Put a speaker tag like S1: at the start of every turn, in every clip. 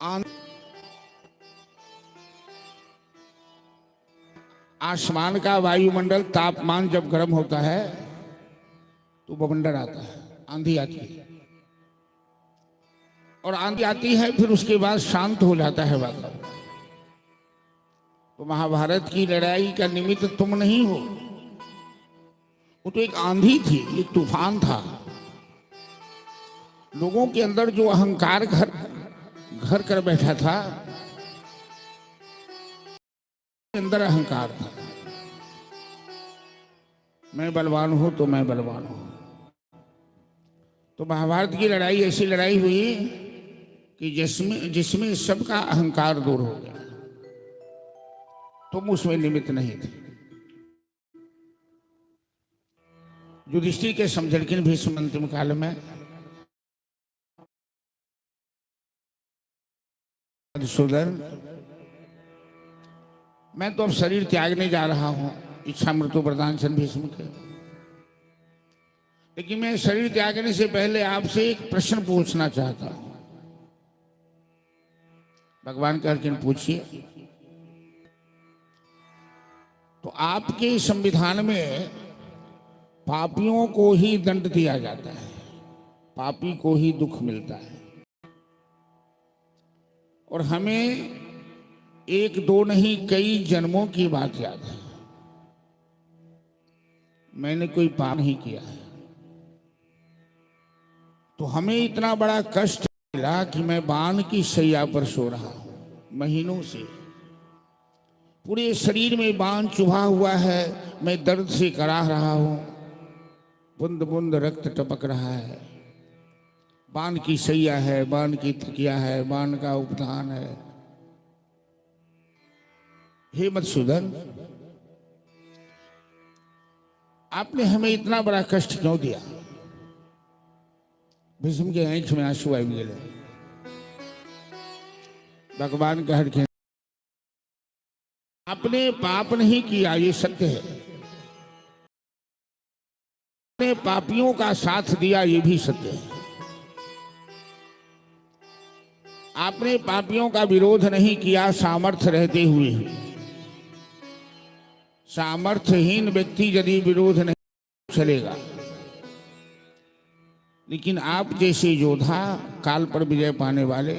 S1: आन- आसमान का वायुमंडल तापमान जब गर्म होता है तो बवंडर आता है, आंधी आती है। और आंधी आती है फिर उसके बाद शांत हो जाता है वातावरण। तो महाभारत की लड़ाई का निमित्त तुम नहीं हो, वो तो एक आंधी थी, एक तूफान था। लोगों के अंदर जो अहंकार घर घर कर बैठा था, अंदर अहंकार था। मैं बलवान हूं तो मैं बलवान हूं। तो महाभारत की लड़ाई ऐसी लड़ाई हुई कि जिसमें जिसमें सबका अहंकार दूर हो गया। तुम उसमें निमित्त नहीं थे। युधिष्ठिर के समझड़किन भीष्म अंतिम काल में मधुसूदन, मैं तो अब शरीर त्यागने जा रहा हूं, इच्छा मृत्यु वरदान सन भीष्म के। लेकिन मैं शरीर त्यागने से पहले आपसे एक प्रश्न पूछना चाहता हूं। भगवान का अर्जुन पूछिए। तो आपके संविधान में पापियों को ही दंड दिया जाता है, पापी को ही दुख मिलता है। और हमें एक दो नहीं कई जन्मों की बात याद है। मैंने कोई पाप नहीं किया है, तो हमें इतना बड़ा कष्ट मिला कि मैं बाण की शैया पर सो रहा हूं महीनों से। पूरे शरीर में बाण चुभा हुआ है, मैं दर्द से कराह रहा हूं, बूंद बूंद रक्त टपक रहा है। बाण की शैया है, बाण की तकिया है, बाण का उपधान है। हे मधुसूदन, आपने हमें इतना बड़ा कष्ट क्यों दिया? भीष्म के आंख में आंसू आ गए। भगवान का हर आपने पाप नहीं किया, ये सत्य है। आपने पापियों का साथ दिया, ये भी सत्य है। आपने पापियों का विरोध नहीं किया सामर्थ्य रहते हुए। सामर्थ्यहीन व्यक्ति यदि विरोध नहीं चलेगा, लेकिन आप जैसे योद्धा, काल पर विजय पाने वाले,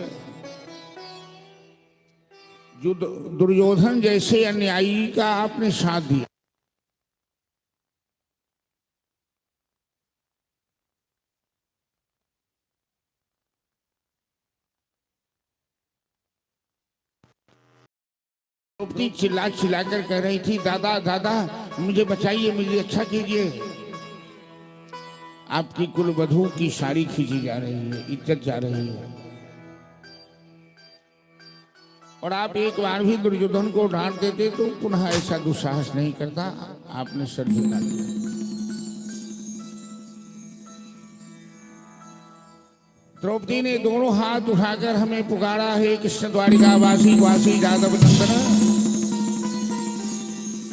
S1: जो दुर्योधन जैसे अन्यायी का आपने साथ दिया। द्रौपदी चिल्ला चिल्ला कर कह रही थी, दादा दादा मुझे बचाइए, मुझे अच्छा कीजिए। आपकी कुल वधू की साड़ी खींची जा रही है, इज्जत जा रही है। और आप एक बार भी दुर्योधन को डांट देते तो पुनः ऐसा दुस्साहस नहीं करता। आपने सर झुका दिया। द्रौपदी ने दोनों हाथ उठाकर हमें पुकारा, हे कृष्ण द्वारिका वासी वासी जादव नंदन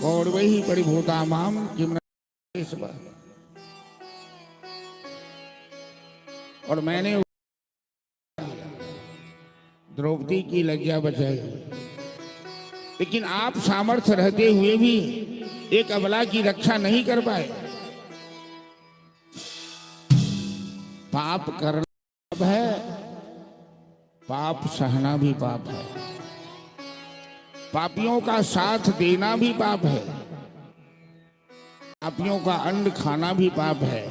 S1: कौरवैः परिभूता माम किम न। और मैंने द्रौपदी की लज्जा बचाई। लेकिन आप सामर्थ्य रहते हुए भी एक अबला की रक्षा नहीं कर पाए। पाप करना पाप है, पाप सहना भी पाप है। पापियों का साथ देना भी पाप है, पापियों का अन्न खाना भी पाप है।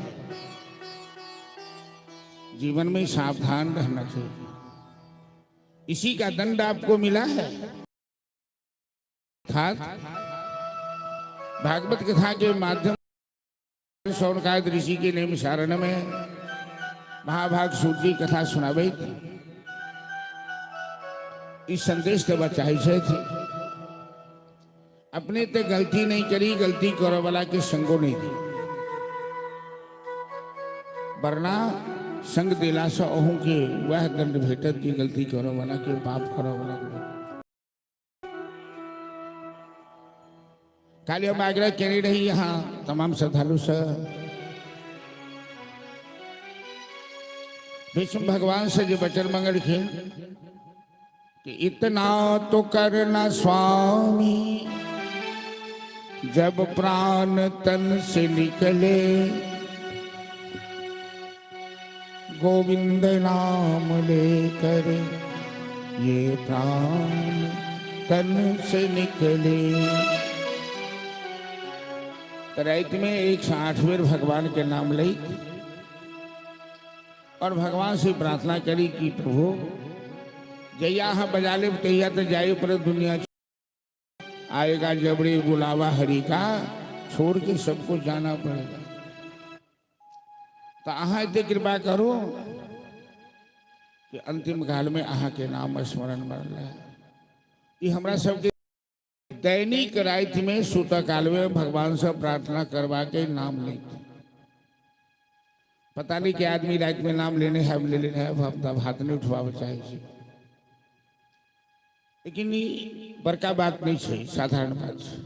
S1: जीवन में सावधान रहना चाहिए। इसी का दंड आपको मिला है। भागवत कथा के माध्यम से शौनकादिक ऋषि के नेम सारण में महाभाग सूत की कथा सुनावे थी। इस संदेश तो बचाई से थे, अपने ते गलती नहीं करी, गलती करो वाला के संगो नहीं दी। वरना संग दिलासा ओहू के वह दंड भेटत की गलती करो वाला के, पाप करो वाला के। काली हम आग्रह करी रही यहाँ तमाम श्रद्धालु से, भीष्म भगवान से जो वचन मंगल थे कि इतना तो करना स्वामी, जब प्राण तन से निकले, गोविंद नाम लेकर ये प्राण तन से निकले। तो रात में 108 बेर भगवान के नाम ली और भगवान से प्रार्थना करी कि प्रभु जैया हाँ बजा ले तैया तो जाए, पर दुनिया आएगा जबड़े बुलावा हरि का, छोड़ के सबको जाना पड़ेगा। तो अहाँ इतने कृपा करो कि अंतिम काल में अहाँ के नाम स्मरण मरल है। ये हमरा सबके दैनिक रात में सूता काल में भगवान से प्रार्थना करवा के नाम लेते। पता नहीं कि आदमी रात में नाम लेने है, ले लेने है, तब हाथ नहीं उठवा चाहिए, लेकिन बड़का बात नहीं है, साधारण बात है।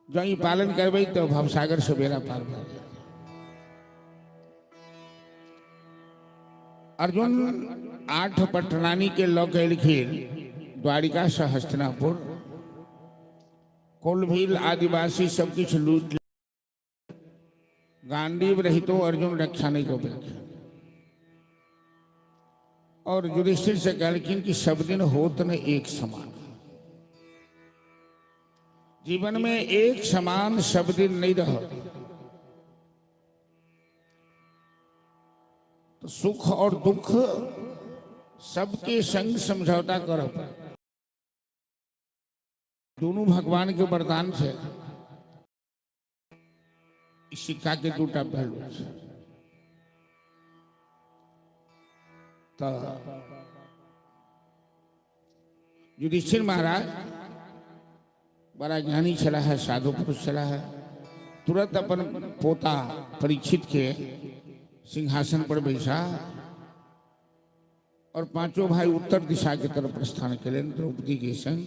S1: जो ये पालन करबे तो भवसागर से बेड़ा पार भर जाए। अर्जुन 8 पटरानी के लौक लिखिन द्वारिका से हस्तिनापुर, कुल भील आदिवासी सब कुछ लूट, गांडीव रही तो अर्जुन रक्षा नहीं कर पाए। और युधिष्ठिर से कहलखिन कि सब दिन होत न एक समान, जीवन में एक समान सब दिन नहीं रह, तो सुख और दुख सबके संग समझौता करो। दोनों भगवान के वरदान से इस सिक्का के दूटा पहलू से। तो युधिष्ठिर महाराज बड़ा ज्ञानी चला है, साधु पुरुष चला है, तुरंत अपन पोता परीक्षित के सिंहासन पर बैठा और पांचों भाई उत्तर दिशा की तरफ प्रस्थान करें। द्रौपदी के संग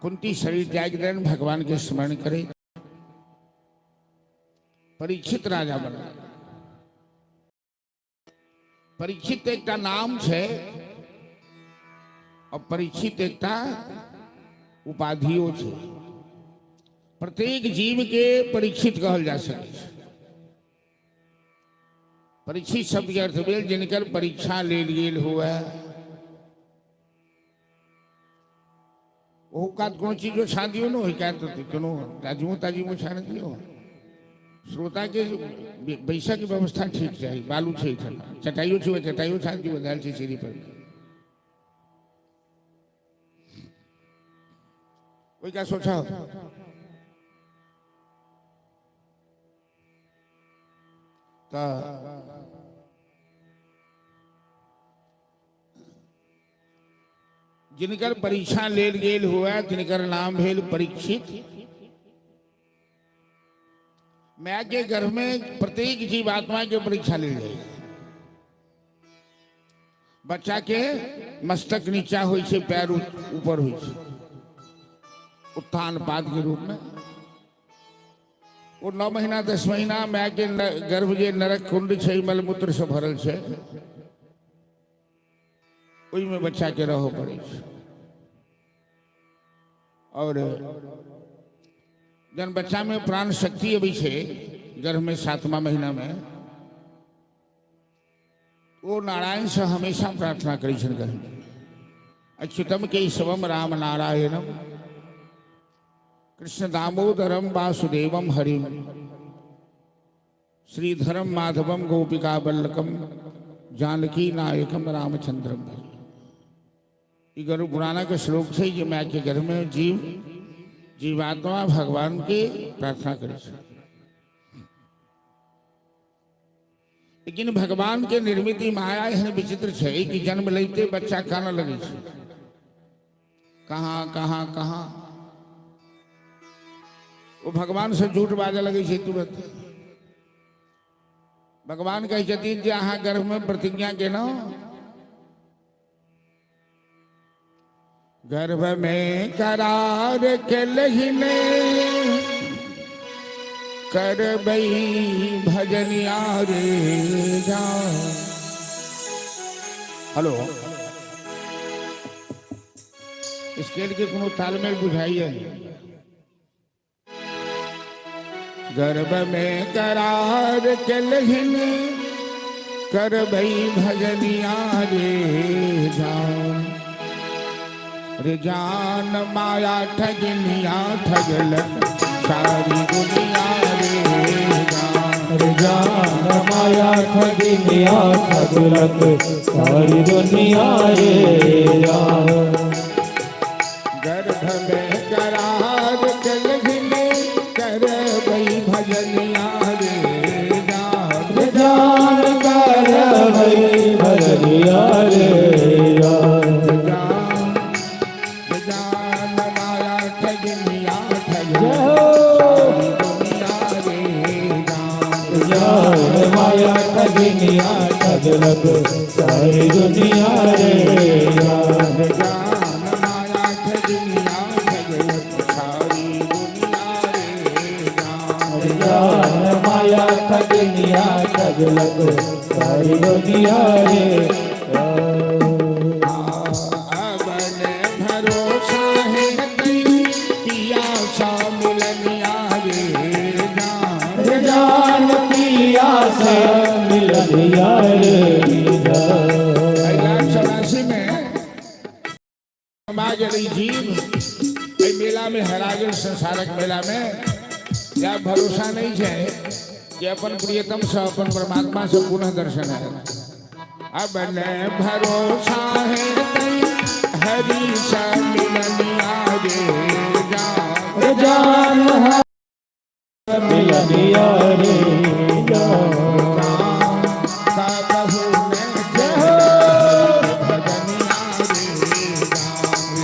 S1: कुंती शरीर त्याग देन भगवान के स्मरण करे, परीक्षित राजा बना। परीक्षित एक नाम है और परीक्षित एक उपाधियों है। प्रत्येक जीव के परीक्षित कहल जा सके। परीक्षित शब्द के अर्थ भेल जिनकर परीक्षा ले गेल हुआ, वो का कोनो चीज छादियो न हो, क्या तो कोनो ताजमो ताजीमो छान दियो। श्रोता के पैसा की व्यवस्था ठीक चाहिए, बालू छे चटाइयो छुए चटाइयो छान दियो, दाल छे सीढ़ी पर कोई क्या सोचा हो? तो जिनकर परीक्षा लेल गेल हुआ तिनकर नाम भेल परीक्षित। माँ के गर्भ में प्रत्येक जीवात्मा के परीक्षा ले जाए। बच्चा के मस्तक नीचा हो, पैर ऊपर हो, उत्थान पाद के रूप में। वो 9 महीना 10 महीना माँ के गर्भ जे नरक कुंड है, मलमूत्र से भरल है, वही में बच्चा के रहो पड़े। और जन बच्चा में प्राण शक्ति अभी है गर्भ में 7वां महीना में, वो नारायण से हमेशा प्रार्थना करी गर्भ में, अच्युतम केशवम राम नारायणम कृष्ण दामोदरम वासुदेवम हरिम श्रीधरम माधवम गोपिका बल्लकम जानकी नायकम रामचंद्रम। ये गर्भ पुराना का श्लोक है। ये माँ के गर्भ में जीवात्मा भगवान की प्रार्थना करे। लेकिन भगवान के निर्मित माया एहन विचित्र है कि जन्म लेते बच्चा काना लगे, कहाँ कहाँ कहाँ वो भगवान से झूठ बाजा लगे तुरंत। भगवान कहे छथिन जे अहाँ गर्भ में प्रतिज्ञा केना, गर्भ में करार के लहिने करबई भजनिया रे जा। हेलो स्केल के कोनो तालमेल बुझाइए। गर्भ में करार के लहिन करबई भजनिया रे जान, रे जान माया ठगनिया ठगल सारी दुनिया रे जान,
S2: रे जान माया ठगनिया ठगलक सारी दुनिया रे जान।
S1: गर्भ में करार के लहिन करबई भजनिया रे जान,
S2: रे जान करबई भजनिया रे जान।
S1: जान माया ठगनिया ठगल
S2: जान माया ठगनिया ठगलक सारी दुनिया रे जान।
S1: जान माया ठगनिया ठगलक सारी दुनिया रे जान।
S2: जान माया ठगनिया ठगलक सारी दुनिया रे जान।
S1: अबने भरोसा है कई किया सा मिलनिया रे जान,
S2: रे जान पिया से मिलनिया रे जान।
S1: 84 में समाज रही जीव ए मेला में हरा गए, संसारक मेला में या भरोसा नहीं है कि अपन प्रियतम से अपन परमात्मा से पुनः दर्शन है। अब न भरोसा है कई हरि सा मिलनिया रे जान,
S2: रे जान मिलनिया रे जान।
S1: का कहूँ मैं भजनिया रे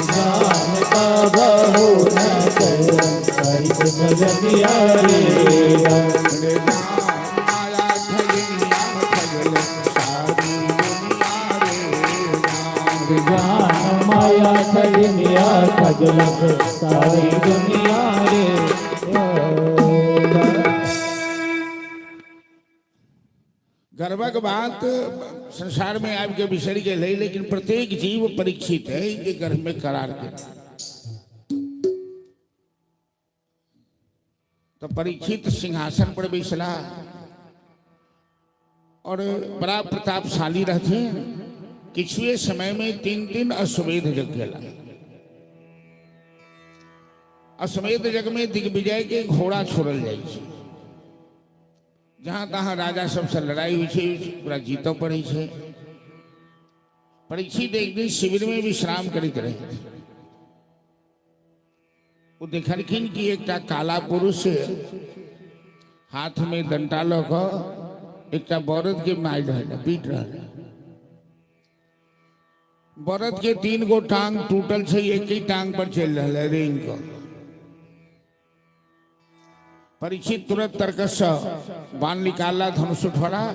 S1: जान,
S2: जान का बहु न कर हरि भजनिया रे जान।
S1: रे जान माया ठगनिया ठगल सारी दुनिया रे जान।
S2: जान माया ठगनिया ठगलक सारी दुनिया रे जान।
S1: गर्भक बात संसार में आपके विषय के लिए, लेकिन प्रत्येक जीव परीक्षित है ये गर्भ में करार के। तो परीक्षित सिंहासन पर बैसला और बड़ा प्रतापशाली रहते। किछुए समय में 3 अश्वमेध यज्ञ केला। अश्वमेध यज्ञ में दिग्विजय के घोड़ा छोड़ल जाए, जहां तहां राजा सबसे लड़ाई हुई है, पूरा जीतो पड़े है। परीक्षित एक दिन शिविर में विश्राम करते रहे। वो देखलखिन कि एक काला पुरुष हाथ में डंटा लक एक बरद के मार रहा, पीट रहा। बरद के 3 गो टांग टूटल से एक ही टांग पर चल रहा है रेंग को। परीक्षित तुरंत तर्कस बाण निकाला, धनुष उठा।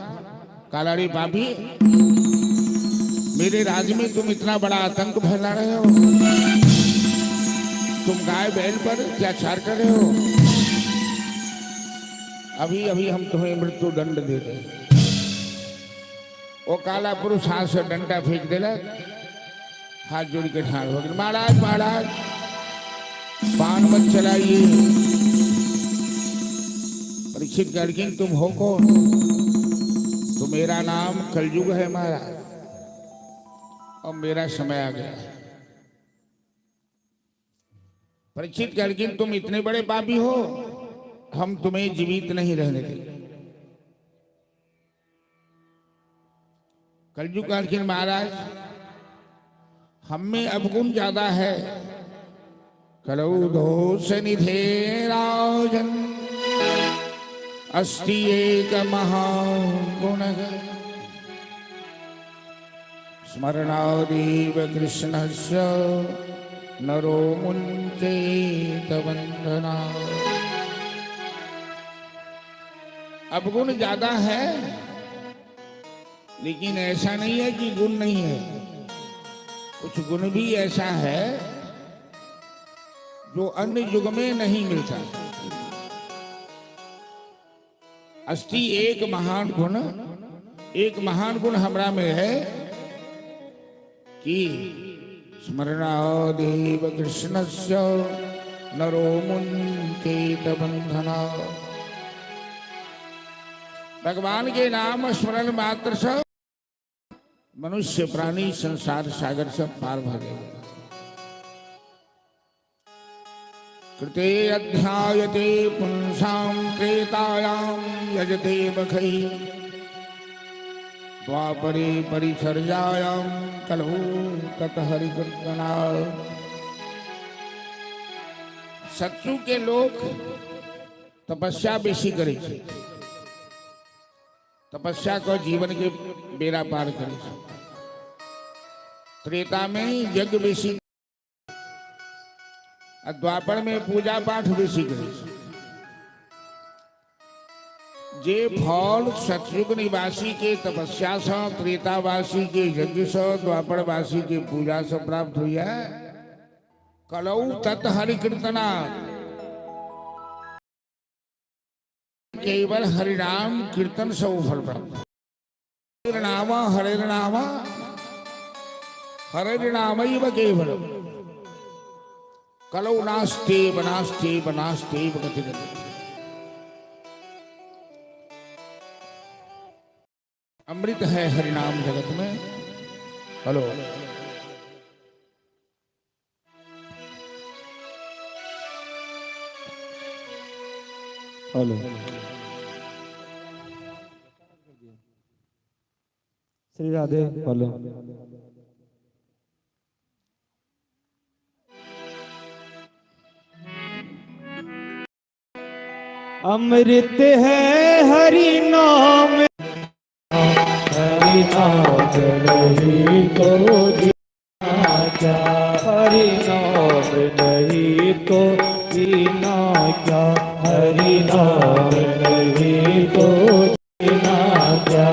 S1: काला रे बाबी, मेरे राज्य में तुम इतना बड़ा आतंक फैला रहे हो, तुम गाय बैल पर अत्याचार कर रहे हो, अभी अभी हम तुम्हें मृत्यु दंड दे रहे। वो काला पुरुष हाथ से डंडा फेंक देला, हाथ जोड़ के ठाड़ हो गए, महाराज महाराज बाण मत चलाइए। परीक्षित गर्गिन तुम हो कौन? तो मेरा नाम कलयुग है महाराज, और मेरा समय आ गया। परीक्षित गर्गिन तुम इतने बड़े पापी हो, हम तुम्हें जीवित नहीं रहने देंगे। कलयुग गर्गिन महाराज, हम में अवगुण ज्यादा है। कलौ दोष निधे राजन अस्ति एक महान गुण, स्मरणादेव कृष्णस्य नरो मुञ्चेत वंदना। अवगुण ज्यादा है, लेकिन ऐसा नहीं है कि गुण नहीं है। कुछ गुण भी ऐसा है जो अन्य युग में नहीं मिलता। अस्ति एक महान गुण, एक महान गुण हमरा में है कि स्मरणादेव कृष्णस्य नरो मुञ्चेत बंधना। भगवान के नाम स्मरण मात्र से मनुष्य प्राणी संसार सागर से पार भागेगा। कृते अध्यायते पुंसां त्रेतायां यजते बखै द्वापरे परिचर्यायां कलौ तत हरिकीर्तना। सत्सु के लोग तपस्या बेसी करे छे, तपस्या को जीवन के बेड़ा पार करे छे। त्रेता में यज्ञ बेसी, द्वापर में पूजा पाठ बेसी करे छे। जे फल सतयुग निवासी के तपस्या से, त्रेतावासी के यज्ञ से, द्वापरवासी के पूजा से प्राप्त हुई है, कलौ तत् हरि कीर्तना। केवल हरिनाम कीर्तन से वो फल प्राप्त। हरिनाम हरिनाम हरिनाम केवल कलौ नास्ते बनास्ते बनास्ते गति। अमृत है हरिनाम जगत में। Hello
S2: hello Shri Radhe. Hello अमृत है हरि नाम, हरि नाम नहीं तो जीना क्या, हरि नाम नहीं तो जीना क्या, हरि नाम नहीं तो जीना क्या।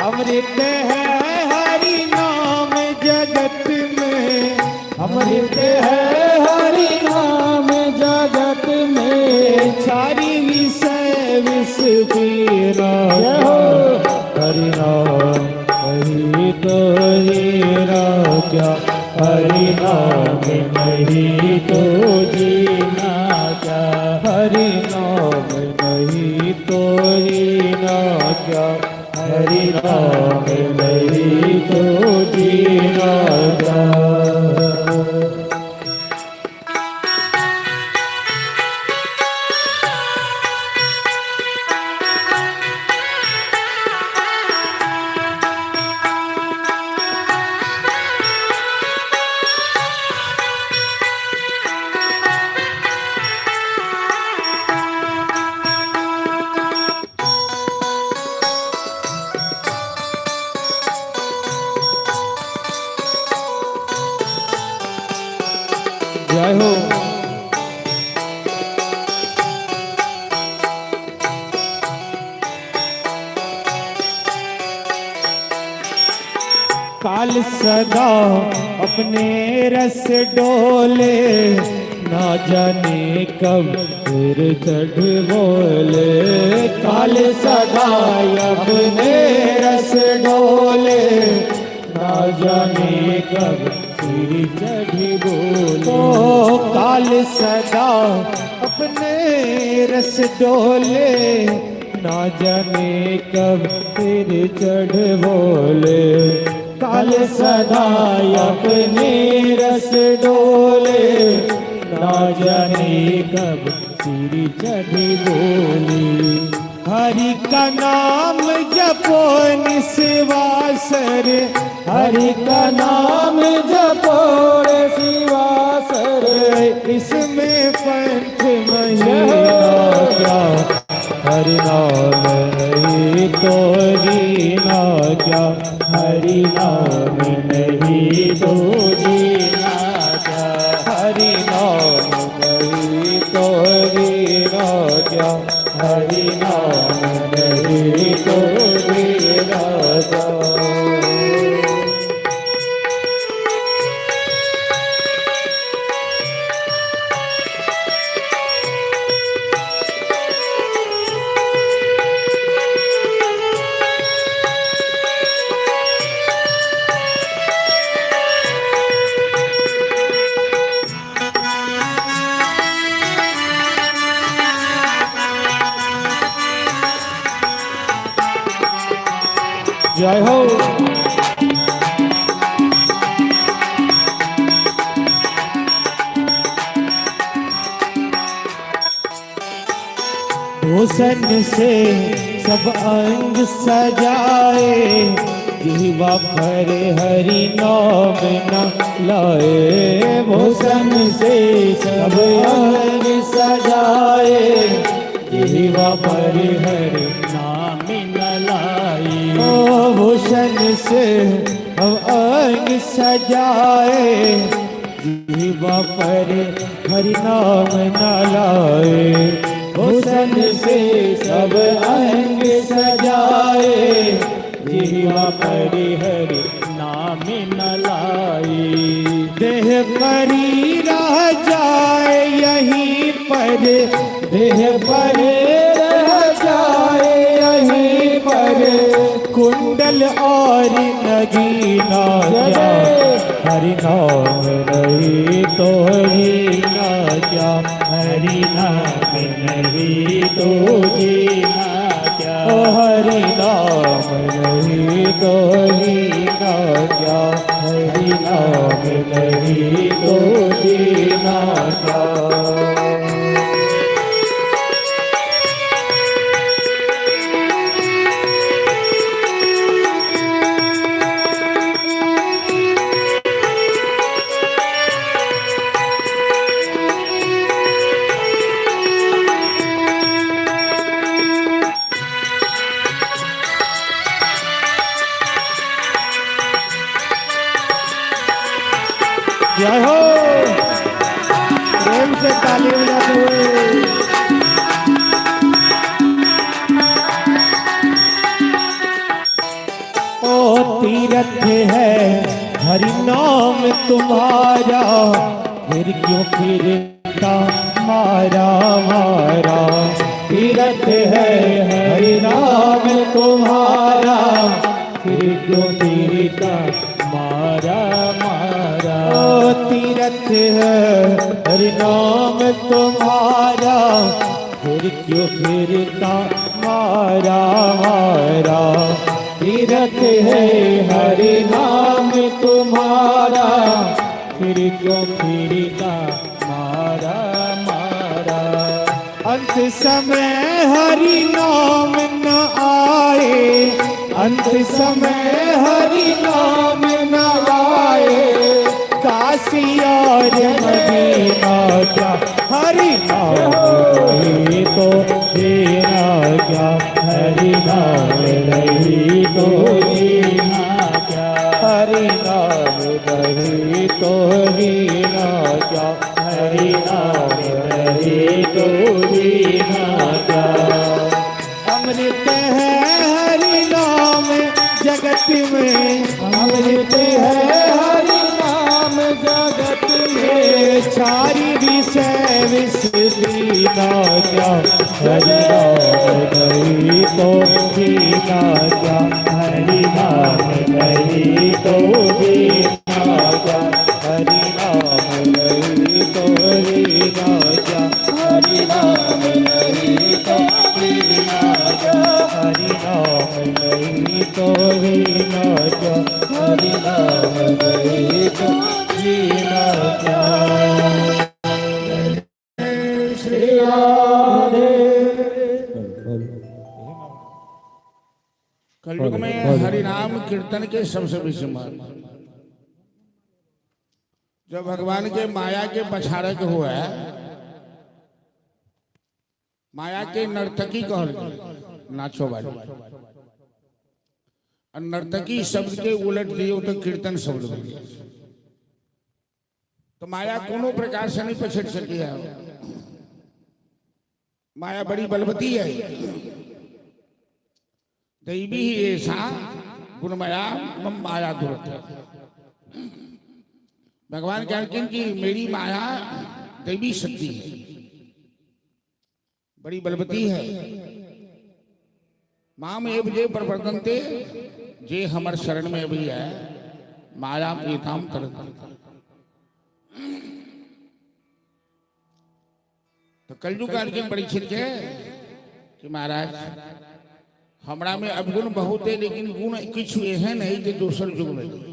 S2: अमृत है हरि नाम जगत में, अमृत है हरि नाम जगत में, सारी विषय विष पीना। हरि नाम नहीं तो हीरा क्या, हरि नाम नहीं तो जीना क्या, हरि नाम नहीं तो जीना क्या, हरि नाम नहीं तो जीना क्या। जय हो। काल सदा अपने रस डोले, ना जाने कब फिर चढ़ बोले। काल सदा अपने रस डोले, ना जाने कब फिर चढ़ बोले। ओ काल सदा अपने रस डोले, ना जाने कब फिर चढ़ बोले। काल सदा अपने रस डोले, ना जाने कब सिर चढ़ बोली। हरि का नाम जपो निस्वासर, हरि का नाम जपो निस्वासर। इसमें पंथ महीना क्या, हरि नाम नहीं तो जीना क्या, हरि नाम नहीं तो जीना क्या, हरि नाम नहीं तो जीना क्या, हरि नाम नहीं तो जीना क्या। जय हो। भूषण से सब अंग सजाए, जीवा पर हरि नाम न लाए। भूषण से सब अंग सजाए, जीवा पर हरि नाम न लाए। ओ भूषण से सब अंग सजाए, जीवा पर हरि नाम न लाए। भूषण से सब अंग सजाए, जीवा पर हरि नाम न लाए। देह परी रह जाए यहीं पर, देह पर रह जाए यहीं पर, कुंडल और नगीना क्या, हरि नाम नहीं तो जीना क्या, हरि नाम नहीं तो जीना क्या। ओ हरि नाम नहीं तो जीना क्या, हरि नाम नहीं तो जीना क्या। जय हो। प्रेम से ताली बजाते हुए। ओ तीरथ है हरि नाम तुम्हारा, फिर क्यों फिरता मारा मारा। तीरथ है हरि नाम तुम्हारा, फिर क्यों फिरता मारा मारा। ओ तीरथ है हरि नाम तुम्हारा, फिर क्यों फिरता मारा मारा। तीरथ है हरि नाम तुम्हारा, फिर क्यों फिरता मारा मारा। अंत समय हरि नाम न आए, अंत समय हरि नाम न आए। काशी और मदीना क्या, हरि नाम नहीं तो जीना क्या, हरि नाम नहीं तो जीना क्या। हरि नाम नहीं तो जीना क्या, हरि नाम नहीं तो जीना क्या। अमृत है हरि नाम जगत में, अमृत है हरि नाम जगत में। चारि विषय विष पीना क्या, हरि नाम नहीं तो जीना क्या, हरि नाम नहीं तो जीना क्या। हरि नाम नहीं तो जीना क्या, हरि नाम नहीं तो जीना क्या। हरि नाम नहीं तो जीना क्या, हरि नाम नहीं तो जीना क्या। श्री राधे।
S1: कलयुग में हरिनाम कीर्तन के सबसे बेसी महत्व। जब भगवान के माया के पछाड़क हुआ, माया के नर्तकी कहल गई, नाचो वाली। और नर्तकी शब्द के उलट दिए तो कीर्तन शब्द बन गया। तो माया कोनो प्रकार से नहीं पछड़ सकी है। माया बड़ी बलवती है। दैवी ही ऐसा गुणमया मम माया दुरत। भगवान कहते हैं कि मेरी माया दैवी शक्ति है, बड़ी बलवती है। माम एव जे प्रवर्तन्ते, जे हमर शरण में भी है, माया एताम तरत। तो कलयुग का अर्जुन परीक्षित है कि महाराज हमरा में अवगुण बहुत है, लेकिन गुण किछु एहन है जो दोसर युग में नहीं।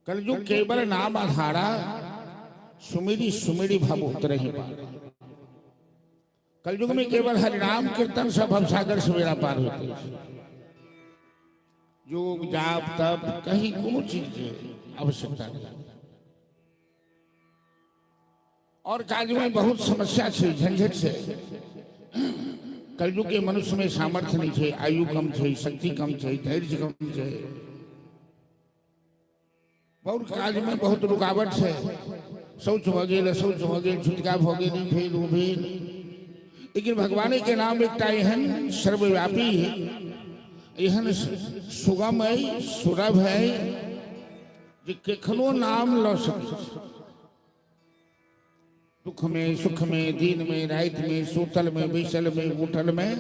S1: कलयुग केवल नाम आधारा, सुमिरी सुमिरी भव उतरहि पार। कलयुग में केवल हरिनाम कीर्तन सब भवसागर से मेरा पार होते हैं। योग जाप तप कहीं कोनो चीज की आवश्यकता नहीं। और काज में बहुत समस्या है, झंझट से। कलयुग के मनुष्य में सामर्थ्य नहीं है, आयु कम है, शक्ति कम है, धैर्य कम है, बहुत काज में बहुत रुकावट है। शौच हो गए, शौच हो गए, छुटका हो गए, नहीं भेद वो भेद। लेकिन भगवान के नाम एक एहन सर्वव्यापी है, एहन सुगम है, सुलभ है, जो केखनो नाम लो सके। दुख में, सुख में, दिन में, रात में, सूतल में, बैसल में, उठल में,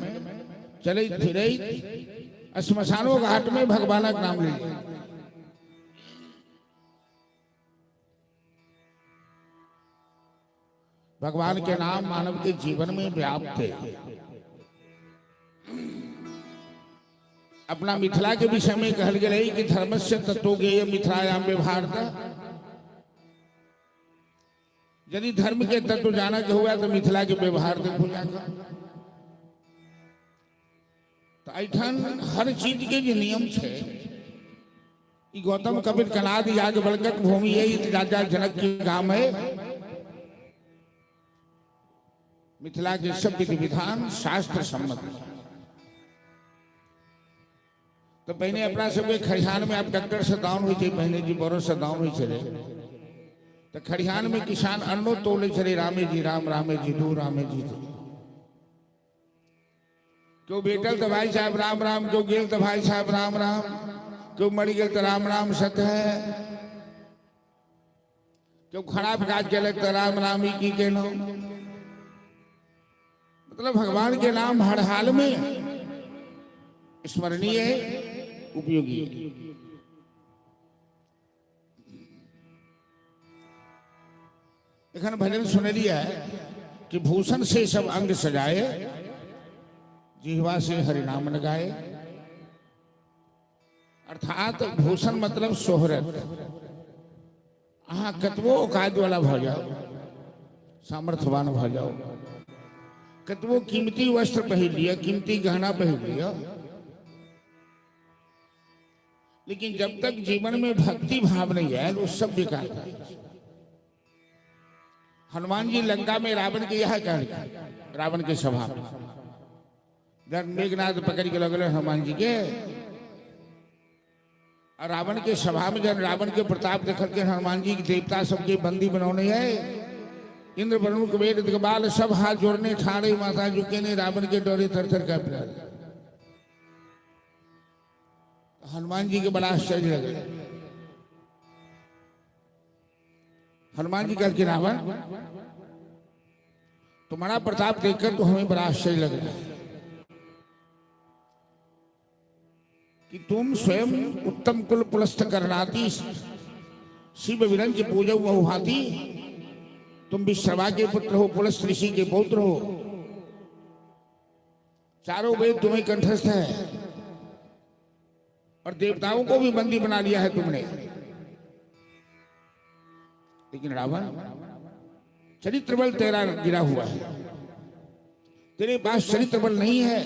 S1: चले फिर श्मशानो घाट में भगवान का नाम ले। भगवान के नाम मानव के जीवन में व्याप्त है। अपना मिथिला के विषय में कहल गए कि धर्मस्य तत्व गेय मिथिलायाम व्यवहारता। यदि धर्म के तत्व जाना के हुआ तो मिथिला के व्यवहार देखो जाएगा। तो ऐठन हर चीज के जो नियम है, गौतम कबीर कनाद याग बलगक भूमि है, राजा जनक के काम है। मिथिला के सब विधि विधान शास्त्र सम्मत। तो पहले अपना सबके खरिहान में आप डॉक्टर से दाउन हुई थे, पहले जी बोरो से दाउन हुई चले। तो खरिहान में किसान अन्नो तोले चले, रामे जी राम, रामे जी दू, रामे जी दू। क्यों बेटल तो भाई साहब राम राम, क्यों गेल तो भाई साहब राम राम, क्यों मरी गेल तो राम राम सत है, क्यों खराब काज के तो राम राम ही की कहनो। मतलब भगवान के नाम हर हाल में स्मरणीय है, उपयोगी है। एखन भजन सुन लिया है कि भूषण से सब अंग सजाए, जिह्वा से हरिनाम लगाए। अर्थात भूषण मतलब शोहरत। अहाँ कतबो औकात वाला भ जाओ, सामर्थ्यवान भ जाओ, कतबो कीमती वस्त्र पहन लिया, कीमती गहना पहन लिया, लेकिन जब तक जीवन में भक्ति भाव नहीं है वो सब बेकार है। हनुमान जी लंका में रावण के यह कह लिया, रावण के सभा में जब मेघनाथ पकड़ के लगल हनुमान जी के, और रावण के सभा में जब रावण के प्रताप देख के हनुमान जी के देवता सबके बंदी बनौने है। इंद्र वरुण कुबेर दिग्बाल सब हाथ जोड़ने, ठाड़े माथा झुके ने, रावण के डरे थर थर कांप रहे। हनुमान जी के बड़ा आश्चर्य लगे। हनुमान जी कहते रावण तुम्हारा प्रताप देखकर तो हमें बड़ा आश्चर्य लग रहा है कि तुम स्वयं उत्तम कुल पुलस्त करनाती, शिव विरंज पूजौ बहुभाती, तुम विश्रवा के पुत्र हो, पुलस्त ऋषि के पौत्र हो, चारों वेद तुम्हें कंठस्थ है, और देवताओं को भी बंदी बना लिया है तुमने। लेकिन रावण चरित्र बल तेरा गिरा हुआ है, तेरे पास चरित्र बल नहीं है,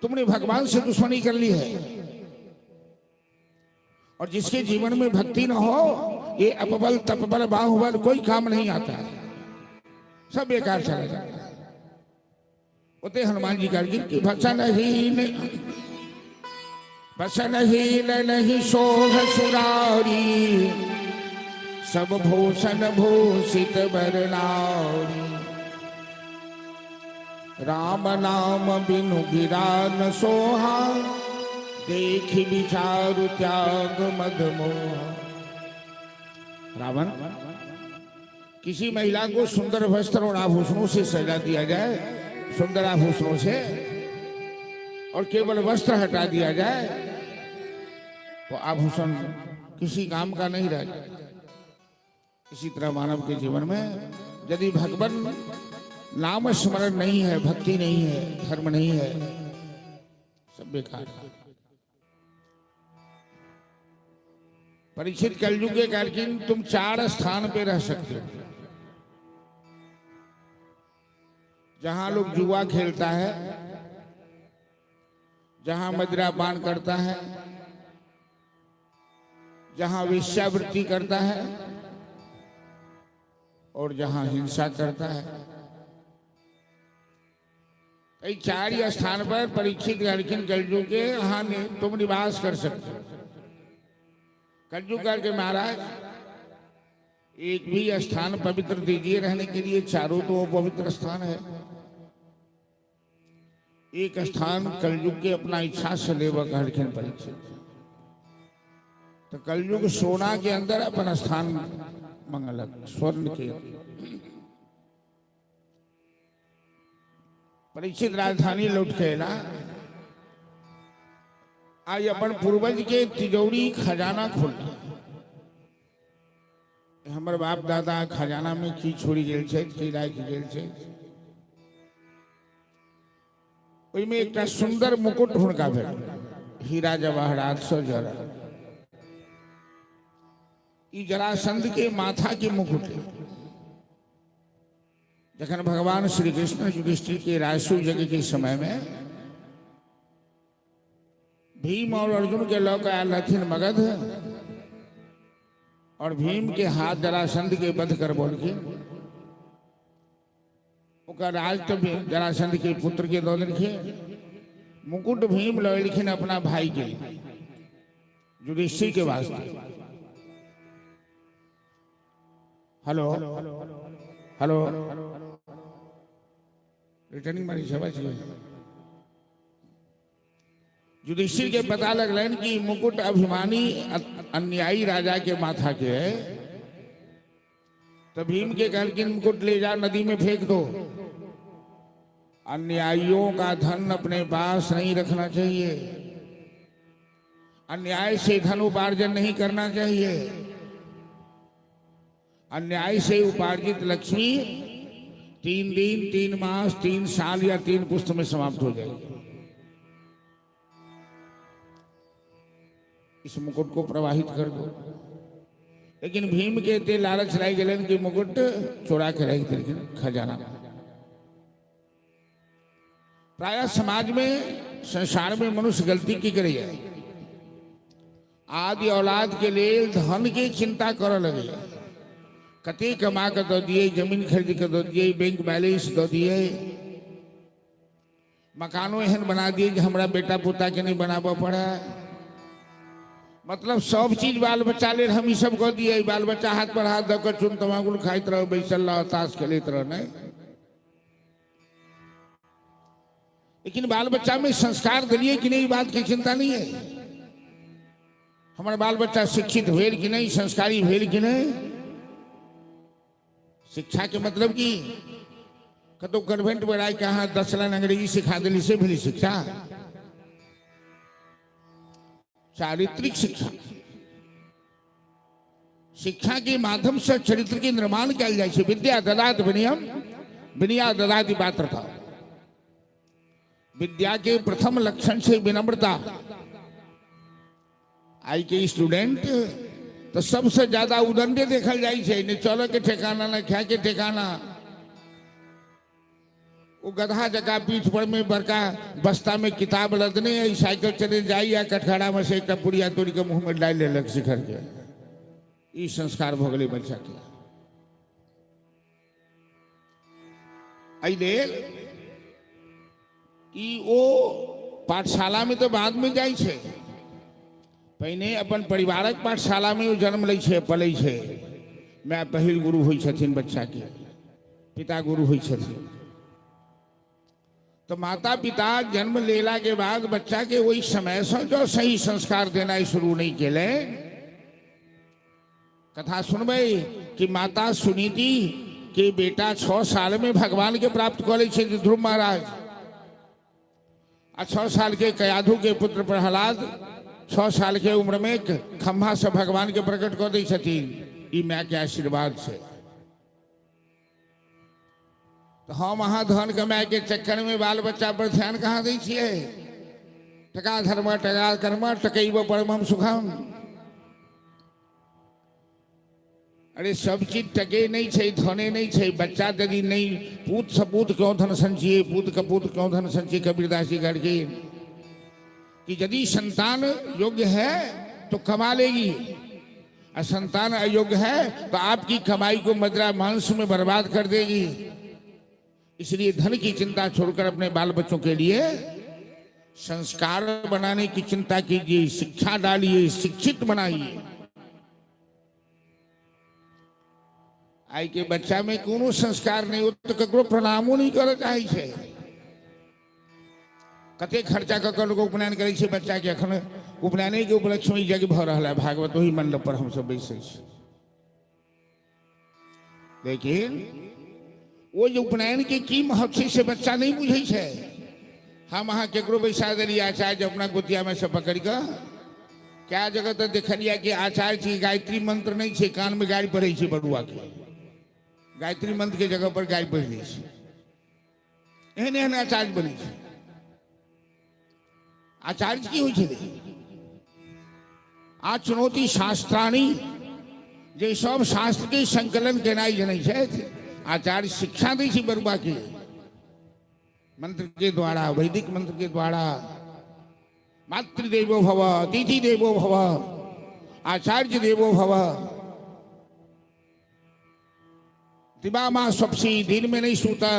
S1: तुमने भगवान से दुश्मनी कर ली है। और जिसके जीवन में भक्ति न हो, ये अपबल तपबल बाहुबल कोई काम नहीं आता है, सब बेकार चला जाता है। उते हनुमान जी गिर की भसनहीन नहीं शोभ सुरारी, सब भूषण भूषित बरनारी, राम नाम बिनु गिरा न सोहा, देख विचारु त्याग मद मोह। रावण किसी महिला को सुंदर वस्त्र और आभूषणों से सजा दिया जाए, सुंदर आभूषणों से, और केवल वस्त्र हटा दिया जाए तो आभूषण किसी काम का नहीं रह जाए। इसी तरह मानव के जीवन में यदि भगवान नाम स्मरण नहीं है, भक्ति नहीं है, धर्म नहीं है, सब बेकार है। परीक्षित कलयुग के कारकिन तुम 4 स्थान पे रह सकते हो। जहां लोग जुआ खेलता है, जहां मदिरापान करता है, जहां वेश्यावृत्ति करता है और जहां हिंसा करता है। कई 4 ही स्थान पर परीक्षित कारकिन कलयुग के यहाँ तुम निवास कर सकते हो। कलयुग करके महाराज एक भी स्थान पवित्र दीजिए रहने के लिए, चारों तो पवित्र स्थान है। एक स्थान कलयुग के अपना इच्छा से लेवा कारकिन परीक्षित। तो कलयुग सोना के अंदर अपना स्थान मंगलक, स्वर्ण के परीक्षित राजधानी लौट के ना आज अपन पूर्वज के तिजोरी खजाना खोलना। हमर बाप दादा खजाना में की छोड़ी गेल छे, की राख गेल छे। ओइमे एकटा सुंदर मुकुट हुनका भेटल, हीरा जवाहरात से जड़ल। ई जरासंध के माथा के मुकुट है। जखन भगवान श्री कृष्ण युधिष्ठिर के रासु यज्ञ के समय में भीम और अर्जुन के लौक आयल हथिन मगध, और भीम के हाथ जरासंध के बध कर बोलखिन। ओकर राज तो जरासंध के पुत्र के दो देलखिन। मुकुट भीम लौलखिन अपना भाई के युधिष्ठिर के वास्ते। हेलो हेलो रिटर्निंग मारी समझ युधिष्ठिर के पता लगलन कि मुकुट अभिमानी अन्यायी राजा के माथा के है। तो भीम के कहल कि मुकुट ले जा नदी में फेंक दो। अन्यायियों का धन अपने पास नहीं रखना चाहिए, अन्याय से धन उपार्जन नहीं करना चाहिए। अन्याय से उपार्जित लक्ष्मी 3 दिन 3 मास 3 साल या 3 पुस्त में समाप्त हो जाएगी। इस मुकुट को प्रवाहित कर दो। लेकिन भीम के ते लालच लाई गलन कि मुकुट चुरा के रख देलखिन खजाना। प्राय समाज में संसार में मनुष्य गलती की करे जाए, आदि औलाद के लिए धन की चिंता कर लगे। कते कमा कर दो दिए, जमीन खरीद कर दो दिए, बैंक बैलेंस दो दिए, मकानों एहन बना दिए कि हमारा बेटा पोता के नहीं बनाबो पड़ा। मतलब सब चीज बाल बच्चा ले हम सब कह दिए। बाल बच्चा हाथ पर हाथ दकर चुन तमाकुल खाइत रहो, बैसल रहो, ताश खेलते रहो। नहीं, लेकिन बाल बच्चा में संस्कार दिलिए कि नहीं, बात की चिंता नहीं है। हमारा बाल बच्चा शिक्षित भेल कि नहीं, संस्कारी भेल कि नहीं। शिक्षा के मतलब की कतो कन्वेंट में राय कहा 10 लाइन अंग्रेजी सिखा दिली से भी शिक्षा। चारित्रिक शिक्षा, शिक्षा के माध्यम से चरित्र के निर्माण किया जाए। विद्या ददात विनयम विनया ददाति पात्रता। विद्या के प्रथम लक्षण से विनम्रता। आई के स्टूडेंट तो सबसे ज्यादा उदंडे देखल जाए, न चल के ठिकाना न खाए के ठिकाना। वो गधा जगह पीठ पर में बड़का बस्ता में किताब लदने, साइकिल चले जाई या कटखड़ा में से एक पुड़िया तोड़ के मुंह में डाल लेलक शिखर के। ई संस्कार भ गए बच्चा के। अइले कि वो पाठशाला में तो बाद में जाए छे, पहले अपन परिवारक पाठशाला में वो जन्म ले छे, पले छे। मैं पहिल गुरु हुई छथिन बच्चा के, पिता गुरु हुई छथिन। तो माता पिता जन्म लेला के बाद बच्चा के वही समय से जो सही संस्कार देना शुरू नहीं केले। कथा सुनबे कि माता सुनीति के बेटा 6 साल में भगवान के प्राप्त कर ले ध्रुव महाराज। 6 साल के कयाधु के पुत्र प्रहलाद 6 साल के उम्र में खंभा से भगवान के प्रकट कर दी छथिन। ई माँ के आशीर्वाद से। तो हम अहाँ धन कमाए के चक्कर में बाल बच्चा पर ध्यान कहाँ दै छियै? टका धर्म टका कर्म टकैबो परमम सुखम। अरे सब चीज टके नहीं छै, धने नहीं छै। बच्चा यदि नहीं, पूत सपूत क्यों धन संचिए, पूत कपूत क्यों धन संचिए, कबीरदास जी करके कि यदि संतान योग्य है तो कमा लेगी, और संतान अयोग्य है तो आपकी कमाई को मदिरा मांस में बर्बाद कर देगी। इसलिए धन की चिंता छोड़कर अपने बाल बच्चों के लिए संस्कार बनाने की चिंता कीजिए, शिक्षा डालिए, शिक्षित बनाइए। आई के बच्चा में कोनो संस्कार नहीं हो तो ककरो प्रणामो नहीं करे चाहे छे। कते खर्चा क लोग उपनयन करे छे बच्चा के। अखन उपनयन के उपलक्ष्य में यज्ञ भ रहा है, भागवत वही मंडप पर हम सब बैसे छी। लेकिन वो जो उपनयन के की महत्व से बच्चा नहीं बुझे छे। हम अहाँ केकरो बैसा दिलिए आचार्य अपना गोतिया में से पकड़ कर। क्या जगह तो देखलिया कि आचार्य जी गायत्री मंत्र नहीं छे, कान में गाड़ी पड़े छे बड़ुआ के। गायत्री मंत्र के जगह पर गाय पढ़ दी। एहन एहन आचार्य बनी छे। आचार्य की होइ छे? आ चुनौती शास्त्राणी, जे सब शास्त्र के संकलन केनाई जनै छथि, आचार्य शिक्षा दै छै बरुआ के मंत्र के द्वारा, वैदिक मंत्र के द्वारा। मातृदेवो भव, अतिथि देवो भव, आचार्य देवो भव। दिबामा स्वप्सी, दिन में नहीं सूता,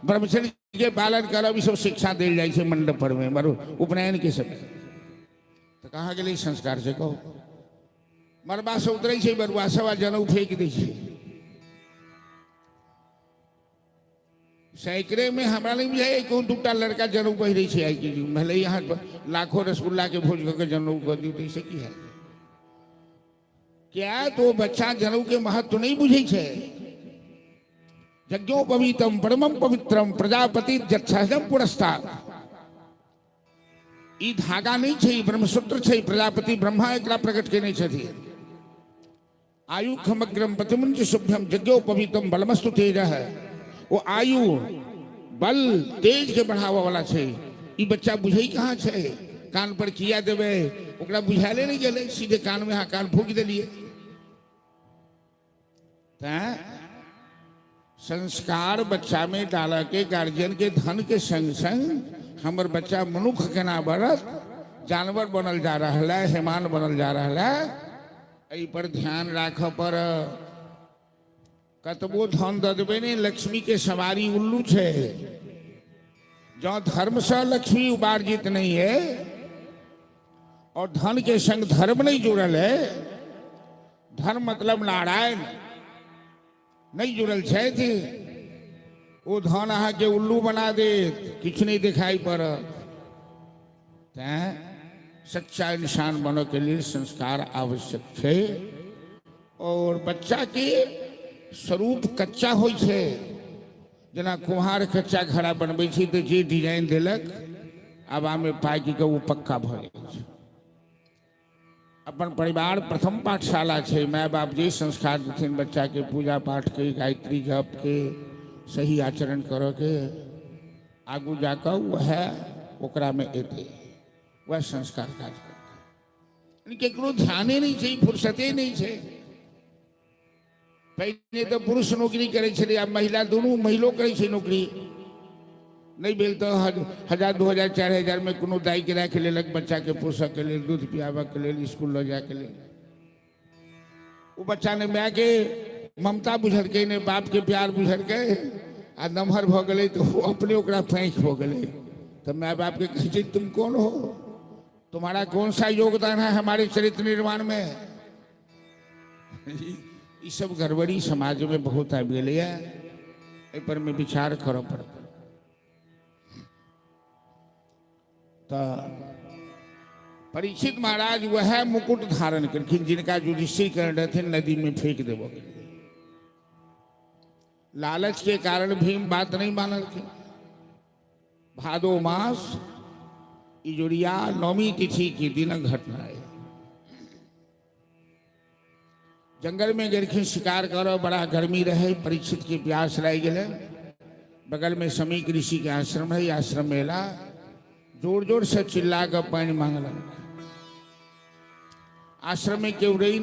S1: ब्रह्मचर्य के पालन करब, सब शिक्षा देल जाए छे मंडप पर में उपनयन के समय। तो कहाँ गेलै संस्कार से कहो? मरबा से उतरे छे बरुआ सब, जनऊ फेंक दै छे। सैकड़े में हमरा नहीं बुझाई कौन दूटा लड़का जनऊ पहिरे छे। आई के भले यहाँ लाखों रसगुल्ला के भोज करके जनऊ कर दी से की है क्या? तो बच्चा जनऊ के महत्व नहीं बुझे छे। यज्ञोपवीतम परमम पवित्रम प्रजापति जत्सहजम पुरस्ताद। ई धागा नहीं छे, ब्रह्मसूत्र छे। प्रजापति ब्रह्मा एकरा प्रकट केने छथि। आयु खमग्रम प्रतिमुंज शुभ्यम यज्ञोपवीतम बलमस्तु तेज है। वो आयु बल तेज के बढ़ावा वाला छे। ई बच्चा बुझे कहाँ छे? कान पर किया देवे ओकरा बुझाले नहीं गेले, सीधे कान में हाँ कान फूक दिलिए। संस्कार बच्चा में डाला के गार्जियन के धन के संग संग हमर बच्चा मनुख केना बढ़त, जानवर बनल जा रहा है, हेमान बनल जा रहा है। एहि पर ध्यान राख पर। कतबो धन द देबे ने, लक्ष्मी के सवारी उल्लू छे। जो धर्म से लक्ष्मी उपार्जित नहीं है और धन के संग धर्म नहीं जुड़ल है, धर्म मतलब नारायण नहीं जुड़ल छे थी, वो धन अहाँ के उल्लू बना दे, किछ नहीं दिखाई पड़त। सच्चा इंसान बनो के लिए संस्कार आवश्यक है। और बच्चा के स्वरूप कच्चा होइ छे। जना कुम्हार कच्चा घड़ा बनबै छी तो जे डिजाइन देलक आबा में पाइ के वो पक्का भ जाय छै। अपन परिवार प्रथम पाठशाला छे। माय बाप जे संस्कार देथिन बच्चा के, पूजा पाठ के, गायत्री जप के, सही आचरण करो के, आगू जाकर वह ओकरा में एते वह संस्कार काज करते। केकरो ध्याने नहीं छे, फुर्सते नहीं छे। पहले तो पुरुष नौकरी करे छे, अब महिला दोनों महिलो करे छे नौकरी। नहीं भेल तो 1000 2000 4000 में कोनो दाई के राख लेलक बच्चा के पोषक के लिए, दूध पियाबा के लिए, स्कूल ले जाए के लिए। वो बच्चा ने माय के ममता बुझल के, ने बाप के प्यार बुझल के, आ नमहर भ गए तो वो अपने ओकरा पैंख हो गए। तो माय बाप के कहे तुम कौन हो, तुम्हारा कौन सा योगदान है हमारे चरित्र निर्माण में? ये सब गड़बड़ी समाज में बहुत आ गई है। ए पर में विचार करो पड़ता। तो परीक्षित महाराज वह मुकुट धारण करखिन जिनका युधिष्ठिर कर रहे थे नदी में फेंक देवो। लालच के कारण भीम बात नहीं मानल थे। भादो मास इजुरिया नौमी तिथि की दिन घटना है। जंगल में गेलखिन शिकार करो, बड़ा गर्मी रहे, परीक्षित की प्यास रह गए। बगल में समीक ऋषि के आश्रम है। आश्रम मेला जोर जोर से चिल्ला कर पानी मांग रहा। आश्रम में क्यों रही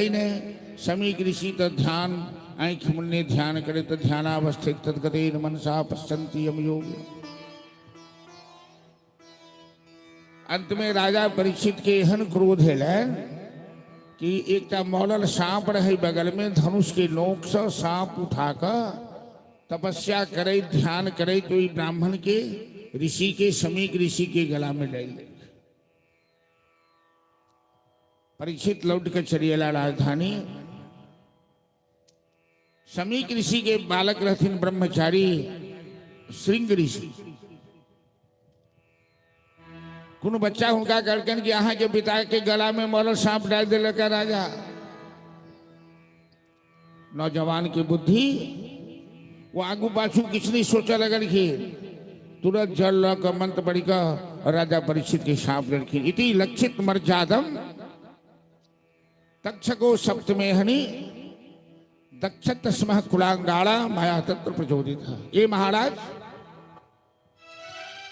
S1: नहीं। समीक ऋषि तो ध्यान आंख मुन्ने ध्यान करे तो ध्यानावस्थित तदगतेन मनसा पश्यन्ति यम योग। अंत में राजा परीक्षित के एहन क्रोध है कि एक मौलल सांप रहे बगल में, धनुष के नोक से सांप उठाकर तपस्या करे ध्यान करे तो ये ब्राह्मण के ऋषि के समीक ऋषि के गला में डाल दे। परीक्षित लौट कर चलिएला राजधानी। समीक ऋषि के बालक रहथिन ब्रह्मचारी श्रृंग ऋषि। कुछ बच्चा उनका करकन कि यहाँ के पिता के गला में मौलल सांप डाल दे लगा राजा। नौजवान की बुद्धि वो आगू पाछू किस नहीं सोचा लगन की तुरंत जल का मंत्र पढ़ी का राजा परीक्षित के सांप लड़की इति लक्षित मर्यादम तक्षको सप्तमे हनि दक्षत स्मः कुलांगाड़ा माया तत्व प्रचोदित। ये महाराज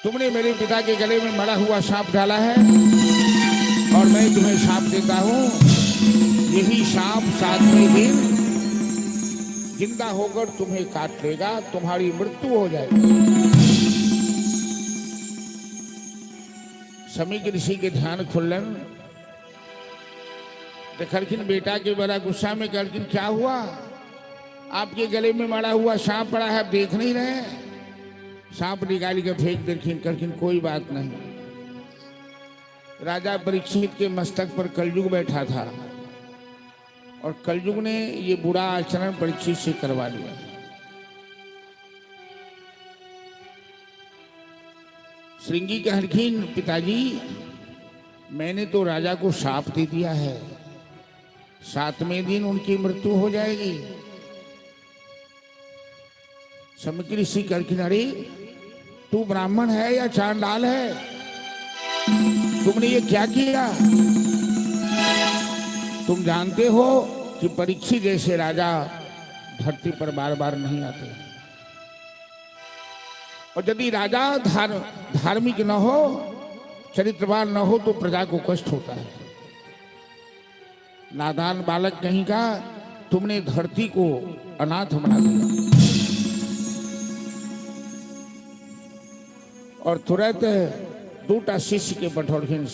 S1: तुमने मेरे पिता के गले में मरा हुआ सांप डाला है और मैं तुम्हें सांप देता हूं। यही सांप 7वें दिन जिंदा होकर तुम्हें काट लेगा, तुम्हारी मृत्यु हो जाएगी। समीक ऋषि के ध्यान खुलन तो खरखिन बेटा के बड़ा गुस्सा में करकिन क्या हुआ, आपके गले में मरा हुआ सांप पड़ा है, आप देख नहीं रहे। सांप निकाली के फेंक देखिन करकिन कोई बात नहीं। राजा परीक्षित के मस्तक पर कलयुग बैठा था और कलयुग ने ये बुरा आचरण परीक्षित से करवा लिया। श्रृंगी कहलखिन पिताजी मैंने तो राजा को शाप दे दिया है, 7वें दिन उनकी मृत्यु हो जाएगी। समीक ऋषि कहलखिन अरे तू ब्राह्मण है या चांडाल है, तुमने ये क्या किया। तुम जानते हो कि परीक्षित जैसे राजा धरती पर बार बार नहीं आते और यदि राजा धार्मिक न हो चरित्रवान न हो तो प्रजा को कष्ट होता है। नादान बालक कहीं का तुमने धरती को अनाथ बना दिया। और तुरंत 2टा शिष्य के पठौड़खिन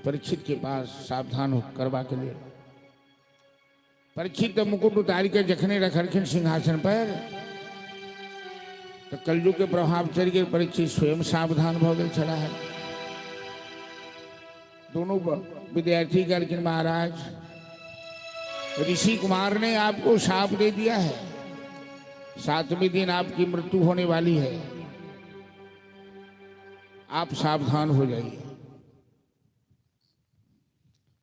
S1: परीक्षित के पास सावधान हो करवा के लिए। परीक्षित मुकुट उतार के जखने रखलखिन सिंहासन पर तो कलयुग के प्रभाव चढ़ के परीक्षित स्वयं सावधान हो गए चला है। दोनों विद्यार्थी करकिन महाराज ऋषि कुमार ने आपको शाप दे दिया है, 7वें दिन आपकी मृत्यु होने वाली है, आप सावधान हो जाइए।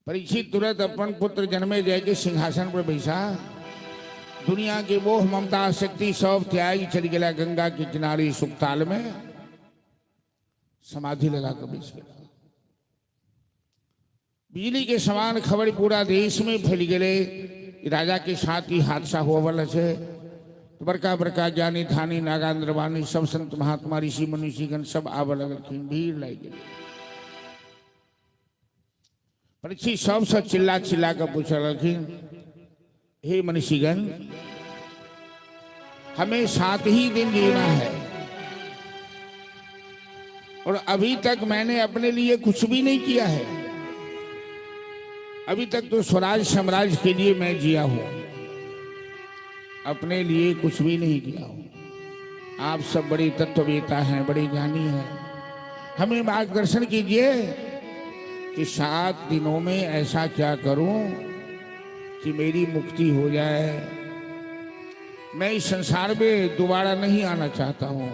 S1: परीक्षित तुरंत अपन पुत्र जन्मे जय के सिंहासन पर बैठा। दुनिया के मोह ममता शक्ति सब त्याग चल गया गंगा के किनारे सुखताल में समाधि लगा कर बैठ गया। बिजली के समान खबर पूरा देश में फैल गए। राजा के साथ ही हादसा हुआ वाला है। बड़का बड़का ज्ञानी धानी नागांद्र वाणी सब संत महात्मा ऋषि मनुष्यगण सब आव लगलखिन, भीड़ लग गई। परीक्षित सबसे चिल्ला चिल्ला कर पूछ लगलखिन हे मनुष्यगण हमें 7 ही दिन जीना है और अभी तक मैंने अपने लिए कुछ भी नहीं किया है। अभी तक तो स्वराज साम्राज्य के लिए मैं जिया हूं, अपने लिए कुछ भी नहीं किया हूं। आप सब बड़े तत्ववेता हैं, बड़े ज्ञानी हैं, हमें मार्गदर्शन कीजिए कि 7 दिनों में ऐसा क्या करूं कि मेरी मुक्ति हो जाए। मैं इस संसार में दोबारा नहीं आना चाहता हूं।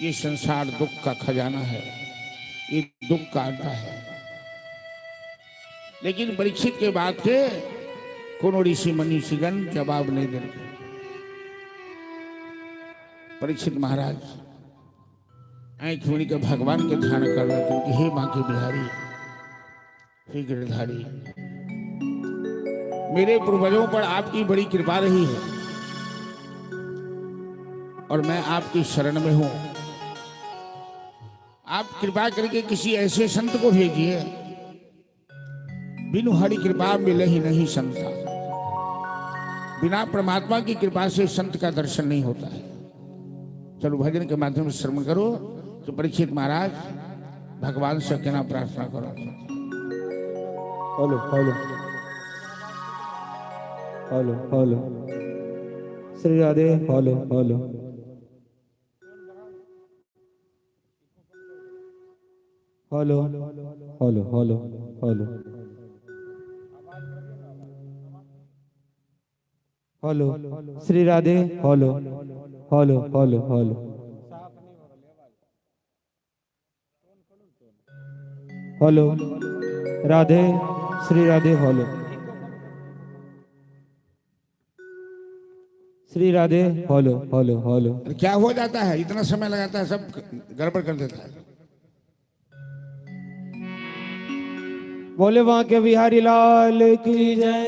S1: ये संसार दुख का खजाना है, ये दुख का अड्डा है। लेकिन परीक्षित के बाद के कोनो ऋषि मनीषीगण जवाब नहीं दे रहे। परीक्षित महाराज आंख मिली के भगवान के ध्यान कर रहे थे कि हे मां के बिहारी, हे गिरधारी, मेरे पूर्वजों पर आपकी बड़ी कृपा रही है। और मैं आपकी शरण में हूं। आप कृपा करके किसी ऐसे संत को भेजिए, बिनु हरि कृपा मिले ही नहीं संता। बिना परमात्मा की कृपा से संत का दर्शन नहीं होता है। चलो भजन के माध्यम से श्रवण करो कि परीक्षित महाराज भगवान से कहना प्रार्थना करो।
S2: Hello hello hello hello Shri Radhe hello hello hello hello hello hello hello Shri Radhe hello hello hello hello hello Radhe Shri Radhe hello Shri Radhe hello hello hello.
S1: क्या हो जाता है, इतना समय लगाता है, सब गड़बड़ कर देता है।
S2: बोले वहां के बिहारी लाल की जय।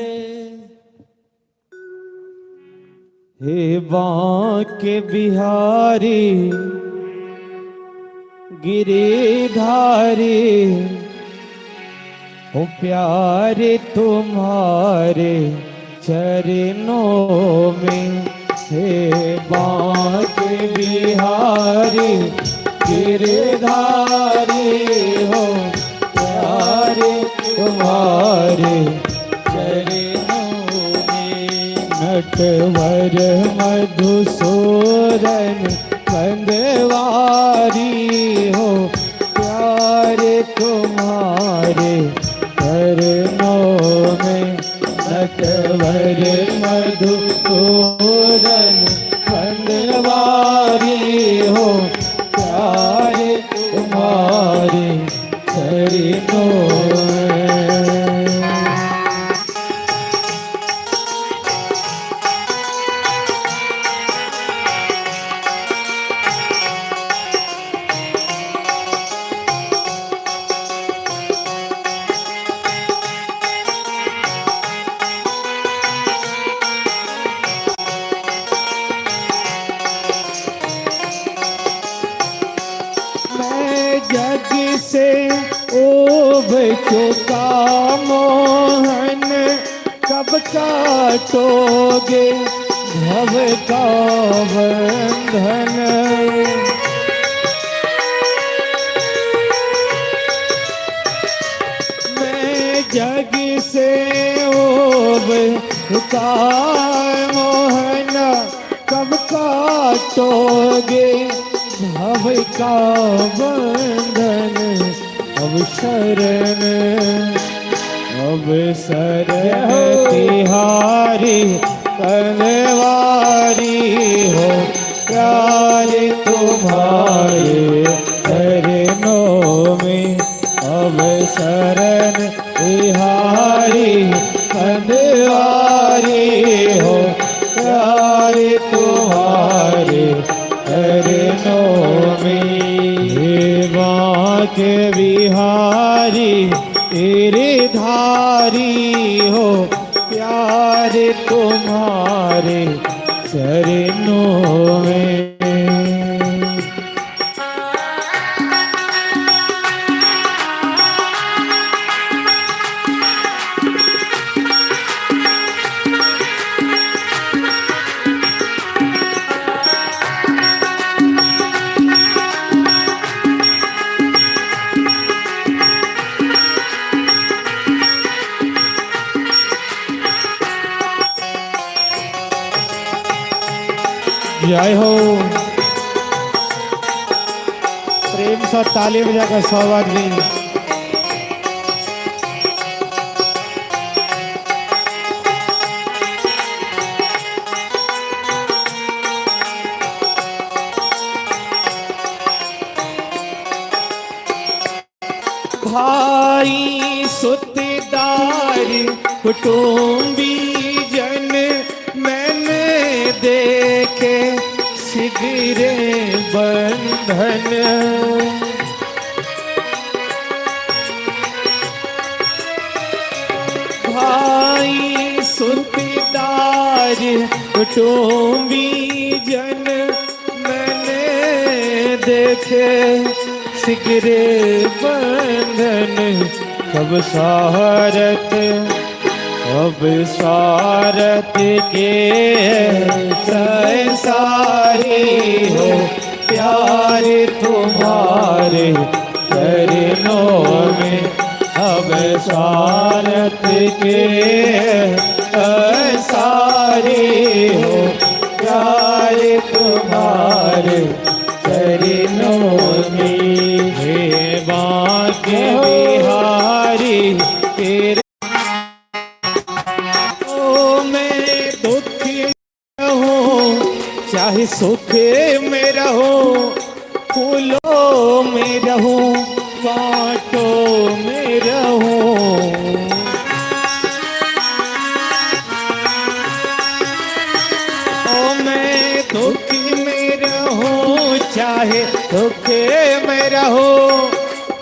S2: हे वहां के बिहारी गिरिधारी हो प्यारे तुम्हारे चरणों में। हे वहां के बिहारी गिरिधारी हो प्यारे तुम्हारे चरणों में। नटवर मधुसूदन बंदवारी हो प्यारे तुम्हारे चरणों में। नटवर मधुसूदन बंदवारी हो प्यारे तुम्हारे चरणों में। जग से ओब चुका मोहन कब काटोगे भव का बंधन। मैं जग से ओब चुका मोहन कब काटोगे भव का बंधन। अब शरण तिहारी कलवारी हो प्यारे तुम्हारे चरणों में। अब शरण तिहारी कलवारी हो प्यारे तुम्हारे चरणों में। वहाँ के बिहारी तेरे धारी हो प्यारे तुम्हारे चरणों में। जय हो। प्रेम से ताली बजाकर स्वागत भी। भाई सुतदार कुटुंबी जन मैंने देखे शिगिरे बंधन। भाई सुतदार कुटुंबी जन देखे सिगरे बंधन सब सारत अब सारत के संसारी हो प्यार तुम्हारे चरणों में अब सारत के संसारी हो प्यार तुम्हारे चरणों में हे बांके बिहारी तेरे मैं दुखी रहूं चाहे सुख में रहूं फूलों में रहूं कांटों में रहूं मैं दुखी में रहूं चाहे दुख में रहूं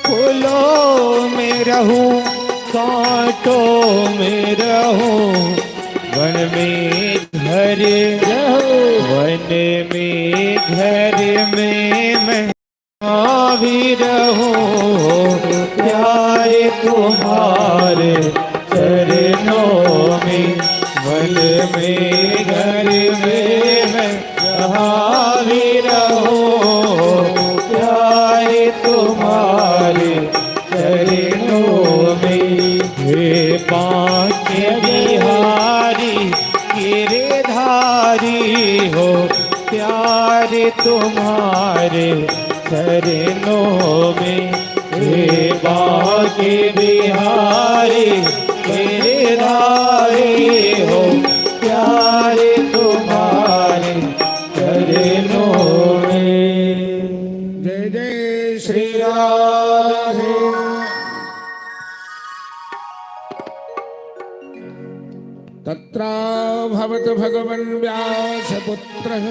S2: फूलों में रहूं कांटों में रहूं वन में घर रहो वन में घर में मैं भी रहूं प्यार तुम्हारे चरणों में वन में घर में मैं भी रहूं प्यार तुम्हारे चरणों में हे बांके बिहारी गिरधारी हो प्यार तुम्हारे चरणों में हे बांके बिहारी गिरधारी हो प्यार तुम्हारे चरणों में
S1: जय जय श्री राधे। तत्रा भवत भगवन् व्यासपुत्रः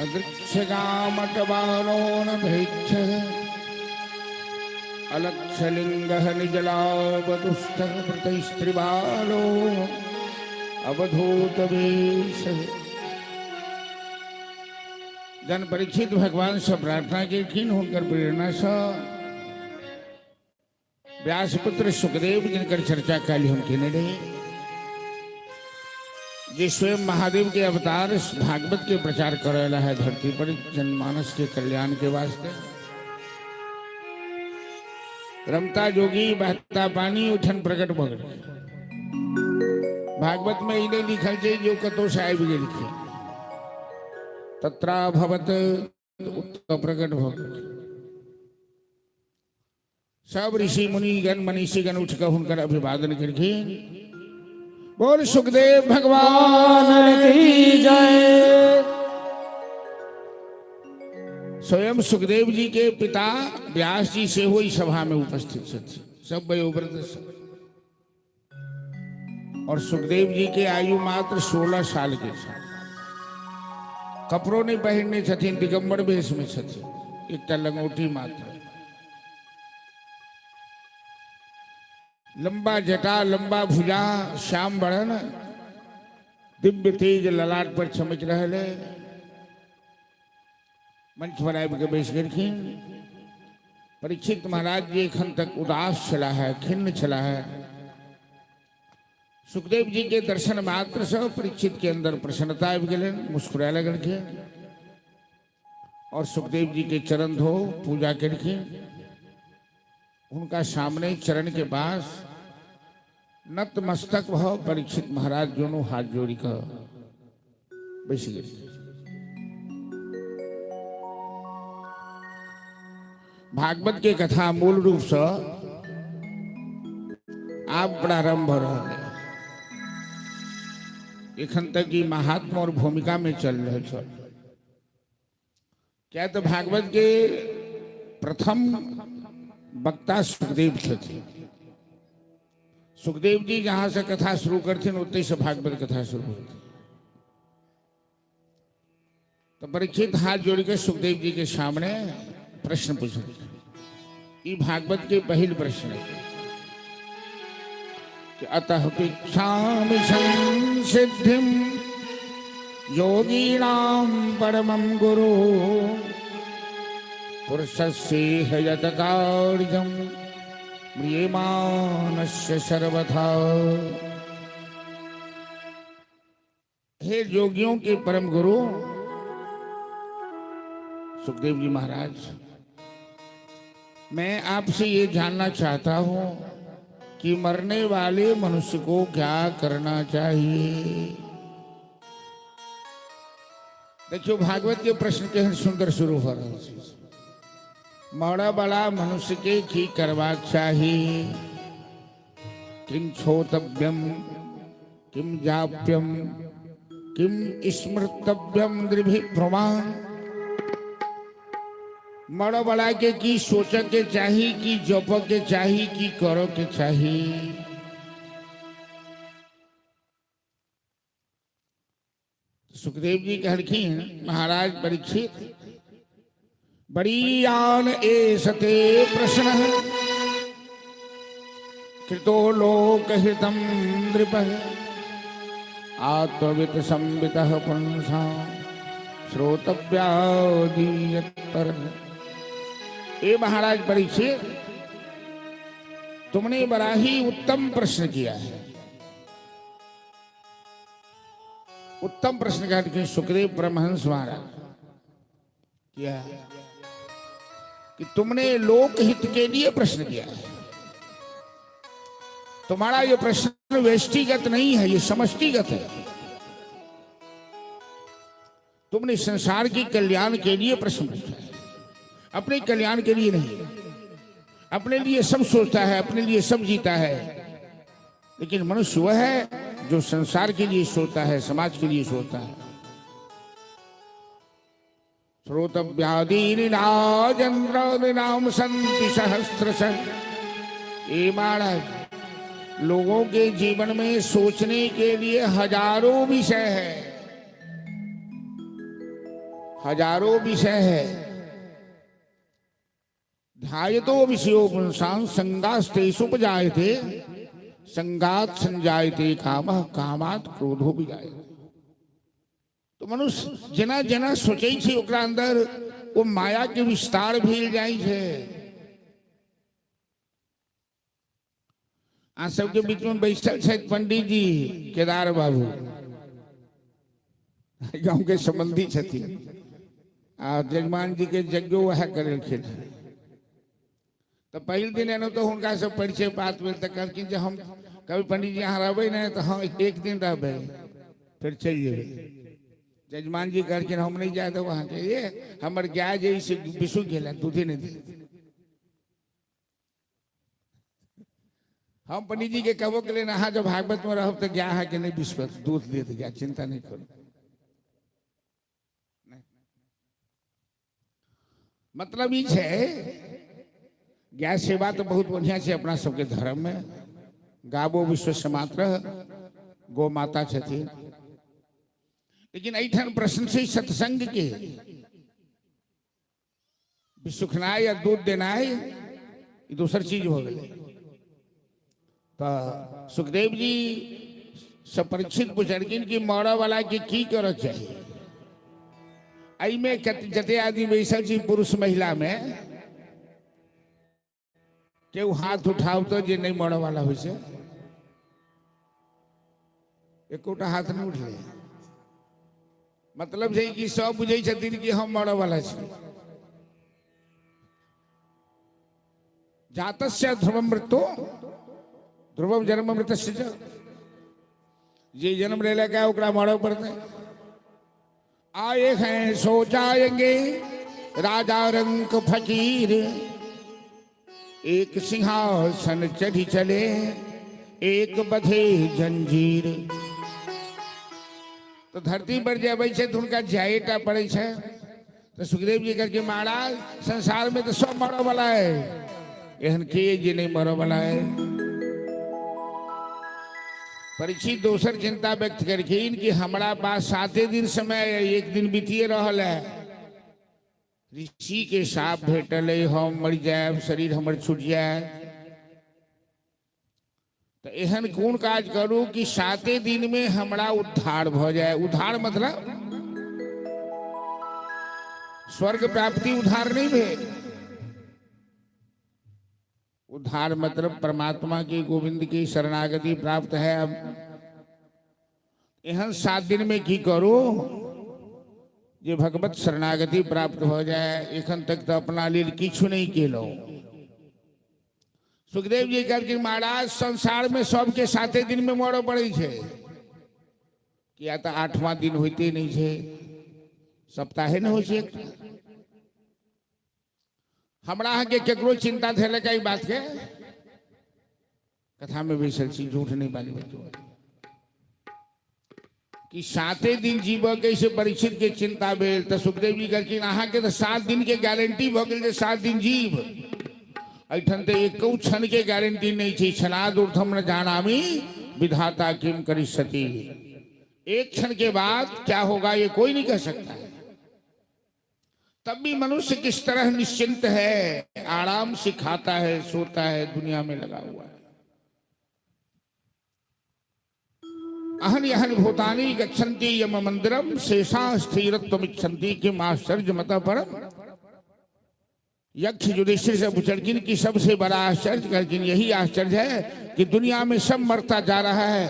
S1: अदृक्षगामटबाणो न भैक्षः अलक्षलिङ्गः निजलावतुष्टः प्रतैस्त्रिबालो अवधूतवेशः। जन परीक्षित भगवान से प्रार्थना की थी होकर प्रेरणा से व्यासपुत्र सुखदेव जिनकर चर्चा काली हम कहने रहे जो स्वयं महादेव के अवतार भागवत के प्रचार करेला है धरती पर जनमानस के कल्याण के वास्ते। रमता जोगी बहता पानी उठन प्रकट भगत भागवत में इन्हें लिखल है जो कतो साहिब के लिखे तत्रा भवत प्रकट भगत। सब ऋषि मुनि गण मनीषी गण उठकर उनकर अभिवादन करके बोल सुखदेव भगवान की जय। स्वयं सुखदेव जी के पिता व्यास जी से हुई सभा में उपस्थित थे सब वयोवृद्ध और सुखदेव जी के आयु मात्र 16 साल के थे। कपड़ों नहीं पहनने छथिन दिगंबर वेश में छथिन एक लंगोटी मात्र लंबा जटा लंबा भुजा श्याम बड़न दिव्य तेज ललाट पर चमक रहे मंच पर आब के बैस गलखिन। परीक्षित महाराज जी एखन तक उदास चला है खिन्न चला है। सुखदेव जी के दर्शन मात्र से परीक्षित के अंदर प्रसन्नता आबि गेलनि मुस्कुराए लगलखिन और सुखदेव जी के चरण धो पूजा करखिन। उनका सामने चरण के पास नतमस्तक भाव परीक्षित महाराज दोनों हाथ जोड़ी कर बैस गए। भागवत के कथा मूल रूप से आप प्रारंभ रहे एखन तक की महात्मा और भूमिका में चल रहे छल। क्या तो भागवत के प्रथम वक्ता सुखदेव थे। सुखदेव जी जहां से कथा शुरू करते उतने से भागवत कथा शुरू होती। तो परीक्षित हाथ जोड़ के सुखदेव जी के सामने प्रश्न पूछे। ये भागवत के पहले प्रश्न है कि अतः पिच्छामि संसिद्धिं योगीनां परमं गुरु पुरुषस्य यत् कार्यं म्रियमाणस्य सर्वथा। हे योगियों के परम गुरु सुखदेव जी महाराज, मैं आपसे ये जानना चाहता हूं कि मरने वाले मनुष्य को क्या करना चाहिए। देखियो भागवत के प्रश्न के सुंदर शुरू हो रहा है। मरा बड़ा मनुष्य के की करवा चाहिए। किम छोतव्यम किम जाप्यम किम स्मृतव्यम द्रिभिभ्रमान। मरा बड़ा के की सोच के चाहिए, की जप के चाहिए, की करो के चाहिए। सुखदेव जी कहलखिन, महाराज परीक्षित, बड़ी आन एसते प्रश्न कृतो लोक हितम नृप आत्मवित संवित पुंसा श्रोतव्यादीयतर। ए महाराज परीक्षित, तुमने बड़ा ही उत्तम प्रश्न किया है। उत्तम प्रश्न का कि सुखदेव परमहंस महाराज किया है कि तुमने लोक हित के लिए प्रश्न किया है। तुम्हारा ये प्रश्न व्यष्टिगत नहीं है, ये समष्टिगत है। तुमने संसार की कल्याण के लिए प्रश्न पूछा है, अपने कल्याण के लिए नहीं। अपने लिए सब सोचता है, अपने लिए सब जीता है, लेकिन मनुष्य वह है जो संसार के लिए सोचता है, समाज के लिए सोचता है। श्रोतव्यादीनाम संति सहस्रशः। ये महाराज, लोगों के जीवन में सोचने के लिए हजारों विषय है, हजारों विषय है। ध्यायतो विषयो पुंसां संगास्तेषुपजायते संगात संजायते कामः कामात क्रोधो विजायते। तो मनुष्य जना जना सोचे छे ओकरा अंदर वो माया के विस्तार भील जाए छे। आ सबके बीच में बैठल छे पंडित जी केदार बाबू, गांव के संबंधी छथिन। आ जजमान जी के यज्ञो वह करेलखिन। तो पहले दिन एनो तो हुनका से परिचय बात भेल, तो कहलखिन जे हम कभी पंडित जी यहाँ रहबै ना तो हम एक दिन रहबै फिर चल जेबै। जजमान जी कहलखिन हम नहीं जाए तो वहाँ के ये हमर गाय जे से बिसु गेला, दूधे नहीं दे। हम पंडित जी के कहबो के लिए ना जब भागवत में रहो तो गाय है कि नहीं विश्वत दूध दे गया, चिंता नहीं करो। मतलब ये है गाय सेवा तो बहुत बढ़िया से अपना सबके धर्म में। गावो विश्व समात्र गो माता छथिन। लेकिन ऐठन प्रश्न से सत्संग के सुखनाय या दूध देनाय ये दूसर चीज हो गई। तो सुखदेव जी सब परीक्षित पूछलखिन कि मरा वाला के की करे चाहिए। आई में जते आदमी बैसल छी पुरुष महिला में केहू हाथ उठाव तो जे नहीं मरे वाला हो से एकोटा हाथ नहीं उठले। मतलब है कि सब बुझे छथिन कि हम मरे वाला छी। जातस्य ध्रुवम मृत्यो ध्रुवम जन्म मृतस्य च। जे जन्म ले लगा ओकरा मरे पड़ते। आए हैं सो जाएंगे राजा रंग फकीर, एक सिंहासन चढ़ी चले एक बधे जंजीर। तो धरती पर जब ऐसे तो उनका जाएटा पड़े छे। तो सुखदेव जी करके महाराज संसार में तो सब मरो वाला है, एहन के जी नहीं मरो वाला है। परीक्षित दोसर चिंता व्यक्त करखिन कि हमारा पास 7 दिन समय है, एक दिन बीतिए रहल है। ऋषि के साप भेटल है, हम मर जाए, शरीर हमर छूट जाए। तो एहन कौन काज करूं कि 7 दिन में हमरा उद्धार भ जाए। उद्धार मतलब स्वर्ग प्राप्ति उद्धार नहीं भेल। उद्धार मतलब परमात्मा की गोविंद की शरणागति प्राप्त है। अब एहन 7 दिन में की करो जे भगवत शरणागति प्राप्त हो जाए। एखन तक तो अपना लेल किछु नहीं केलो। सुखदेव जी कहलखिन महाराज संसार में सबके 7 दिन में मरऽ पड़े छे, किया तो 8वां दिन होते नहीं छे, सप्ताहे न हो छे। हमरा अहाँ के केकरो चिंता थे लगा बात के कथा में बैसल छी, झूठ नहीं बाली कि 7 दिन जीव कैसे परीक्षित के चिंता भेल। तो सुखदेव जी कहलखिन अहाँ के तो 7 दिन के गारंटी भ गेल जे 7 दिन जीव। अठन तो एक क्षण के गारंटी नहीं थी। क्षणादूर्धम न जानामि विधाता किम करिष्यति। एक क्षण के बाद क्या होगा ये कोई नहीं कह सकता है। तब भी मनुष्य किस तरह निश्चिंत है, आराम से खाता है, सोता है, दुनिया में लगा हुआ है। अहन यहन भूतानि गच्छन्ति यम मंदिरम शेषा स्थिरत्वमिच्छन्ति किम आश्चर्य मत परम। यक्ष युधिष्ठिर से पूछलखिन कि सबसे बड़ा आश्चर्य, कहलखिन यही आश्चर्य है कि दुनिया में सब मरता जा रहा है,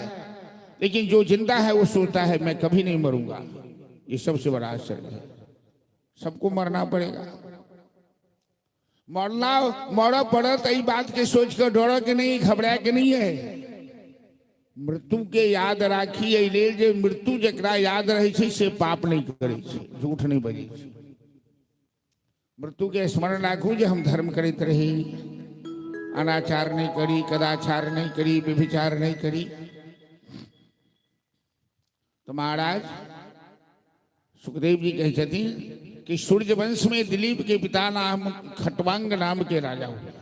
S1: लेकिन जो जिंदा है वो सोचता है मैं कभी नहीं मरूंगा। ये सबसे बड़ा आश्चर्य है। सबको मरना पड़ेगा, मरना पड़त यही बात के सोच कर डर के नहीं, घबरा के नहीं है। मृत्यु के याद राखी लेल जे मृत्यु जकरा याद रहे छे से पाप नहीं करे छे, झूठ नहीं बजे छे। मृत्यु के स्मरण राखू जे हम धर्म करते रही, अनाचार नहीं करी, कदाचार नहीं करी, व्यभिचार नहीं करी। तो महाराज सुखदेव जी कहे छथिन कि सूर्य वंश में दिलीप के पिता नाम खटवांग नाम के राजा हुए।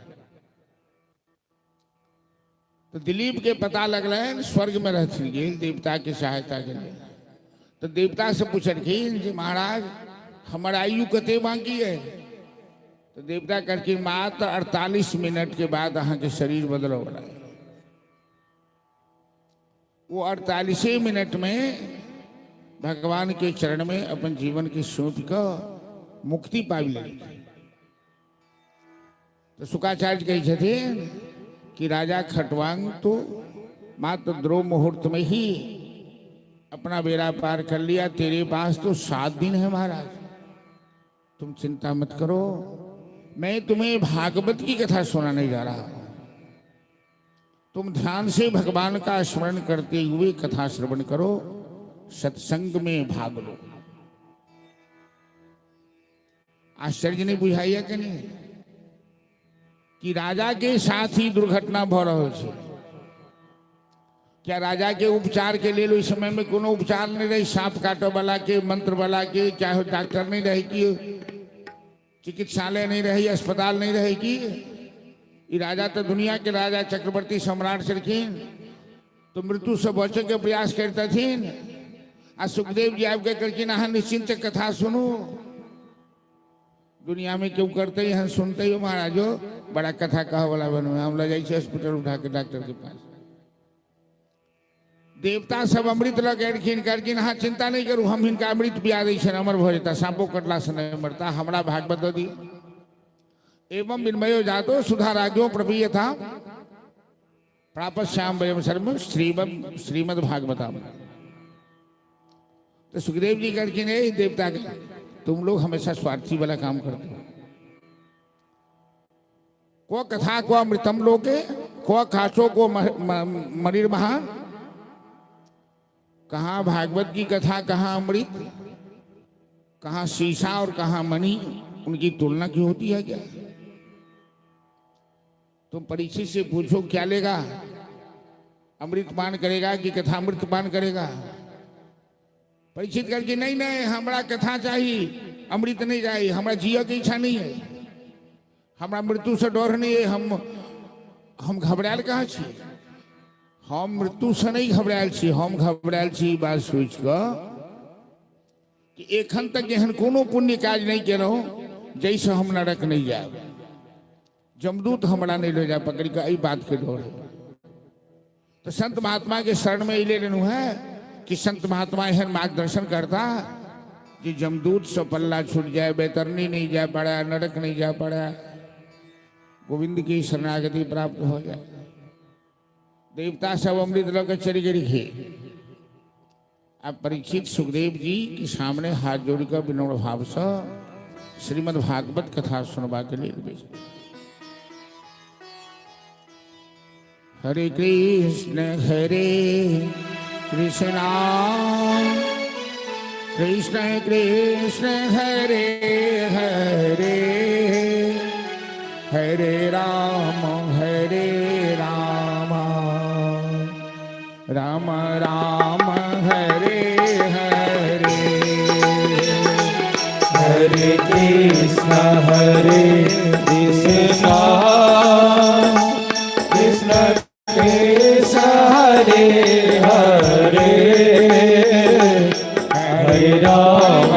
S1: तो दिलीप के पता लगल स्वर्ग में रहथिन गेल देवता के सहायता के लिए। तो देवता से पूछलखिन जी महाराज हमर आयु कते बाकी है। तो देवता कहलखिन मात्र 48 मिनट के बाद अहाँ के शरीर बदल वाला है। वो 48 मिनट में भगवान के चरण में अपन जीवन की सौंप कर मुक्ति पावी ले। तो शुकाचार्य कही छथिन कि राजा खटवांग तो मात्र 2 मुहूर्त में ही अपना बेड़ा पार कर लिया। तेरे पास तो 7 दिन है महाराज, तुम चिंता मत करो। मैं तुम्हें भागवत की कथा सुनाने जा रहा हूं। तुम ध्यान से भगवान का स्मरण करते हुए कथा श्रवण करो, सत्संग में भाग लो। आश्चर्य नहीं बुझाइए कि नहीं कि राजा के साथ ही दुर्घटना भ रहा है। क्या राजा के उपचार के लिए इस समय में कोनो उपचार नहीं रही? सांप काटो वाला के, मंत्र वाला के, चाहे डॉक्टर नहीं रहे कि, चिकित्सालय नहीं रही, अस्पताल नहीं रहे कि। ये राजा तो दुनिया के राजा चक्रवर्ती सम्राट छलखिन, तो मृत्यु से बचे के प्रयास करते थीन। आ सुखदेव जी आब के कहलखिन अहाँ निश्चिंत कथा सुनू। दुनिया में क्यों करते हैं सुनते हो महाराजो, बड़ा कथा कह वाला बनो। हम ले जाइए हॉस्पिटल उठा के डॉक्टर के पास। देवता सब अमृत लगेलखिन, कहलखिन हाँ चिंता नहीं करू, हम इनका अमृत पिया दै छन, अमर भ जेता, सांपो कटला से नहीं मरता। हमरा भागवत दे दी। एवं विन्मयो जातो सुधा राज्यो प्रपीय था प्रापत श्याम वयम शर्म श्रीमद भागवतम। तो सुखदेव जी कहलखिन ए देवता के तुम लोग हमेशा स्वार्थी वाला काम करते हो। को कथा को अमृतम लोके को काचो को मरीर महान। कहाँ भागवत की कथा, कहाँ अमृत, कहाँ शीशा और कहाँ मणि, उनकी तुलना क्यों होती है क्या? तुम परीक्षित से पूछो क्या लेगा, अमृत पान करेगा कि कथा अमृत पान करेगा? परीक्षित करके नहीं नहीं हमारा कथा चाहिए, अमृत नहीं चाहिए, हमारा जिया की इच्छा नहीं है, हमारा मृत्यु से डर नहीं है। हम घबरायल कहाँ छी? हम मृत्यु से नहीं घबरायल छी, हम घबरायल छी बात सोच कि एखन तक एहन कोनो पुण्य काज नहीं केलहुँ जैसे हम नरक नहीं जाए, जमदूत हमरा नहीं ले जा पकड़ के। बात के डर है। तो संत महात्मा के शरण में ले लेनु है कि संत महात्मा यह मार्गदर्शन करता कि जमदूत से पल्ला छूट जाए, बेतरनी नहीं जा पड़ा, नरक नहीं जा पड़ा, गोविंद की शरणागति प्राप्त हो जाए। देवता सब अमृत लोग चली गई खे। अब परीक्षित सुखदेव जी के सामने हाथ जोड़कर विनम्र भाव से श्रीमद् भागवत कथा सुनवा के लिए भेज। हरे कृष्ण कृष्ण कृष्ण हरे हरे, हरे राम राम राम हरे हरे।
S2: हरे कृष्ण कृष्ण कृष्ण हरे हरे, हरे राम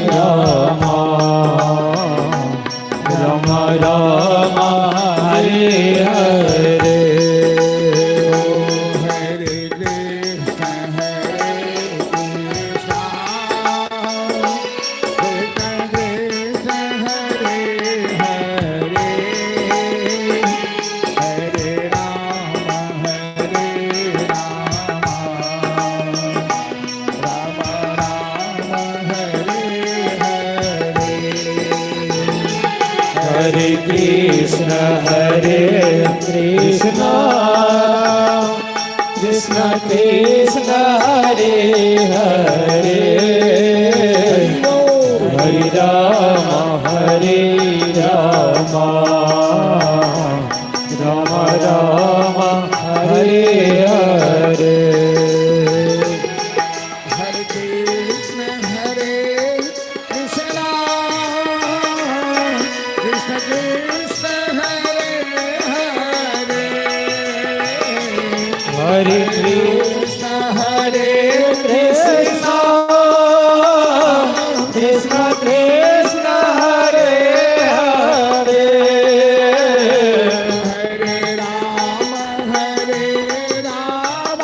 S2: राम राम हरे हरे। हरे कृष्ण कृष्ण कृष्ण हरे हरे, हरे राम राम राम हरे हरे।
S1: हरे कृष्ण कृष्ण कृष्ण हरे हरे,
S2: हरे कृष्ण कृष्ण कृष्ण कृष्ण हरे हरे,
S1: हरे राम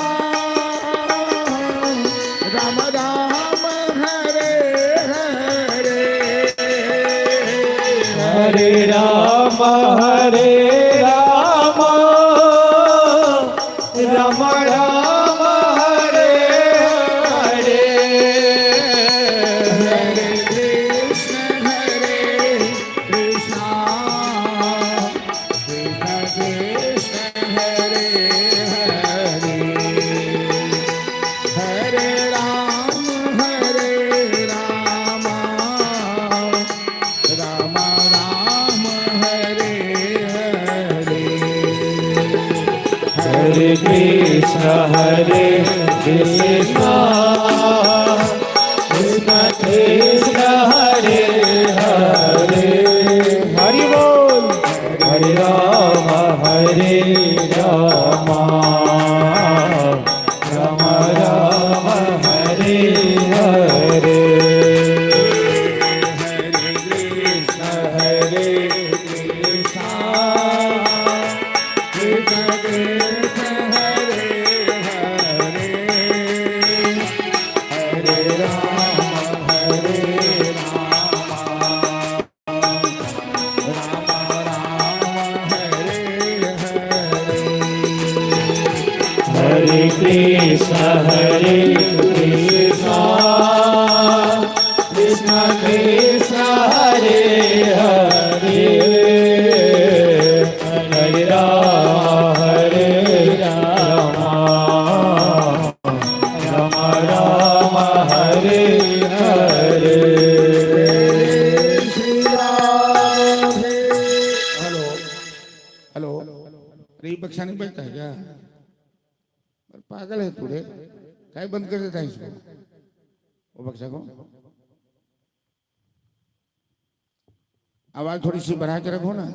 S1: राम राम हरे हरे,
S2: हरे राम राम राम हरे हरे।
S1: हरे कृष्ण कृष्ण कृष्ण हरे हरे, हरे राम राम राम हरे हरे।
S2: हरे कृष्ण कृष्ण कृष्ण हरे हरे, हरि बोल। हरे राम राम राम हरे हरे।
S1: हरे कृष्ण कृष्ण कृष्ण हरे हरे, हरे राम राम हरे हरे।
S2: हरे कृष्ण कृष्ण कृष्ण हरे हरे, हरे राम राम राम हरे हरे।
S1: श्री राम। हेलो हेलो, अरे ये बक्सा नहीं बजता है क्या? पागल है पूरे, काय बंद कर देता है इसको, वो बक्सा को। आवाज थोड़ी सी बढ़ा के रखो ना।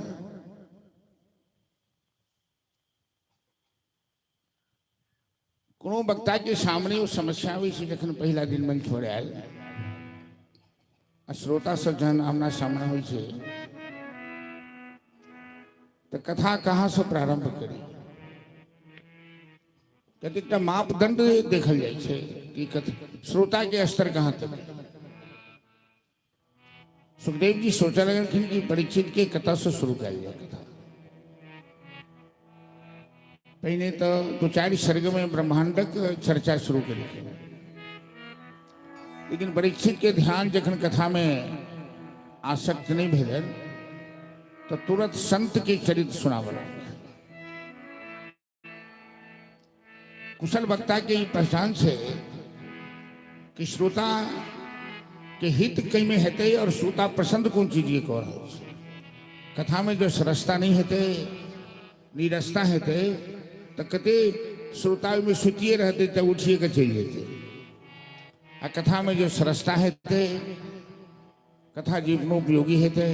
S1: कोनो वक्ता के सामने वो समस्या हुई सी जखन पहला दिन मंच पर आयल, श्रोता सब जन आमना सामना हुई छे, तो कथा कहाँ से प्रारंभ करी। कहते एकटा मापदंड देखल जाए छे कि श्रोता के स्तर कहाँ तक है। सुखदेव जी सोचा लगन कि परीक्षित के कथा से शुरू कर लिया कथा। पहले तो दो चार सर्ग में ब्रह्मांडक चर्चा शुरू करी, लेकिन परीक्षित के ध्यान जखन कथा में आसक्त नहीं भेलन तो तुरंत संत के चरित्र सुनावल। कुशल वक्ता के पहचान से कि श्रोता के हित कई में हेते और श्रोता पसंद कौन चीज ये कह रहा। कथा में जो सरसता नहीं हेते, नीरसता हेते, तो कते श्रोता में सुतिए रहते तो उठिए के चल जेते। आ कथा में जो सरसता हेते, कथा जीवनोपयोगी हेते,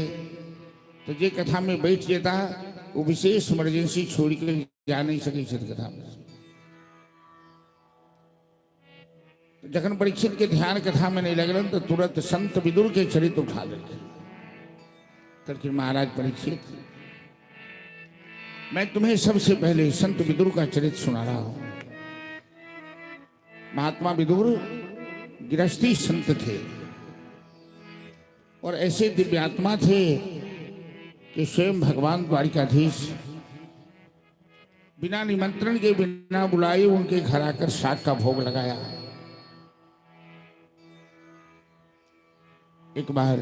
S1: तो जे कथा में बैठ जाता वो विशेष इमरजेंसी छोड़ के जा नहीं सके कथा में। तो जखन परीक्षित के ध्यान कथा में नहीं लगलन तो तुरंत संत विदुर के चरित्र उठा करके महाराज परीक्षित, मैं तुम्हें सबसे पहले संत विदुर का चरित्र सुना रहा हूं। महात्मा विदुर गृहस्थी संत थे और ऐसे दिव्यात्मा थे कि स्वयं भगवान द्वारिकाधीश बिना निमंत्रण के, बिना बुलाए उनके घर आकर शाक का भोग लगाया। एक बार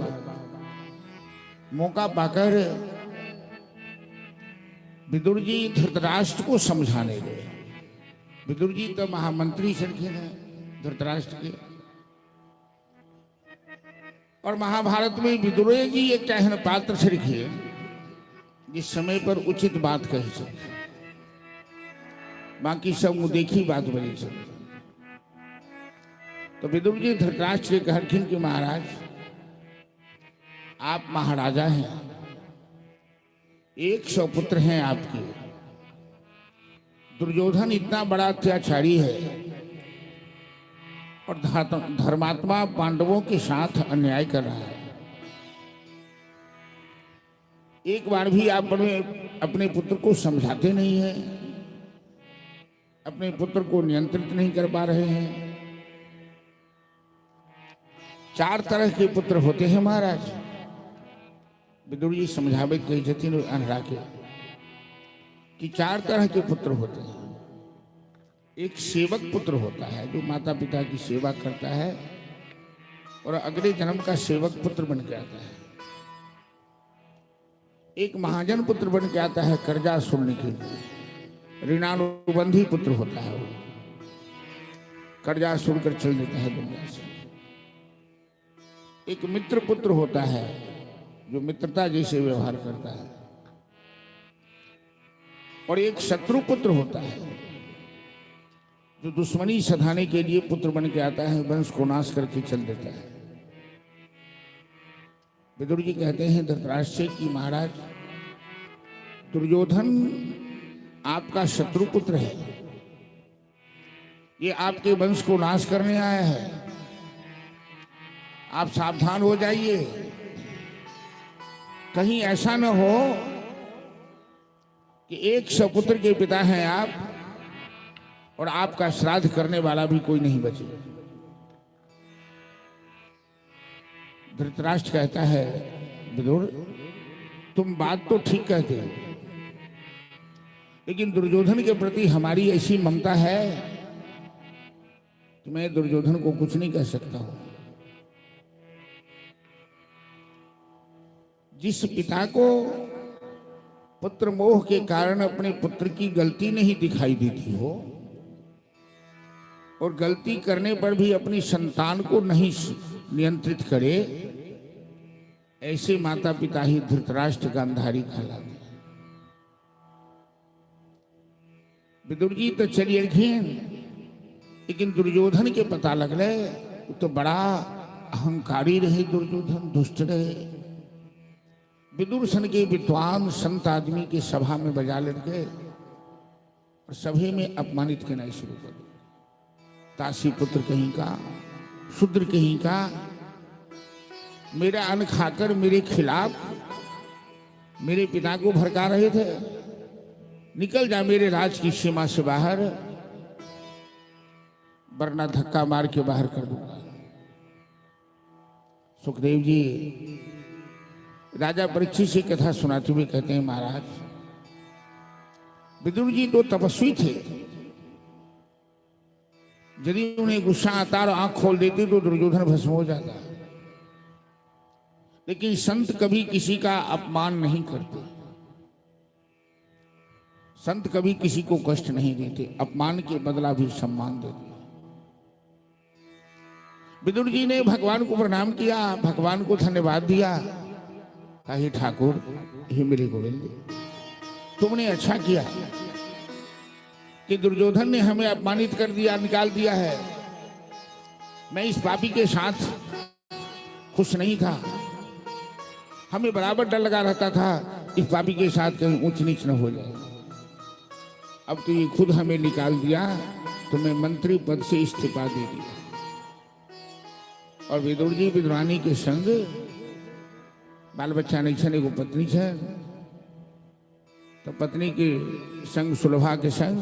S1: मौका पाकर विदुर जी धृतराष्ट्र को समझाने गए। विदुर जी तो महामंत्री सड़के हैं धृतराष्ट्र के, और महाभारत में विदुर जी एक कहन पात्र सड़के जिस समय पर उचित बात कही सके, बाकी सब मुदेखी बात बनी सके। तो विदुर जी धृतराष्ट्र के कहलखिन कि महाराज आप महाराजा हैं, 100 पुत्र हैं आपके, दुर्योधन इतना बड़ा अत्याचारी है और धर्मात्मा पांडवों के साथ अन्याय कर रहा है। एक बार भी आप अपने पुत्र को समझाते नहीं हैं, अपने पुत्र को नियंत्रित नहीं कर पा रहे हैं। 4 तरह के पुत्र होते हैं महाराज। विदुर जी समझावित कही जतिन अनरा के कि 4 तरह के पुत्र होते हैं। एक सेवक पुत्र होता है जो माता पिता की सेवा करता है और अगले जन्म का सेवक पुत्र बन के आता है। एक महाजन पुत्र बन के आता है कर्जा सुनने के लिए, ऋणानुबंधी पुत्र होता है, वो कर्जा सुनकर चल देता है दुनिया से। एक मित्र पुत्र होता है जो मित्रता जैसे व्यवहार करता है, और एक शत्रु पुत्र होता है जो दुश्मनी सधाने के लिए पुत्र बन के आता है, वंश को नाश करके चल देता है। विदुर जी कहते हैं धृतराष्ट्र से कि महाराज दुर्योधन आपका शत्रु पुत्र है, ये आपके वंश को नाश करने आया है, आप सावधान हो जाइए। कहीं ऐसा न हो कि 100 पुत्र के पिता हैं आप और आपका श्राद्ध करने वाला भी कोई नहीं बचे। धृतराष्ट्र कहता है विदुर तुम बात तो ठीक कहते हो, लेकिन दुर्योधन के प्रति हमारी ऐसी ममता है कि मैं दुर्योधन को कुछ नहीं कह सकता हूं। जिस पिता को पुत्र मोह के कारण अपने पुत्र की गलती नहीं दिखाई देती हो और गलती करने पर भी अपनी संतान को नहीं नियंत्रित करे, ऐसे माता पिता ही धृतराष्ट्र गांधारी कहलाते हैं। विदुर जी तो चलिए लेकिन दुर्योधन के पता लगले तो बड़ा अहंकारी रहे, दुर्योधन दुष्ट रहे। विदुर सन के विद्वान संत आदमी के सभा में बजा लड़के और सभी में अपमानित करना शुरू कर दिया। ताशी पुत्र कहीं का, शूद्र कहीं का, मेरा अन्न खाकर मेरे खिलाफ मेरे पिता को भड़का रहे थे, निकल जा मेरे राज की सीमा से बाहर। वरना धक्का मार के बाहर कर दूंगा। सुखदेव जी राजा परीक्षित से कथा सुनाते हुए कहते हैं, महाराज विदुर जी तो तपस्वी थे, यदि उन्हें गुस्सा आता और आंख खोल देते तो दुर्योधन भस्म हो जाता। लेकिन संत कभी किसी का अपमान नहीं करते, संत कभी किसी को कष्ट नहीं देते, अपमान के बदला भी सम्मान देते। विदुर जी ने भगवान को प्रणाम किया, भगवान को धन्यवाद दिया। कहा, ठाकुर हे मेरे गोविंद, तुमने अच्छा किया कि दुर्योधन ने हमें अपमानित कर दिया, निकाल दिया है। मैं इस पापी के साथ खुश नहीं था, हमें बराबर डर लगा रहता था इस पापी के साथ कहीं ऊंच नीच न हो जाए। अब तो ये खुद हमें निकाल दिया, तो मैं मंत्री पद से इस्तीफा दे दिया। और विदुर जी विद्वानी के संग बाल बच्चा नहीं छे, एगो पत्नी है, तो पत्नी के संग सुलभा के संग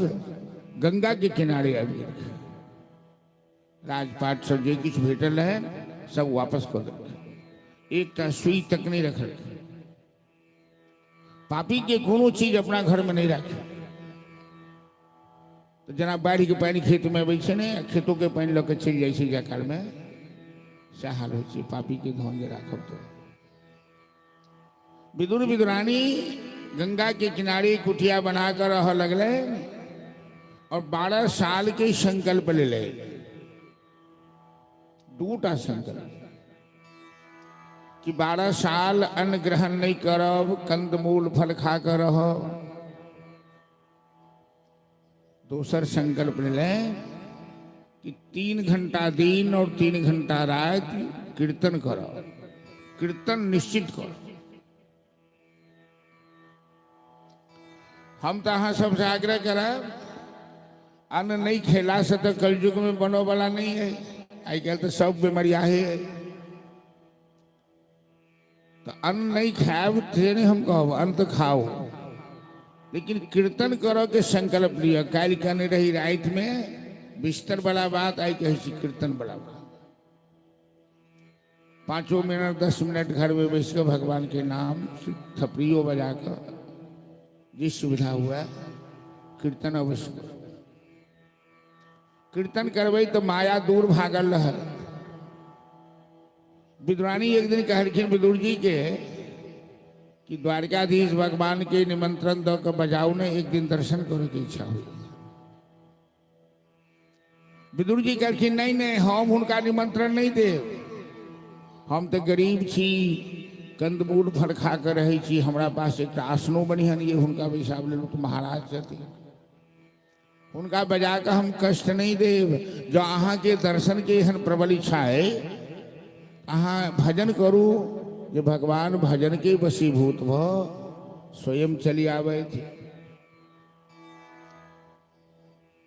S1: गंगा के किनारे अभी राजपाट सब जे कुछ भेटल है सब वापस कर दे, एक ता सुई तक नहीं रख रखे। पापी के कोनो चीज अपना घर में नहीं रखे। तो जना बाढ़ के पानी खेत में बैठे ने, खेतों के पानी लग चल जाए जाकाल में, से हाल हो पापी के धन जे राखब। तो विदुर विदुरानी गंगा के किनारे कुटिया बनाकर रह लगले और 12 साल के संकल्प ले ले, दूटा संकल्प कि 12 साल अन्न ग्रहण नहीं करब, कंदमूल फल खा कर रह। दूसर संकल्प ले ले कि 3 घंटा दिन और 3 घंटा रात कीर्तन करो, कीर्तन निश्चित करो। हम तो हाँ सबसे आग्रह करा, अन्न नहीं खेला से तो कलयुग में बनो वाला नहीं है। आई कल तो सब बीमारियां है, तो अन्न नहीं खाए थे नहीं, हम कहो अन्न तो खाओ, लेकिन कीर्तन करो के संकल्प लिया। काल कहने रही रात में बिस्तर वाला बात, आई कही कीर्तन वाला बात। 5 मिनट 10 मिनट घर में बैठ कर भगवान के नाम थपड़ियों बजाकर जिस सुविधा हुआ कीर्तन अवश्य करो। कीर्तन करवे तो माया दूर भागल रह। विद्वानी एक दिन कहलखिन विदुर जी के कि द्वारकाधीश भगवान के निमंत्रण दो के बजाऊ ने एक दिन दर्शन करे की इच्छा हुई। विदुर जी कहलखिन नहीं नहीं, हम उनका निमंत्रण नहीं दे, हम तो गरीब छी, कंदमूल फल खा कर रहे छी, हमारा पास एक आसनो बनी है, ये उनका हिसाब ले लो तो महाराज रहती, उनका बजा कर हम कष्ट नहीं देव। जो अहाँ के दर्शन के हन प्रबल इच्छा है, अहाँ भजन करू, जो भगवान भजन के वशीभूत भ स्वयं चली आवे थे।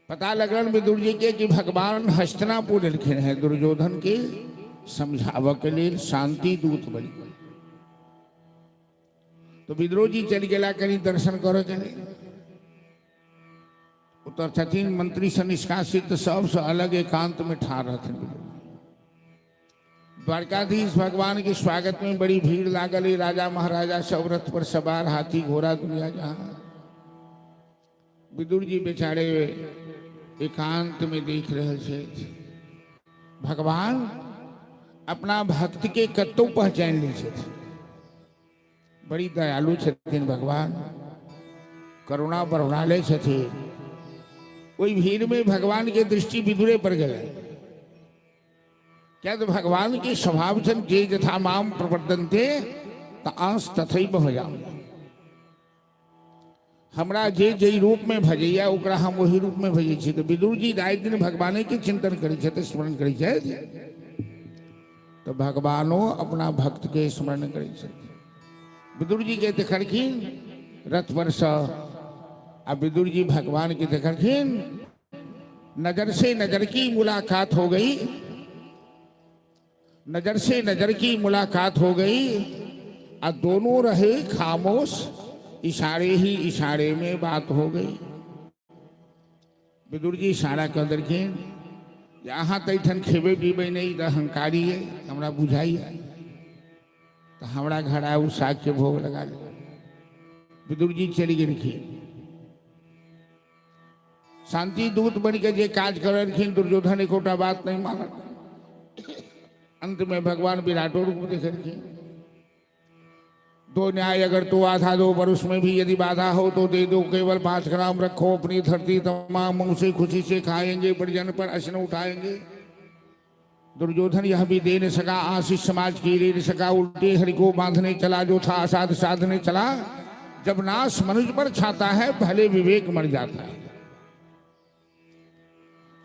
S1: पता लगन विदुर जी के कि भगवान हस्तिनापुर लिखे हैं, दुर्योधन के समझाव के लिए शांति दूत बन गए। तो विद्रोह जी चल गया कहीं दर्शन करो के लिए। उतर छथिन मंत्री से निष्कासित सबसे अलग एकांत में ठार रहते। द्वारकाधीश भगवान के स्वागत में बड़ी भीड़ लागल, राजा महाराजा सब रथ पर सवार, हाथी घोड़ा दुनिया जहां। विदुर जी बेचारे एकांत में देख रहे थे। भगवान अपना भक्त के कत्तो पहचान ली थे, बड़ी दयालु छथिन भगवान, करुणा बरुणालय छथिन। कोई भीड़ में भगवान के दृष्टि विदुरे पर गए। क्या तो भगवान के स्वभाव छन जे जथा माम प्रवर्तन्ते त अंश तथैव भजाम। हमरा जे जे रूप में भजैया ओकरा हम वही रूप में भजै छी। तो विदुर जी रात दिन भगवान के चिंतन करै छथि, स्मरण करै छथि। तो भगवानो अपना भक्त के स्मरण करै छथि। विदुर जी के देखलखिन रथ पर से, अब विदुर जी भगवान के देखलखिन, नजर से नजर की मुलाकात हो गई, नजर से नजर की मुलाकात हो गई, और दोनों रहे खामोश, इशारे ही इशारे में बात हो गई। विदुर जी इशारा कर दरखिन, यहाँ तैठन खेबे पीबे नहीं तो अहंकारी है, हमरा बुझाई है, तो हमरा घर आए उ साग के भोग लगा ले। विदुर जी चली गेलखिन, शांति दूत बन के जे काज करलखिन, दुर्योधन एकोटा बात नहीं मानल। अंत में भगवान विराटो रूप देखलखिन। दो न्याय अगर तो आधा दो, पर उसमें भी यदि बाधा हो तो दे दो, केवल 5 ग्राम रखो अपनी धरती, तमाम मुंह से खुशी से खाएंगे, परिजन पर अश्न उठाएंगे। दुर्योधन यह भी दे न सका, आशीष समाज की ले न सका, उल्टे हरि को बांधने चला, जो था असाध साधने चला। जब नाश मनुष्य पर छाता है, भले विवेक मर जाता है।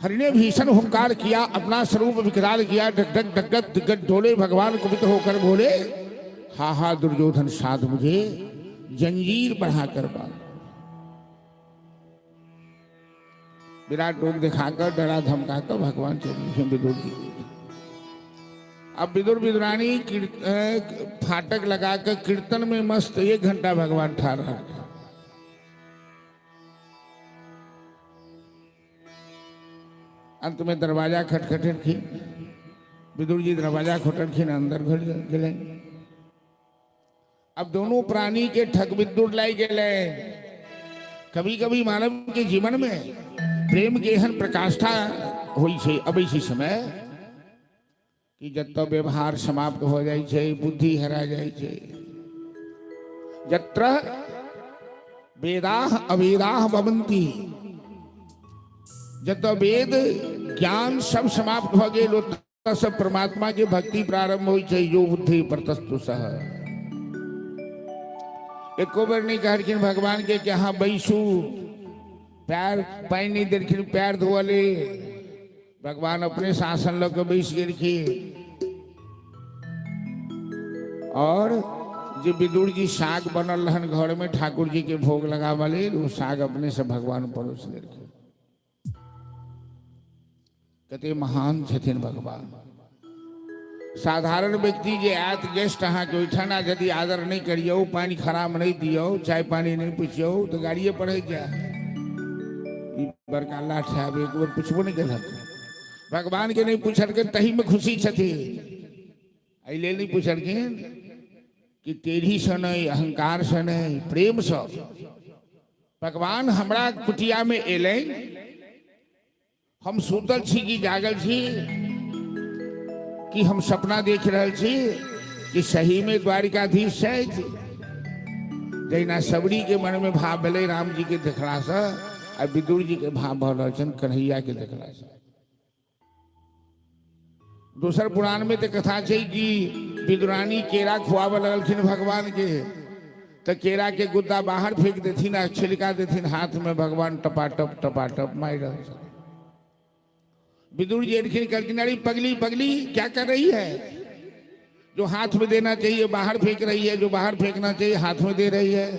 S1: हरि ने भीषण हुंकार किया, अपना स्वरूप विकराल किया, डग डग डगत दिग्गज डोले, भगवान कुपित होकर बोले, हा हा दुर्योधन साध मुझे जंजीर बढ़ाकर बांध। विराट रूप दिखाकर डरा धमकाकर भगवान चले विदुर जी। अब विदुर विदुरानी फाटक लगाकर कीर्तन में मस्त 1 घंटा भगवान ठहर रहा। अंत में दरवाजा खटखटेलखिन, विदुर जी दरवाजा खोटलखिन, अंदर घुस गए। अब दोनों प्राणी के ठग विदुर लाई गए। कभी कभी मानव के जीवन में प्रेम के एहन प्रकाष्ठा होई छे, अबै छै समय कि जत व्यवहार समाप्त हो जाए छे, बुद्धि हरा जाए छे। यत्र वेदाः अवेदाः भवन्ति, जत वेद ज्ञान सब समाप्त हो गए, सब परमात्मा के भक्ति प्रारंभ हो छे। यो बुद्धि परतस्तु सह। एको बार नहीं कहलखिन भगवान के कि हाँ बैसू, पैर पानी नहीं देलखिन, पैर धोले। भगवान अपने शासन लग बैस गेलखिन। और जो विदुर जी साग बनल रहन घर में, ठाकुर जी के भोग लगावले, वो साग अपने से भगवान परोस लेलखिन। कते महान छथिन भगवान। साधारण व्यक्ति जे आत गेस्ट अहाँ के ओठना यदि आदर नहीं करियो, पानी खराब नहीं दियो, चाय पानी नहीं पूछियो, तो गाड़िए पड़े जाए। बड़का लाठ है, एक बार पूछबो नहीं कर। भगवान के नहीं पूछल के तही में खुशी छथि। अले नहीं पूछल के कि टेढ़ी से नहीं, अहंकार से नहीं, प्रेम से। भगवान हमरा कुटिया में एले, हम सुतल छी कि जागल छी, कि हम सपना देख रहे छी कि सही में द्वारिकाधीश है। जहिना सबरी के मन में भाव भेले राम जी के देखला से, आ विदुर जी के भाव भल कन्हैया के देखला से। दूसर पुराण में तो कथा है कि विदुरानी केरा खुआब लगलखिन भगवान के, तो केरा के गुद्दा बाहर फेंक देथिन, आ छिलका देथिन हाथ में, भगवान टपाटप मार रहे। विदुर जी एलखिन, कहलखिन अरे पगली पगली क्या कर रही है? जो हाथ में देना चाहिए बाहर फेंक रही है, जो बाहर फेंकना चाहिए हाथ में दे रही है।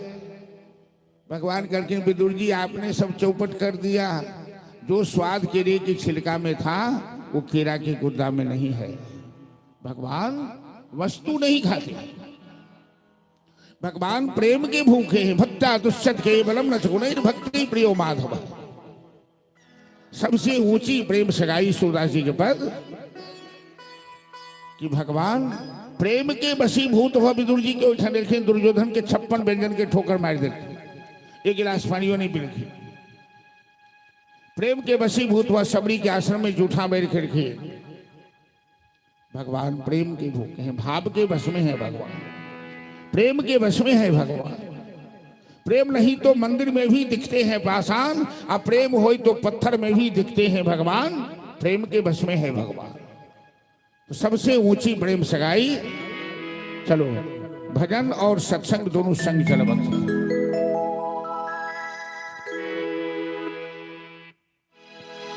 S1: भगवान कहलखिन विदुर जी आपने सब चौपट कर दिया। जो स्वाद केरे के छिलका में था वो केरा के गुद्दा में नहीं है। भगवान वस्तु नहीं खाते, भगवान प्रेम के भूखे हैं। भक्ता दुष्यत के बलम न गुणैर भक्ति प्रियो माधव। सबसे ऊंची प्रेम सगाई सूरदास जी के पद कि भगवान प्रेम के वशीभूत हुआ। विदुर जी के उठा देखें, दुर्योधन के 56 व्यंजन के ठोकर मार देखे, 1 गिलास पानियों नहीं पी रखी। प्रेम के वशीभूत हुआ, सबरी के आश्रम में जूठा बैठ के रखे। भगवान प्रेम के भूखे हैं, भाव के वश में है भगवान, प्रेम के वश में है भगवान। प्रेम नहीं तो मंदिर में भी दिखते हैं पाषाण, और प्रेम हो तो पत्थर में भी दिखते हैं भगवान। प्रेम के वश में है भगवान। तो सबसे ऊंची प्रेम सगाई। चलो भजन और सत्संग दोनों संग चल बख्श।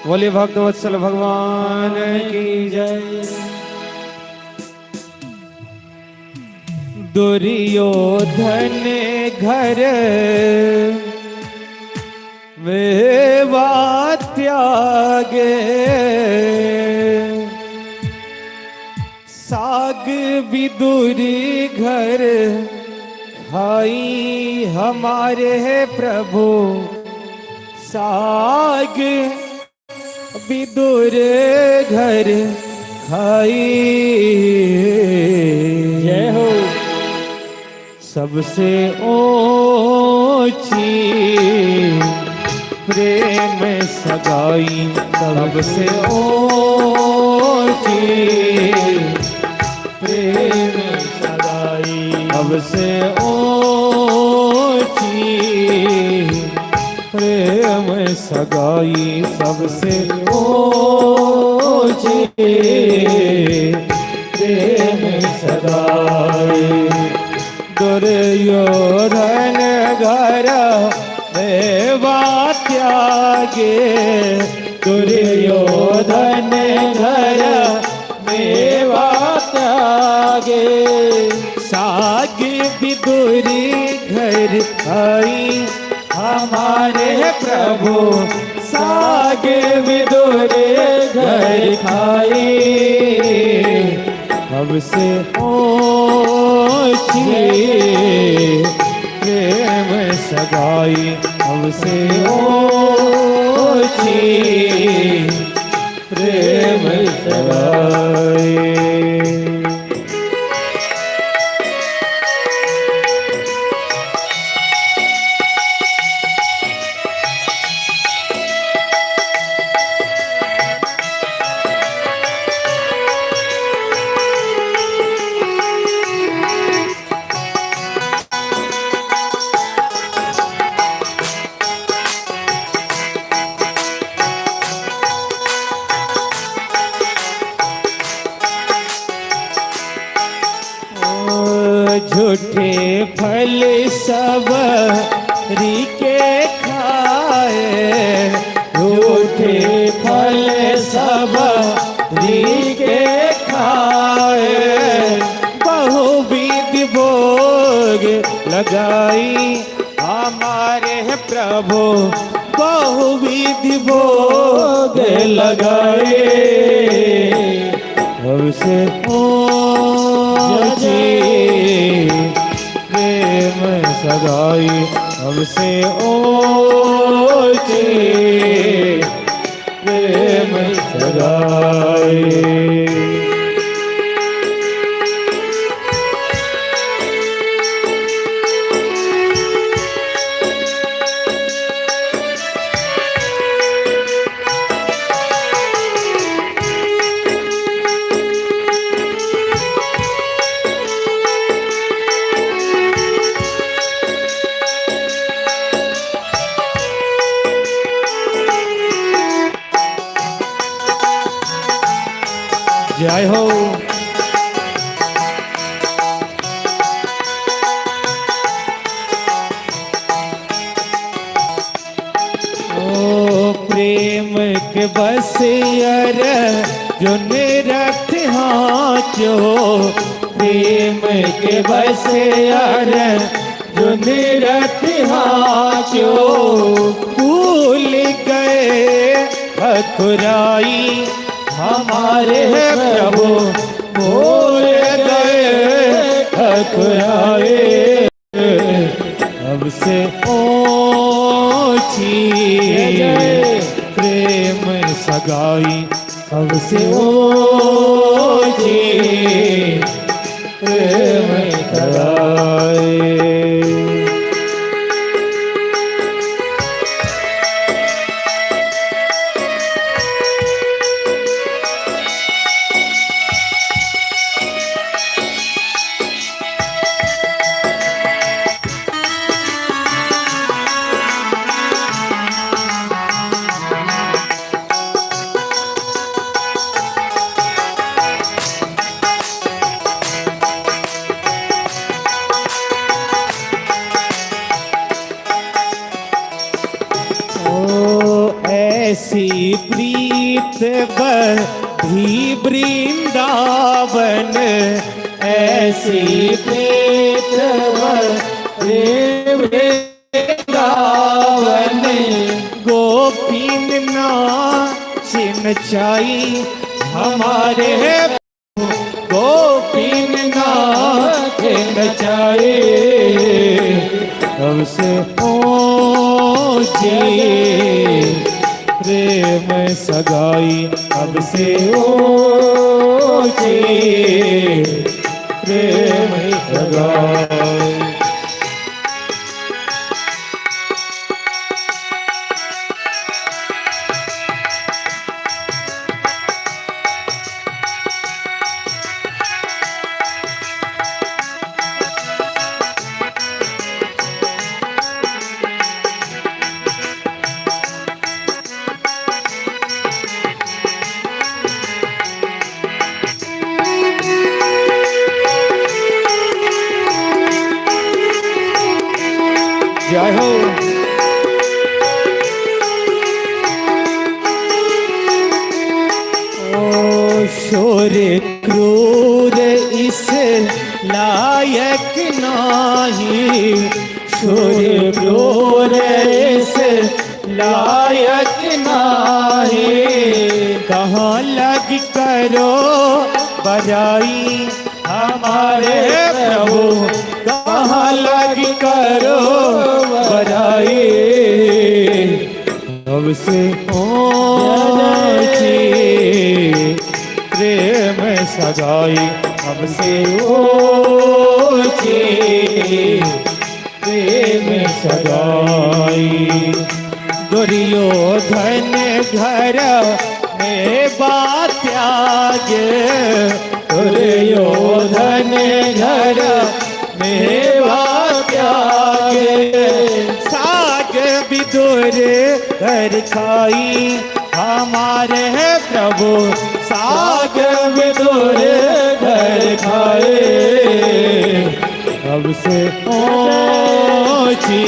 S2: बोले भक्तवत्सल भगवान की जय। दुर्योधन घर वेवा त्यागे, साग विदुरी घर खाई हमारे प्रभु। साग विदुर घर खाई। जय हो। सबसे ऊंची प्रेम सगाई, सबसे ऊंची प्रेम सगाई, सबसे ऊंची प्रेम सगाई, सबसे ऊंची प्रेम सगाई। दुर्योधन घर मेवा त्यागे, दुर्योधन घर मेवा त्यागे, साग विदुरी घर आई हमारे प्रभु, साग विदुरी घर खाई। सबसे ऊंची प्रेम सगाई, सबसे ऊंची प्रेम सगाई। झूठे फल सब के खाए, झूठे फल सब के खाए, बहुविध भोग लगाई हमारे प्रभु, बहुविध भोग लगाए। सबसे ऊंची प्रेम सगाई, सबसे ऊंची प्रेम सगाई। जय हो। ओ प्रेम के बसियर जो निरख हाचो, प्रेम के बसियर जो निरख हाचो, भूल गए ठकुराई हमारे प्रभु, भूल गए ठकुराए। सबसे ऊंची प्रेम सगाई, सबसे ऊंची प्रेम सगाई। ऐसी प्रीत बधी वृंदावन, ऐसी प्रीत बधी वृंदावन, गोपीन नाच नचाई हमारे, गोपीन नाच नचाए। सबसे ऊंची प्रेम सगाई अब से ओछी, प्रेम सगाई। जय हो। ओ शोर क्रूर इस लायक नाही, शोर क्रूर इस लायक नाही। कहाँ लग करो बजाई हमारे प्रभु, कहाँ लग करो बजाई अब से ओछी, प्रेम सगाई अब से ओछी, प्रेम सगाई। दुर्योधन घर में बात त्यागे, दुर्योधन घर में बात त्यागे। साग विदुर घर खाई हमारे प्रभु, साग विदुर घर खाए अब से ओछी,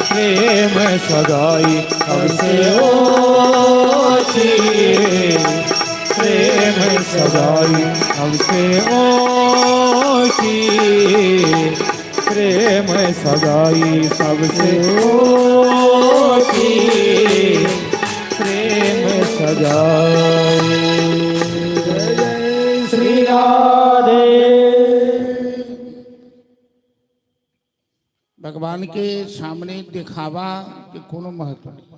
S2: प्रेम सगाई अब से ओछी, प्रेम सगाई अब से ओछी, प्रेम सगाई सबसे ओछी, प्रेम सगाई। जय जय श्री राधे।
S1: भगवान के सामने दिखावा के कोनो महत्व नहीं।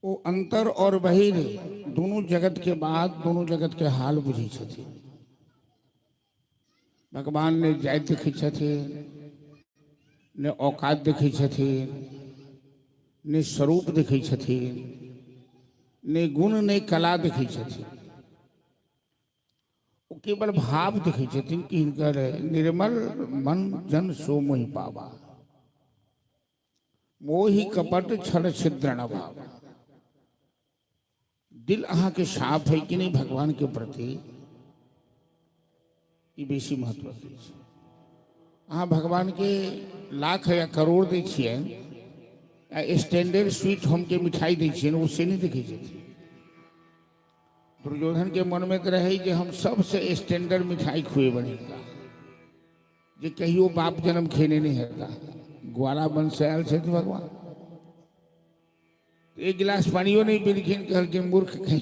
S1: वो अंतर और बहिर दोनों जगत के बाद दोनों जगत के हाल बुझी छथिन। भगवान ने जाति देखै छथिन, ने औकात देखै छथिन, ने स्वरूप देखै छथिन, ने गुण ने कला देखै छथिन। वो केवल भाव देखै छथिन कि हिनकर निर्मल मन जन सो मोहि पावा, मोहि कपट छल छिद्र न भावा। दिल अहाँ के साफ है कि नहीं भगवान के प्रति, ये बेसी महत्व है। अहाँ भगवान के लाख या करोड़ दै छियै, स्टैंडर्ड स्वीट होम के मिठाई दै छियै, उससे नहीं देखै छथिन। दुर्योधन के मन में तो रहे कि हम सबसे स्टैंडर्ड मिठाई खुए बनेगा, जे कहियो बाप जन्म खेने नहीं हेता। ग्वाला बन से आयल छथि भगवान, एक गिलास पानियो नहीं पीलखिन, कहल कि मूर्ख कहीं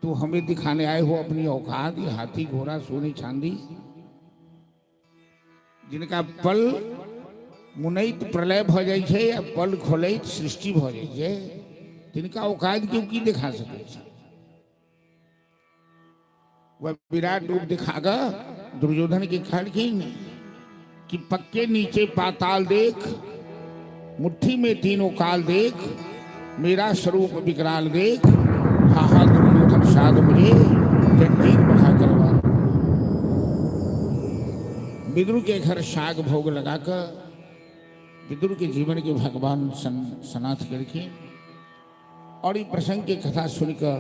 S1: तू हमें दिखाने आए हो अपनी औकात, ये हाथी घोड़ा सोने चांदी, जिनका पल मुनैत प्रलय भ जाय छै या पल खोलैत सृष्टि भ जाय छै, तिनका औकात क्यों की दिखा सकै छै। वह विराट रूप दिखाकर दुर्योधन के कहलखिन कि पक्के नीचे पाताल देख, मुट्ठी में तीनों काल देख, मेरा स्वरूप विकराल देख। हाहा दुर्योधन साध मुझे जंजीर बढ़ा करवा। विदुर के घर शाग भोग लगाकर विदुर के जीवन के भगवान सनाथ करके और ये प्रसंग की कथा सुनकर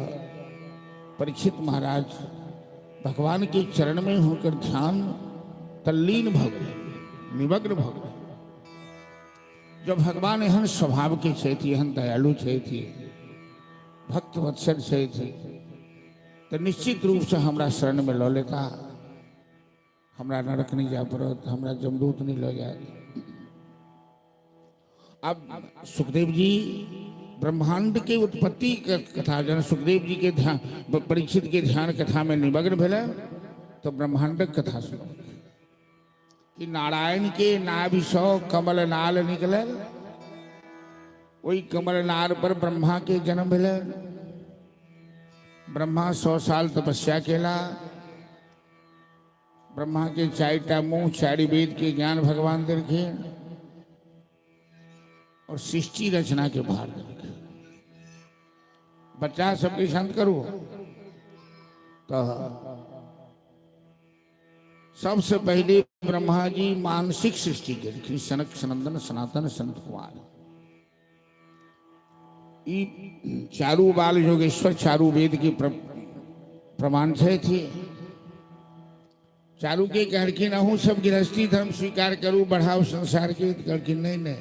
S1: परीक्षित महाराज भगवान के चरण में होकर ध्यान तल्लीन भ गए, निमग्न भ गए। जब भगवान एहन स्वभाव के छथि, एहन दयालु छथि, भक्त वत्सल छथि, तो निश्चित रूप से हमरा शरण में लऽ लेता, हमरा नरक नहीं जा पड़त, हमरा जमदूत नहीं लऽ जाए। अब सुखदेव जी ब्रह्मांड के उत्पत्ति के कथा जन सुखदेव जी के ध्यान परीक्षित के ध्यान कथा में निमग्न भेले, तो ब्रह्मांडक कथा सुनो कि नारायण के नाभि सौ कमल नाल निकलल, वही कमल नाल पर ब्रह्मा के जन्म भेलन। ब्रह्मा 100 साल तपस्या केला। ब्रह्मा के 4टा मुंह 4 वेद के ज्ञान भगवान देखे और सृष्टि रचना के भार देखे। बच्चा सबके शांत करो। तो सबसे पहले ब्रह्मा जी मानसिक सृष्टि के लिखी, सनक सनंदन सनातन संत कुमार। चारु बाल योगेश्वर चारु वेद के प्रमाण थे। चारु के कहलखिन अहूँ सब गृहस्थी धर्म स्वीकार करूँ, बढ़ाओ संसार के। कहलखिन नहीं नहीं,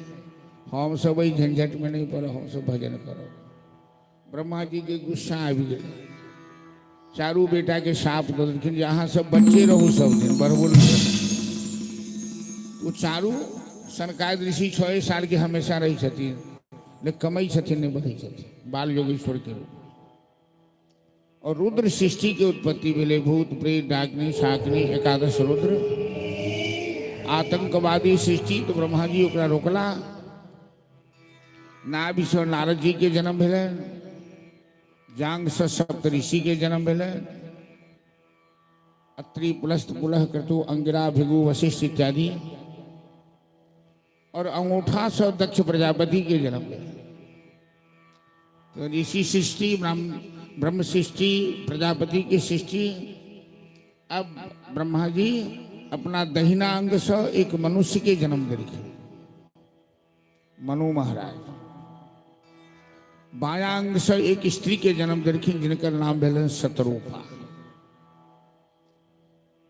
S1: हम सब वही झंझट में नहीं पड़ो, हम सब भजन करो। ब्रह्मा जी के गुस्सा आ गए। चारू बेटा के साप दो देलखिन, जहाँ सब बच्चे रहो सब दिन बरबुल। तो चारू सनकादिक ऋषि 6 साल के हमेशा रही छथिन, लेकिन कमई छथिन नहीं बढ़ी छथिन बाल योगेश्वर के रूप। और रुद्र सृष्टि के उत्पत्ति भेले। भूत प्रेत डाकनी शाकनी 11 रुद्र आतंकवादी सृष्टि। तो ब्रह्मा जी ओकरा रोकला। नाभि से नारद जी के जन्म भेले। जांग से सप्तऋषि के जन्म भेले। अत्रि पुलस्त पुलह क्रतु अंगिरा भृगु वशिष्ठ इत्यादि। और अंगूठा से दक्ष प्रजापति के जन्म भेले। तो ऋषि सृष्टि, ब्रह्म सृष्टि, प्रजापति की सृष्टि। अब ब्रह्मा जी अपना दहिना अंग से एक मनुष्य के जन्म दे रखे, मनु महाराज। बाया अंग से एक स्त्री के जन्म दे रखी, जिनका नाम भेलन शतरूपा।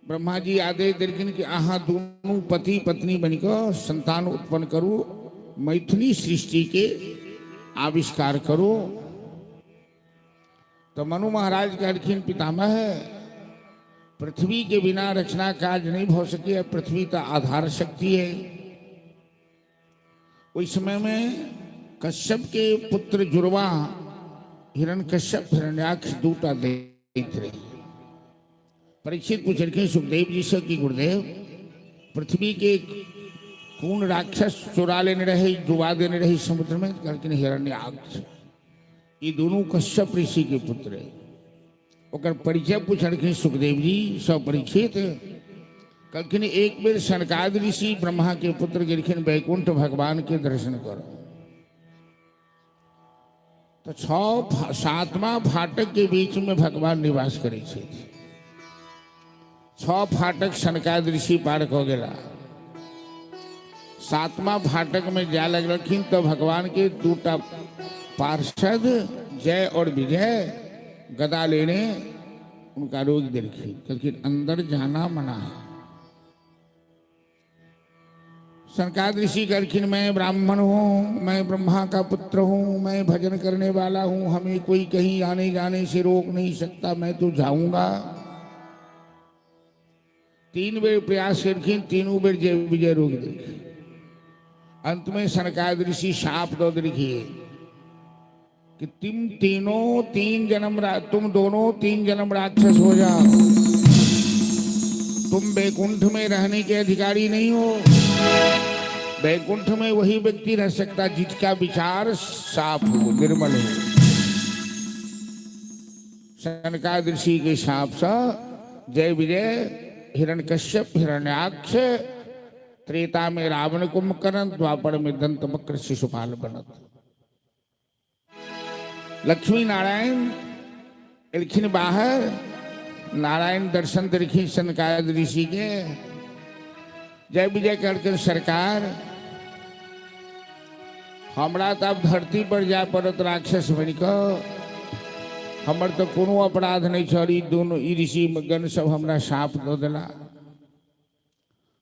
S1: ब्रह्मा जी आदेश देलखिन कि अहाँ दोनों पति पत्नी बनिकर संतान उत्पन्न करू, मैथिली सृष्टि के आविष्कार करो। तो मनु महाराज कहलखिन पितामह, पृथ्वी के बिना रचना कार्य नहीं हो सके। पृथ्वी का आधार शक्ति है। उस समय में कश्यप के पुत्र जुड़वा हिरण्यकश्यप हिरण्याक्ष 2टा दैत्य रहे। परीक्षित पूछलखिन सुखदेव जी से कि गुरुदेव, पृथ्वी के कौन राक्षस चुरा लेने रहे, डुबा देने रहे समुद्र में? कहलखिन हिरण्याक्ष। ये दोनों कश्यप ऋषि के पुत्र है। ओकर परिचय पूछलखिन सुखदेव जी सब परीक्षित। कहलखिन एक बेर सनकादिक ऋषि ब्रह्मा के पुत्र गेलखिन वैकुंठ भगवान के दर्शन करो। तो 7वां फाटक के बीच में भगवान निवास करे थे। 6 फाटक सनकादिक ऋषि पार हो गया। 7वां फाटक में जा लगलखिन तो भगवान के 2टा पार्षद जय और विजय गदा लेने उनका रोक दे रखी। लेकिन अंदर जाना मना है। सनकादिक ऋषि कहलखिन मैं ब्राह्मण हूँ, मैं ब्रह्मा का पुत्र हूँ, मैं भजन करने वाला हूँ, हमें कोई कहीं आने जाने से रोक नहीं सकता, मैं तो जाऊंगा। 3 बेर प्रयास करखिन, 3 बेर जय विजय रोक दे। अंत में सनकादिक ऋषि शाप दो देखिए कि तुम दोनों 3 जन्म राक्षस हो जाओ। तुम वैकुंठ में रहने के अधिकारी नहीं हो। वैकुंठ में वही व्यक्ति रह सकता जिसका विचार साफ हो, निर्मल हो। सनकादिक ऋषि के शाप से जय विजय हिरण्यकश्यप हिरण्याक्ष, त्रेता में रावण कुंभकर्ण, द्वापर में दंत वक्र शिशुपाल बनत। लक्ष्मी नारायण एलखिन बाहर। नारायण दर्शन देखी सनकादिक ऋषि के। जय विजय करके सरकार, हमरा तो अब धरती पर जाए पड़त राक्षस बनिकर। हमर तो कोनो अपराध नहीं छोड़ी, दोनों ऋषि गण सब हमरा शाप दो दिला।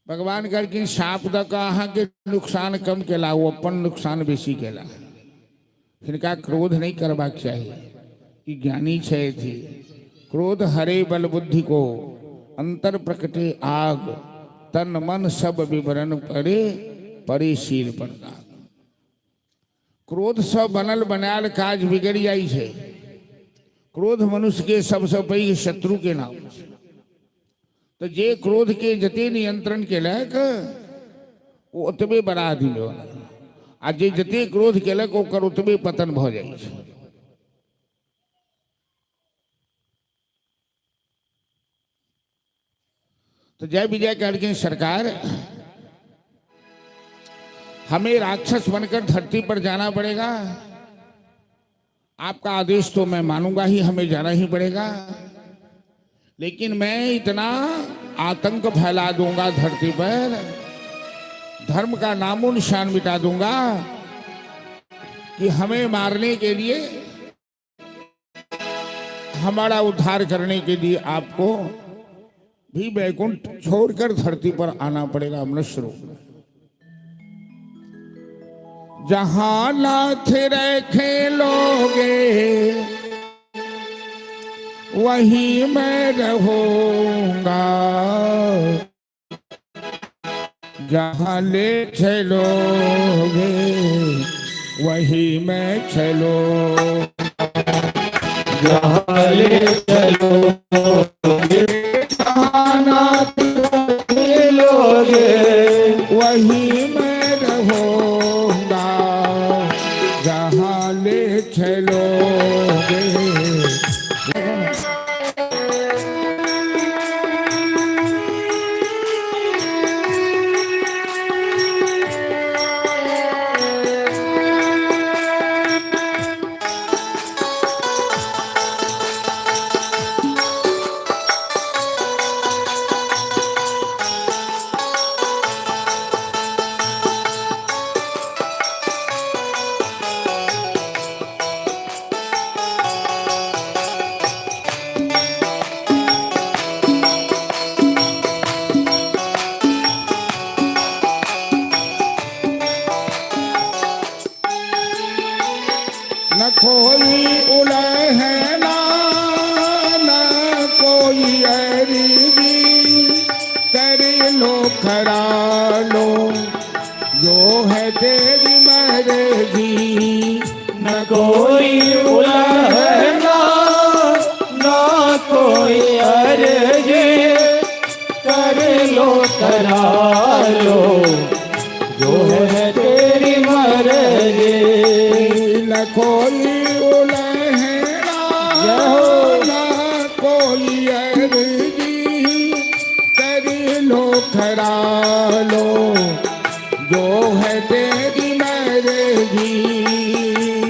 S1: भगवान कहलखिन शाप द के अहाँ के नुकसान कम केला, वो अपन नुकसान बेसी केला। इनका क्रोध नहीं करबाक चाहिए। कि ज्ञानी छे थी क्रोध हरे बल बुद्धि को, अंतर प्रकटे आग, तन मन सब विवरण पड़े, परे शील पर दाग। क्रोध से बनल बनायल काज बिगड़ जाई छे। क्रोध मनुष्य के सबसे पैघ शत्रु के नाम छे। तो जे क्रोध के जते नियंत्रण केलक वो ओतबे बड़ा आदमी होला, आ जे जते क्रोध केलक ओकर ओतबे पतन भ जाइ छै। तो जय विजय कहलखिन सरकार हमें राक्षस बनकर धरती पर जाना पड़ेगा, आपका आदेश तो मैं मानूंगा ही, हमें जाना ही पड़ेगा, लेकिन मैं इतना आतंक फैला दूंगा धरती पर, धर्म का नामो निशान मिटा दूंगा कि हमें मारने के लिए, हमारा उद्धार करने के लिए आपको भी वैकुंठ छोड़कर धरती पर आना पड़ेगा मनुष्य रूप में। जहां नाथ रखे लोगे वहीं मैं रहूंगा, जहां ले चलोगे वहीं मैं चलो,
S2: जहाँ ले चलोगे जहाँ नाथ लोगे
S1: वहीं मैं रहूंगा, जहां ले चलोगे। न कोई उलहना न कोई अरीबी, कर लो करा लो जो है तेरी मर्जी।
S2: न कोई उलहना ना कोई अर्जी, कर लो करा लो जो है तेरी मर्जी।
S1: न कोई उलहना न कोई अर्जी, कर लो करा लो जो है तेरी मर्जी।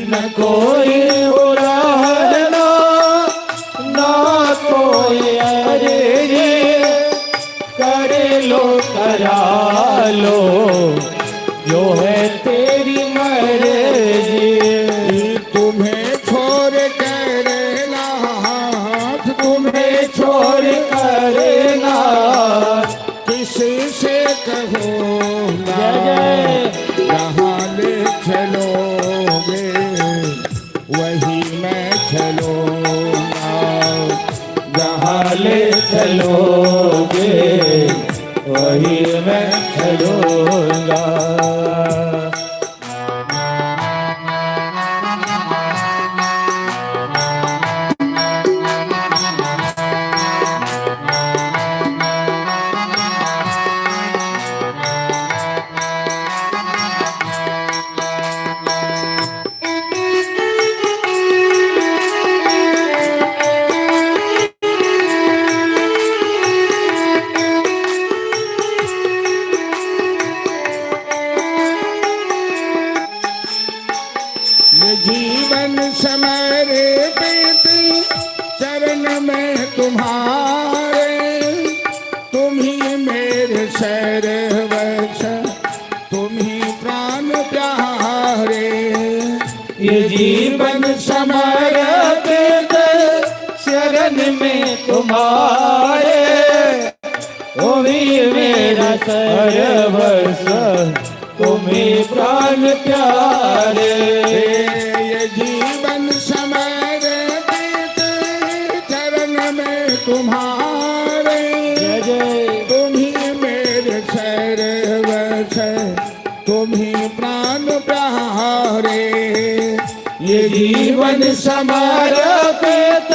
S2: न कोई उलहना ना कोई अर्जी, कर लो करा लो जो है तेरी मर्जी।
S1: तुम्हें छोड़ कर नाथ, तुम्हें
S2: छोड़ कर ना
S1: किसी से कहूँगा,
S2: जय
S1: जहाँ ले चलोगे वही मैं चलूँगा,
S2: जहाँ ले चलोगे वही मैं चलूँगा।
S1: ये जीवन समर्पित चरण में तुम्हारे, तुम ही मेरे सर्वस्व, तुम ही प्राण प्यारे।
S2: ये जीवन समर्पित शरण में तुम्हारे, तुम ही मेरा सर्वस्व, तुम ही प्राण प्यारे।
S1: ये जीवन समर्पित चरण में तुम्हारे,
S2: जय जय
S1: तुम ही मेरे सर्वस्व, तुम ही प्राण प्यारे।
S2: ये जीवन समर्पित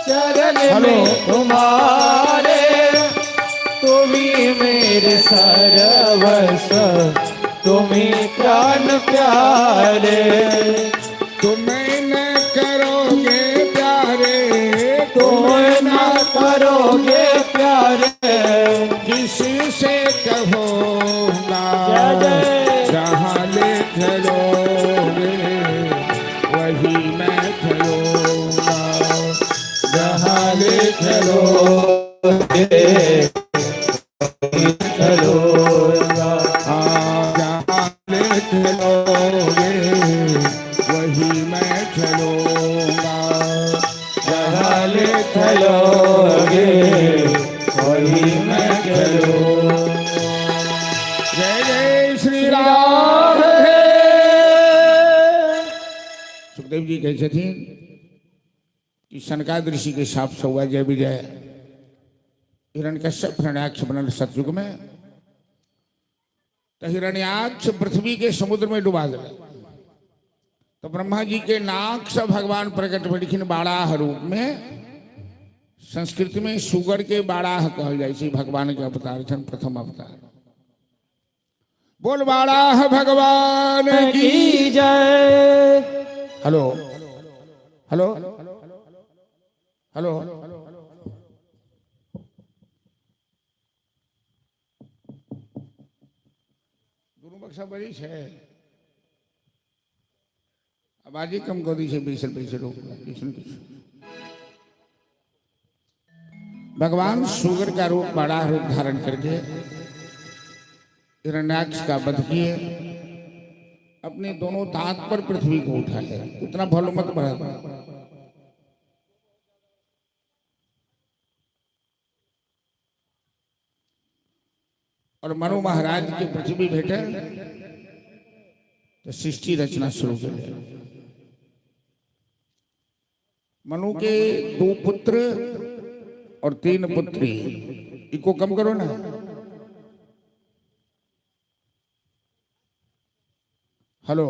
S2: शरण में तुम्हारे, मेरे सर्वस्व तुम्हें प्राण प्यारे,
S1: तुम्हें न करोगे प्यारे,
S2: तुम्हें न करोगे प्यारे,
S1: किसी से कहोगा
S2: जय जय।
S1: जहाँ ले चलोगे वही मैं चलूंगा,
S2: जहाँ ले चलोगे चलूंगा,
S1: जहाँ ले चलोगे वही मैं चलूंगा,
S2: जहाँ ले चलोगे वही मैं चलूंगा।
S1: जय जय श्री राम। सुखदेव जी कहते थे कि सनकादिक ऋषि के साप सौवा जय विजय हिरण्यकश्यप हिरण्याक्ष बनल सतयुग में, तो हिरण्याक्ष पृथ्वी के समुद्र में डुबा दिले। तो ब्रह्मा जी के नाक से भगवान प्रकट भेलखिन बाड़ाह रूप में। संस्कृत में सुगर के बाड़ाह कहल जाय छै, भगवान के अवतार छन, प्रथम अवतार। बोल बाड़ाह भगवान की
S2: जय।
S1: हेलो हेलो हेलो गुरु बक्सा बड़ी है, आवाज ही कम कर दी है, बैसल बैसल भगवान सुगर का रूप बड़ा रूप धारण करके हिरण्याक्ष का वध किए, अपने दोनों दांत पर पृथ्वी को उठाए। इतना भलो मत बढ़ा। और मनु महाराज के पृथ्वी भेटे तो सृष्टि रचना शुरू कर। मनु के 2 पुत्र और 3 पुत्री, इको कम करो ना। हेलो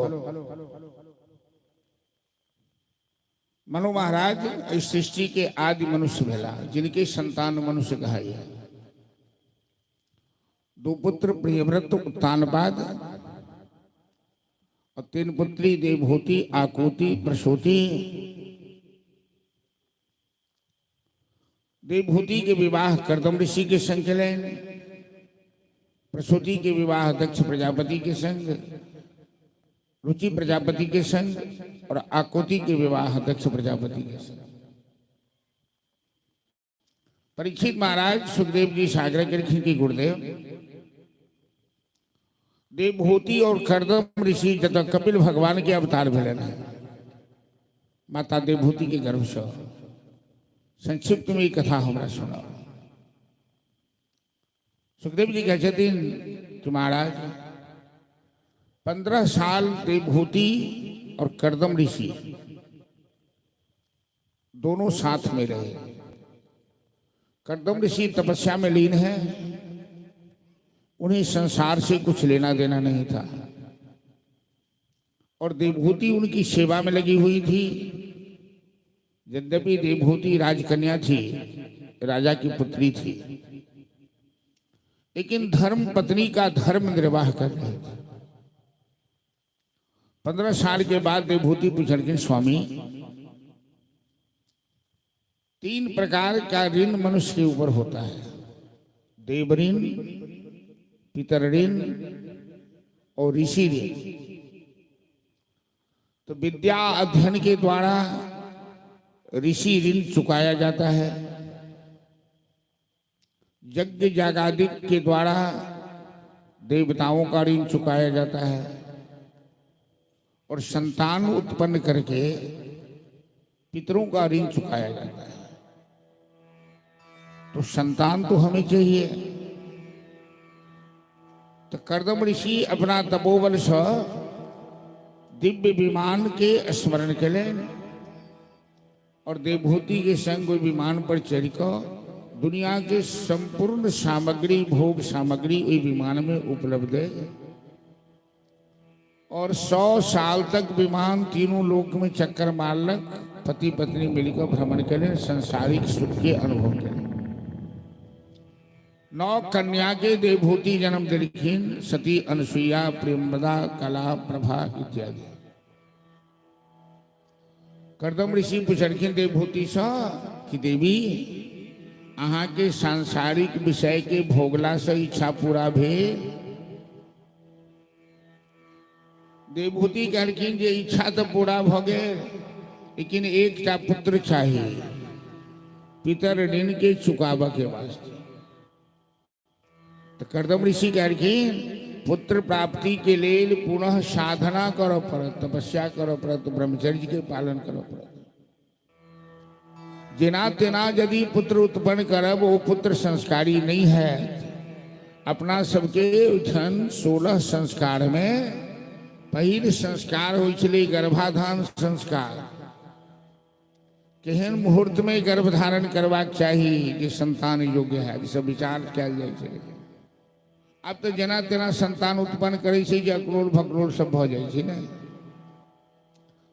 S1: मनु महाराज इस सृष्टि के आदि मनुष्य भेला, जिनके संतान मनुष्य कहाई है। 2 पुत्र प्रियव्रत उत्तानपाद और 3 पुत्री देवहूति आकुति प्रसूति। देवहूति के विवाह कर्दम ऋषि के संग चले, प्रसूति के विवाह दक्ष प्रजापति के संग, रुचि प्रजापति के संग, और आकुति के विवाह दक्ष प्रजापति के संग। परीक्षित महाराज सुखदेव जी से आग्रह करखिन की गुरुदेव, देवहूति और कर्दम ऋषि जब कपिल भगवान के अवतार भेलन है, माता देवहूति के गर्भ से। संक्षिप्त में कथा हमरा सुनाओ। सुखदेव जी कहते कि महाराज 15 साल देवहूति और कर्दम ऋषि दोनों साथ में रहे। कर्दम ऋषि तपस्या में लीन है, उन्हें संसार से कुछ लेना देना नहीं था, और देवहूति उनकी सेवा में लगी हुई थी। यद्यपि देवहूति राजकन्या थी, राजा की पुत्री थी, लेकिन धर्म पत्नी का धर्म निर्वाह कर रही थी। 15 साल के बाद देवहूति पूछलखिन, स्वामी 3 प्रकार का ऋण मनुष्य के ऊपर होता है, देव ऋण, पितर ऋण और ऋषि ऋण। तो विद्या अध्ययन के द्वारा ऋषि ऋण चुकाया जाता है, यज्ञ यागादिक के द्वारा देवताओं का ऋण चुकाया जाता है, और संतान उत्पन्न करके पितरों का ऋण चुकाया जाता है। तो संतान तो हमें चाहिए। तो कर्दम ऋषि अपना तपोबल से दिव्य विमान के स्मरण के लिए और देवहूति के संग कोई विमान पर चढ़कर दुनिया के संपूर्ण सामग्री, भोग सामग्री वही विमान में उपलब्ध है, और 100 साल तक विमान तीनों लोक में चक्कर मारलक, पति पत्नी मिलकर भ्रमण करें, संसारिक सुख के अनुभव करें। नौ कन्या के देवभूति जन्म दिलखिन, सती अनसुईया, प्रेमदा, कला, प्रभा इत्यादि। कर्दम ऋषि पूछलखिन देवभूति सा कि देवी अहाँ के सांसारिक विषय के भोगला से इच्छा पूरा भेल। देवभूति कहलखिन जे इच्छा तो पूरा भ गेल, लेकिन एकटा पुत्र चाहिए पितर ऋण के चुकाबऽ के वास्ते। तो कर्दम ऋषि कहलखिन पुत्र प्राप्ति के लेल पुनः साधना करऽ पड़त, तपस्या करऽ पड़त, ब्रह्मचर्य के पालन करऽ पड़त। जेना तेना यदि पुत्र उत्पन्न करब वो पुत्र संस्कारी नहीं है। अपना सबके धन 16 संस्कार में पहिल संस्कार होइ छलै गर्भाधान संस्कार। केहन मुहूर्त में गर्भधारण करबाक चाही जे संतान योग्य है, सब विचार कयल जाइ छै। अब तो जेना तेना संतान उत्पन्न करे छै जे अकरोल भकरोल सब भ जाइ छै ने।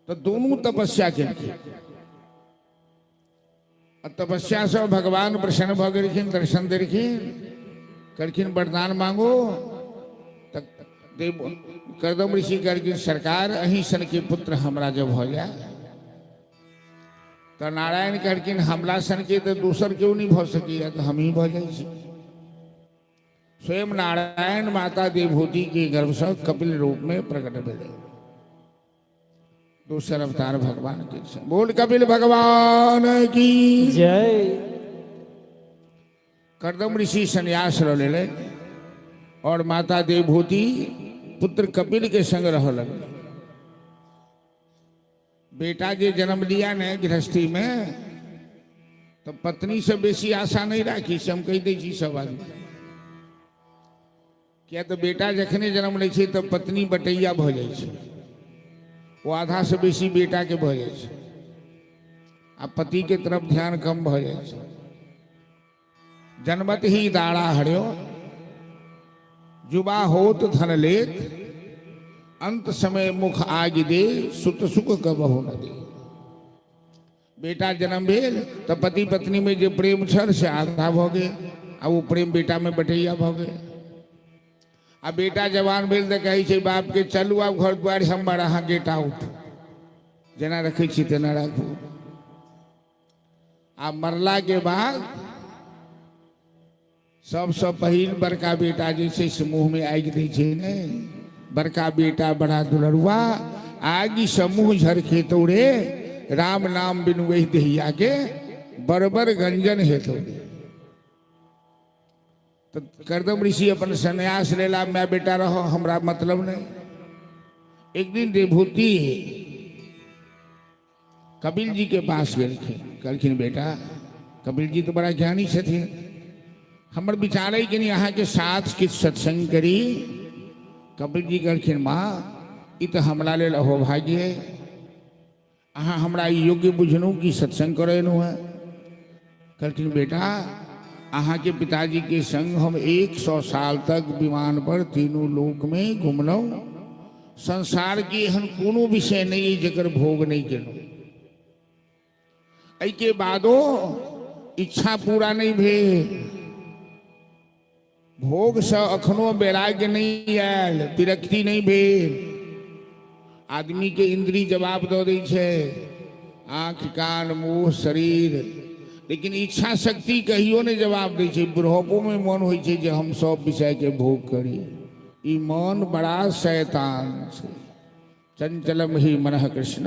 S1: तो दोनों तपस्या केलखिन, तपस्या से भगवान प्रसन्न भ गेलखिन, दर्शन देलखिन, कहलखिन वरदान मांगो। देव कर्दम ऋषि कहलखिन सरकार अहीं सन के पुत्र हमरा जब हो जाए। तो नारायण कहलखिन हमला सन के तो दूसर क्यों नहीं भ सकिया, तो हम ही भ जाइ छी। स्वयं नारायण माता देवभूति के गर्भ से कपिल रूप में प्रकट भेले। दूसर अवतार भगवान के। बोल कपिल भगवान की
S2: जय।
S1: कर्दम ऋषि संन्यास ले ले और माता देवभूति पुत्र कपिल के संग रह लगे। बेटा जे जन्म लिया ने गृहस्थी में, तो पत्नी से बेसी आशा नहीं राखी से हम कह दै छी सब आदमी। क्या तो बेटा जखने जन्म ले छै तो पत्नी बटैया भ जाइ छै, वो आधा से बेसी बेटा के भ जाइ छै, आ पति के तरफ ध्यान कम भ जाइ छै। जन्मत ही दाड़ा हर्यो, जुबा होत धन लेत, अंत समय मुख आग दे, सुत सुख कबहु न दे। बेटा जन्म भेल तो पति पत्नी में जो प्रेम छल से आधा भ गेल, आ वो प्रेम बेटा में बटैया भ गेल। आ बेटा जवान भेल तो कहै छै बाप के चलू आब घर दुआरि हमर, अहाँ गेट आउट, जेना रखै छी तेना राखू। आ मरला के बाद सबसे पहिल बड़का बेटा जे छै से मुँह में आगि दै छै ने। बड़का बेटा बड़ा दुलरुआ, आगि से मुँह झरखे तोड़े, राम नाम बिनु वही दहिया के बरबर गंजन हेतु। तो कर्दम ऋषि अपन संन्यास लेला, मैं बेटा रहो हमरा मतलब नहीं। एक दिन देवभूति कपिल जी के पास गेलखिन, कहलखिन बेटा कपिल जी तो बड़ा ज्ञानी छथिन, हमर विचार है कि नहीं अहाँ के साथ किछु सत्संग करी। कपिल जी कहलखिन माँ ई तो हमरा लेल अहोभाग्य है, अहाँ हमरा योग्य बुझनु कि सत्संग करेनु है। कहलखिन बेटा अहाँ के पिताजी के संग हम 100 साल तक विमान पर तीनों लोक में घुमलहुँ। संसार के एहन कोनो विषय नहीं है जकर भोग नहीं केलहुँ। एहि के बादो इच्छा पूरा नहीं भेल, भोग से अखनो वैराग्य नहीं आयल, विरक्ति नहीं भेल। आदमी के इंद्री जवाब दऽ दै छै, आँख कान मुँह शरीर, लेकिन इच्छा शक्ति कहियो नहीं जवाब दै छै। बुढ़ापो में मन होइ छै जे हम सब विषय के भोग करी। ई मन बड़ा शैतान छै। चंचलम ही मनः कृष्ण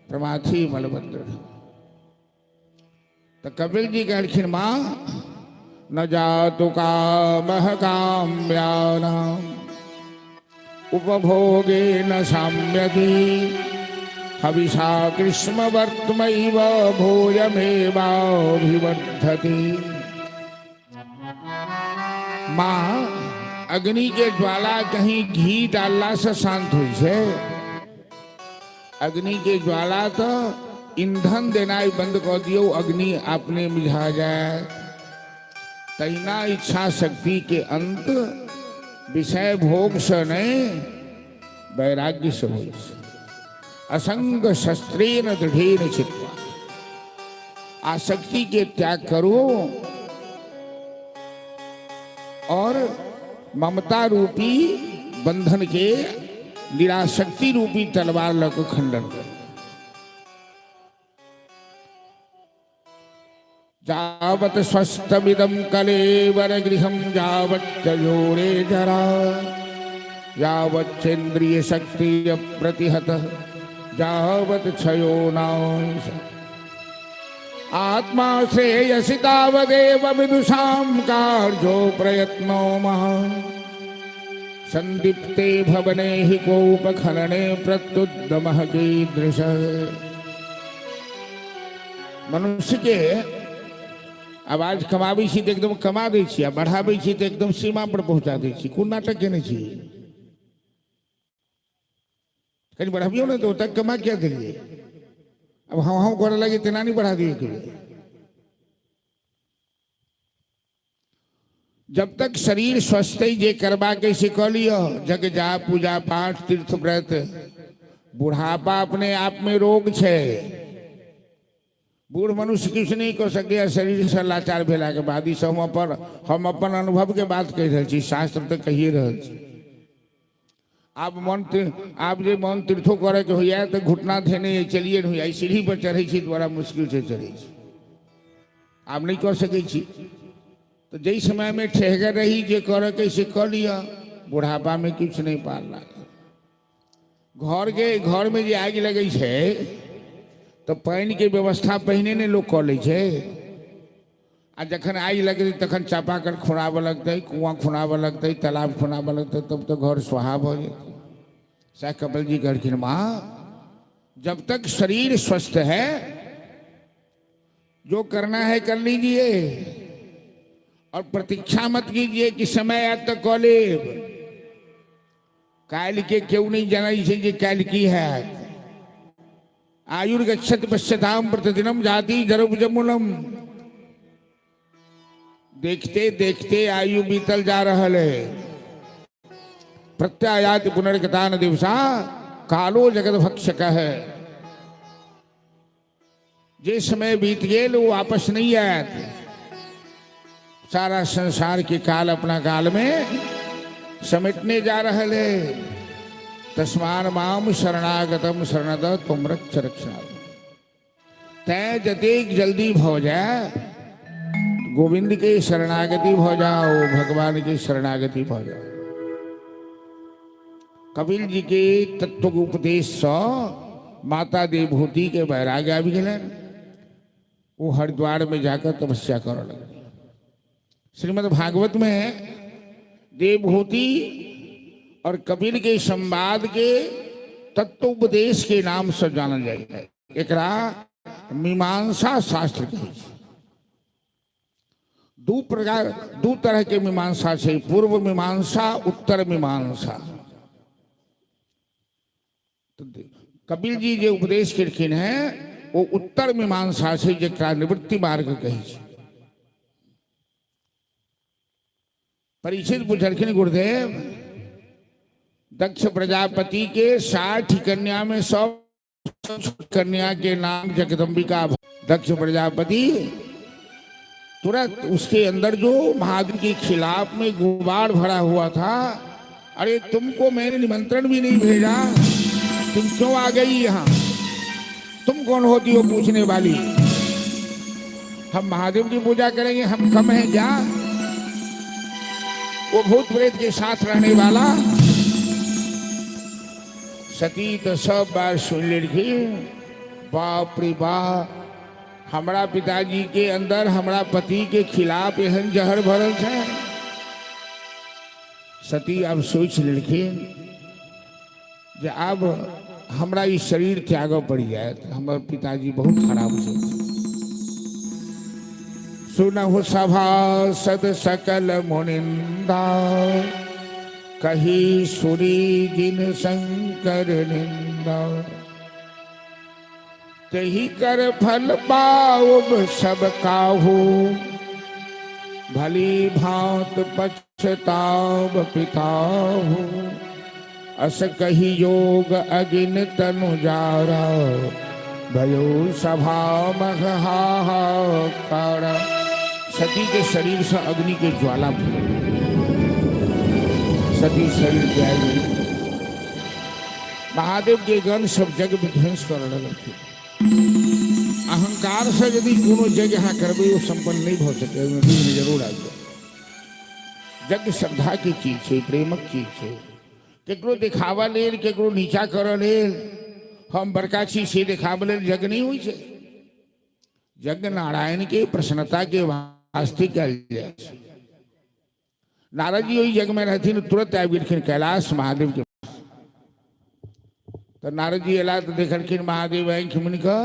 S1: प्रमाथि मलबद्ध। तो कपिल जी कहलखिन माँ न जातु कामः काम्यानाम् उपभोगे न साम्यति हविषा कृष्ण वर्तमैव भोजमेवाभिवर्धति। माँ अग्नि के ज्वाला कहीं घी डालला से शांत हुई है। अग्नि के ज्वाला तो ईंधन देनाई बंद कर दियो, अग्नि अपने मिझा जाए। तैना इच्छा शक्ति के अंत विषय भोग से नहीं वैराग्य से हो। असंग शस्त्रेण दृढ़ेन चित्वा, आसक्ति के त्याग करो ममता रूपी बंधन के निराशक्ति रूपी तलवार लको खंडन कर। जावत स्वस्थमिदं कलेवर गृहं यावच्च योरे जरा यावच्चेन्द्रिय शक्ति प्रतिहत यावत् क्षयो नाश। आत्मा श्रेयसि तावदेव विदुषां कार्यो प्रयत्नो महान् संदीप्ते भवने हि कोपखनने प्रत्युद्यमः कीदृश। मनुष्य के आवाज कमाबी छी तो एकदम कमा दै छी, बढ़ाबी छी तो एकदम सीमा पर पहुंचा दै छी। कोन नाटक केने छी? कहीं बढ़ाबियो ना तो तक कमा क्या दिलिए। अब हम करे लगे तेना नहीं बढ़ा दिए कभी। जब तक शरीर स्वस्थ ही जे करबा के सिख लियो, जग जा पूजा पाठ तीर्थ व्रत, बुढ़ापा अपने आप में रोग छे। बूढ़ मनुष्य कुछ नहीं कर सके शरीर से लाचार भेला के बाद। हम अपन अनुभव के बात कह रहे छी, शास्त्र तो कहिए रहे छी। आप जे मन तीर्थो करे के होइए तो घुटना धेने चलिए नहीं, सीढ़ी पर चढ़े छी बड़ा मुश्किल से चढ़े छी, आप नहीं कर सके छी। तो जै समय में ठहर रही जे करे के से कर लिया, बुढ़ापा में कुछ नहीं पारना। घर में जे आग लगे छे तो पानी के व्यवस्था पहने ने लोग कर ले छे। आ जखन आग लगे तखन चापाकल खुनाब लगते, कुआं खुनाब लगते, तालाब खुनाब लगते, तब तो घर सुहा हो जाते। शाह कपिल जी कहलखिन माँ, जब तक शरीर स्वस्थ है जो करना है कर लीजिए और प्रतीक्षा मत कीजिए कि समय आए तो कॉल काल के क्यों नहीं जाना जे काल की है। आयुर्गच्छति पश्यताम प्रतिदिनम जाति जरुजमुलम। देखते देखते आयु बीतल जा रहा है। प्रत्यायाति पुनर्गतान दिवसा कालो जगत भक्षक है। जे समय बीत गए वो वापस नहीं आए। सारा संसार के काल अपना काल में समेटने जा रहा है। तस्मान माम शरणागतम शरणद तुम रक्ष रक्षा। तय जतेक जल्दी भो जाए गोविंद के शरणागति हो जाओ, भगवान की शरणागति हो जाओ। कपिल जी के तत्व उपदेश से माता देवभूति के वैराग्य आ गए। वो हरिद्वार में जाकर तपस्या कर लगे। श्रीमद् भागवत में देवभूति और कपिल के संवाद के तत्वोपदेश के नाम से जाना जाता है। एकरा मीमांसा शास्त्र कहे छै। दू तरह के मीमांसा है, पूर्व मीमांसा, उत्तर मीमांसा। तो कपिल जी जो उपदेश केलखिन है वो उत्तर मीमांसा से, जेकरा निवृत्ति मार्ग कहे छै। परीक्षित पूछलखिन गुरुदेव, दक्ष प्रजापति के 60 कन्या में 100 कन्या के नाम जगदम्बिका। दक्ष प्रजापति तुरंत उसके अंदर जो महादेव के खिलाफ में गुबार भरा हुआ था, अरे तुमको मैंने निमंत्रण भी नहीं भेजा, तुम क्यों आ गई यहाँ? तुम कौन होती हो पूछने वाली? हम महादेव की पूजा करेंगे, हम कम हैं क्या? वो भूत प्रेत के साथ रहने वाला। सती तो सब बार सुन ली। बाप रे बाप, हमारा पिताजी के अंदर हमारा पति के खिलाफ एहन जहर भरल है। सती अब सोच लेलखिन जे अब हमरा ई शरीर त्याग पड़ जाए तो हमारे पिताजी बहुत खराब से। सुनहु सभा सद सकल मुनिंदा, कही सुरी जिन शंकर निंदा। तही कर फल पाओ सब काहू, भली भांत पछताव पिताहू। अस कही योग अगिन तनु जारा, भयो सभा मघ हाहाकार। सती के शरीर से अग्नि के ज्वाला फूले। सती शरीर त्यागी। महादेव के गण सब जग विध्वंस कर लगे। अहंकार से यदि कोनो जग यहाँ करबे वो संपन्न नहीं हो सके, विघ्न जरूर आ जाए। जग श्रद्धा की चीज है, प्रेमक चीज है। केकरो दिखावा लेल, केकरो नीचा कर लेल, हम बड़का चीज से दिखावा लेल जग नहीं हुई है। जग नारायण के प्रसन्नता के वास्ते कल जाए। नारद जी वही जग में रहती तुरंत आबि गेलखिन कैलाश महादेव के पास। तो नारद जी अला तो देखलखिन महादेव आँखि मुनि का,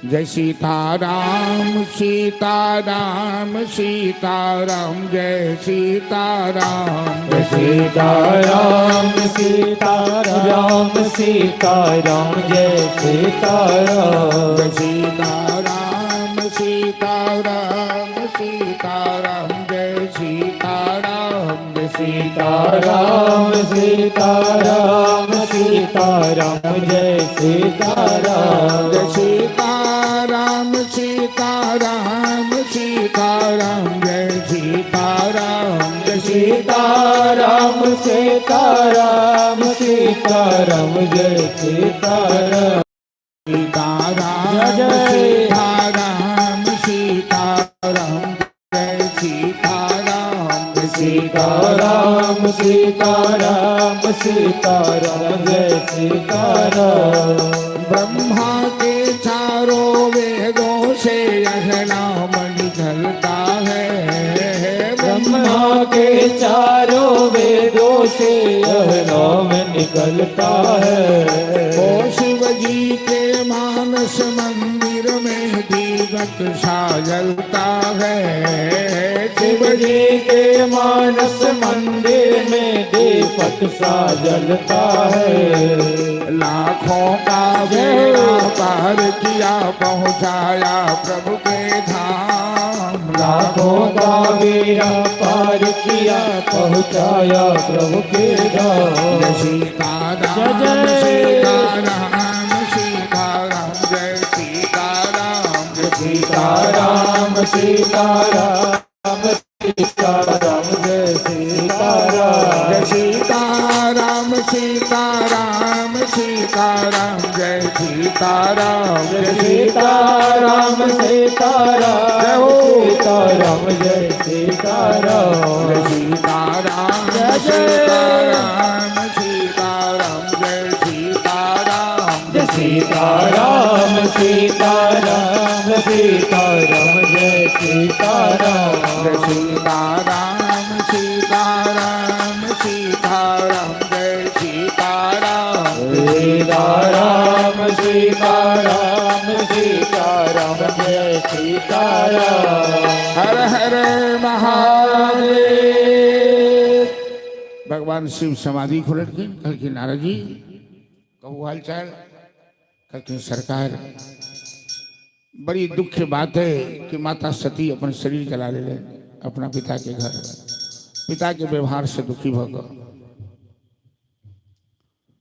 S1: जय सीताराम सीताराम सीताराम जय सीताराम
S2: जय सीताराम सीताराम सीताराम जय सीताराम
S1: जय सीताराम सीताराम सीताराम जय सीताराम जय
S2: सीताराम सीताराम सीताराम जय सीताराम
S1: जय सीताराम सीताराम सीताराम जय सीताराम जय
S2: सीताराम सीताराम सीताराम जय सीताराम
S1: सीताराम
S2: जय
S1: सीताराम सीताराम जय सीताराम जय
S2: सीताराम सीताराम सीताराम जय सीताराम
S1: ब्रह्मा के चारों वेदों से यह नाम निकलता है।
S2: ब्रह्मा के चारों वेदों से यह नाम निकलता है।
S1: ओ शिव जी के मानस मंदिर में दीपक सा जलता है।
S2: शिव जी के मानस मंदिर में दीपक सा जलता है।
S1: लाखों का बेड़ा पार किया पहुँचाया प्रभु के धाम।
S2: लाखों का बेड़ा पार किया पहुँचाया प्रभु के धाम।
S1: जय सीताराम सीताराम सीताराम जय सीताराम जय
S2: सीताराम सीताराम सीताराम जय सीताराम
S1: जय सीताराम सीताराम सीताराम जय सीताराम
S2: जय सीताराम सीताराम सीताराम जय सीताराम
S1: जय सीताराम सीताराम सीताराम जय सीताराम
S2: जय सीताराम सीताराम सीताराम जय सीताराम
S1: जय सीताराम सीताराम सीताराम जय सीताराम
S2: सीताराम सीताराम सीताराम जय सीताराम
S1: हर हर महादेव। भगवान शिव समाधि खुलट गई। कल की नारद जी कहू हाल चाल। कल की सरकार बड़ी दुख की बात है कि माता सती अपन शरीर जला ले अपना पिता के घर। पिता के व्यवहार से दुखी भग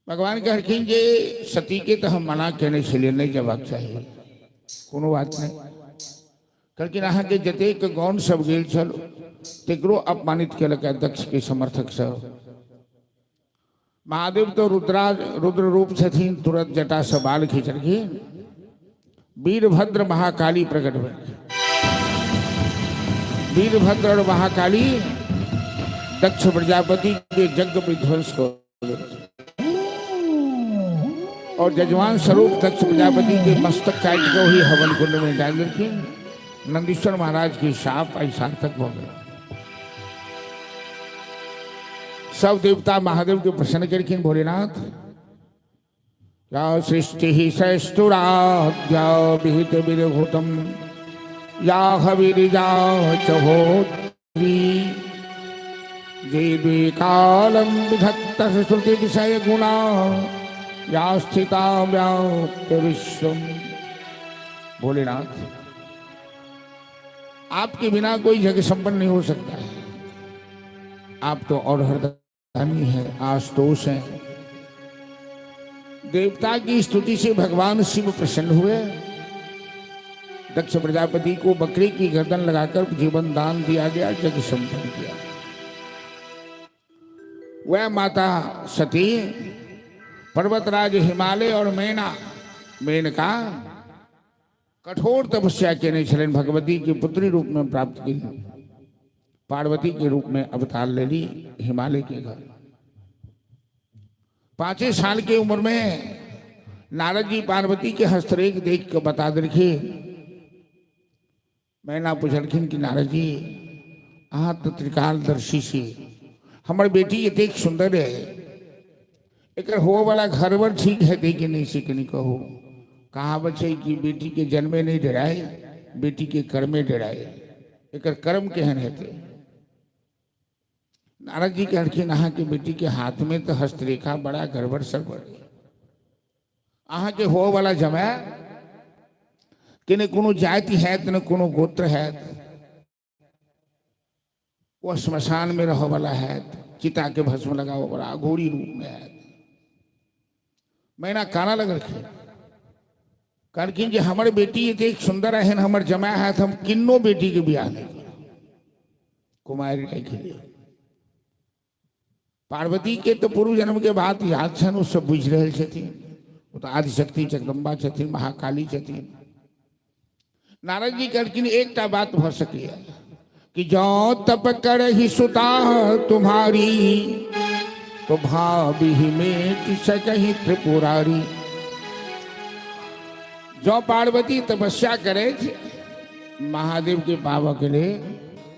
S1: भगवान कहलखिन जे सती के तो हम मना कहने के लिए नहीं जबाक चाहिए, कोनो बात नहीं। कहलखिन अहाँ के जतेक गौन सब गेल छल तेकरो अपमानित केलक दक्ष के समर्थक सब। महादेव तो रुद्र रूप छथिन, तुरंत जटा से बाल खींचलखिन। वीरभद्र महाकाली प्रकट भेल। वीरभद्र और महाकाली दक्ष प्रजापति के यज्ञ विध्वंस को और जजमान स्वरूप दक्ष प्रजापति के मस्तक काट को ही हवन कुंड में डाल देलखिन। नंदीश्वर महाराज की शाप आई सार्थक हो गया। सब देवता महादेव के प्रसन्न करखिन। भोलेनाथ या सृष्टि ही सृष्टुराद्या विहित विरभूतम या हविरिजा चहोत्री जे द्विकालं विधत्त श्रुति विषय गुणा या स्थिता व्याप्य विश्वम। भोलेनाथ आपके बिना कोई जग संपन्न नहीं हो सकता है। आप तो और हरदानी है, आशुतोष हैं। देवता की स्तुति से भगवान शिव प्रसन्न हुए। दक्ष प्रजापति को बकरी की गर्दन लगाकर जीवन दान दिया गया, जग संपन्न किया। वह माता सती पर्वतराज हिमालय और मेनका कठोर तपस्या केने छलन भगवती की पुत्री रूप में प्राप्त की, पार्वती के रूप में अवतार ले ली हिमालय के घर। 5 साल की उम्र में नारद जी पार्वती के हस्तरेख देख कर बता देखिए। मैना पूछलखिन कि नारद जी अहाँ तो त्रिकालदर्शी छी, हमर बेटी एतेक सुंदर है, एक हो वाला घर वर ठीक है कि नहीं से कनी कहो। कहावत है कि बेटी के जन्मे नहीं डराए, बेटी के कर्मे डराए, एक कर्म केहन हेते। नारद जी कहलखिन अहाँ के बेटी के हाथ में तो हस्तरेखा बड़ा गड़बड़ सड़बड़, अहाँ के हो वाला जमा कि न कोनो जाति है न कोनो गोत्र है, वो श्मशान में रह वाला है, चिता के भस्म लगा वाला अघोरी रूप में है। मैना काना लग रखे कहलखिन जे हमर बेटी एक सुंदर है, हमर जमा है, हम किन्नो बेटी के बियाह नहीं कुमारी नहीं के लिए। पार्वती के तो पूर्व जन्म के बात याद छन, वो सब बुझ रहे छथिन, वो तो आदिशक्ति जगदम्बा छथिन, महाकाली छथिन। नारद जी कहलखिन एकटा बात भ सके कि जो तप कर ही सुता तुम्हारी, तो भाभी में सकही त्रिपुरारी। जो पार्वती तपस्या करे थे महादेव के पावा के लिए,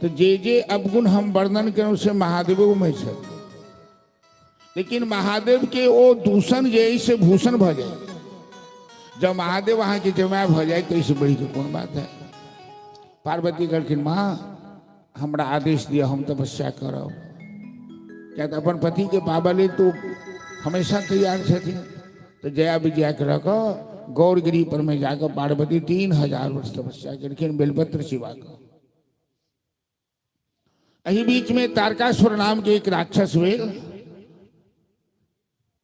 S1: तो जे अवगुण हम वर्णन करें उसे महादेव में छे, लेकिन महादेव के वो दूषण जैसे भूषण भ जाए। जब महादेव वहां के जमा भ जाए तो इससे बड़ी कौन बात है। पार्वती कहलखिन माँ हमरा आदेश दिया, हम तपस्या करब। क्या तो अपन पति के पावा ले तो हमेशा तैयार छथिन। तो जया विजया के रख गौरगिरी पर में जाकर पार्वती 3000 वर्ष तपस्या करके बेलपत्र शिवा का। अही बीच में तारकासुर नाम के एक राक्षस हुए,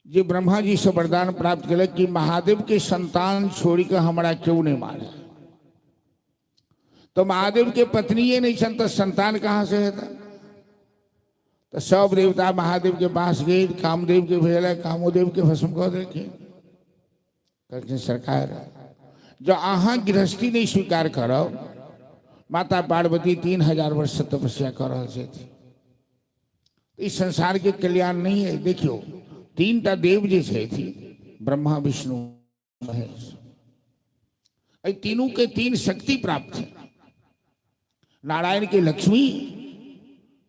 S1: जो ब्रह्मा जी से वरदान प्राप्त कल कि महादेव के संतान छोड़ कर हमारा क्यों नहीं मारे। तो महादेव के पत्नी ये नहीं सन, तो संतान कहाँ से है? तो सब देवता महादेव के पास गए, कामदेव के भेजा, कामोदेव के भस्म कह देखे। सरकार जो अहाँ गृहस्थी नहीं स्वीकार करो, माता पार्वती 3000 वर्ष तपस्या कर रहे थे। इस संसार के कल्याण नहीं है। देखियो 3टा देव जे थी, ब्रह्मा विष्णु महेश, तीनों के 3 शक्ति प्राप्त है। नारायण के लक्ष्मी,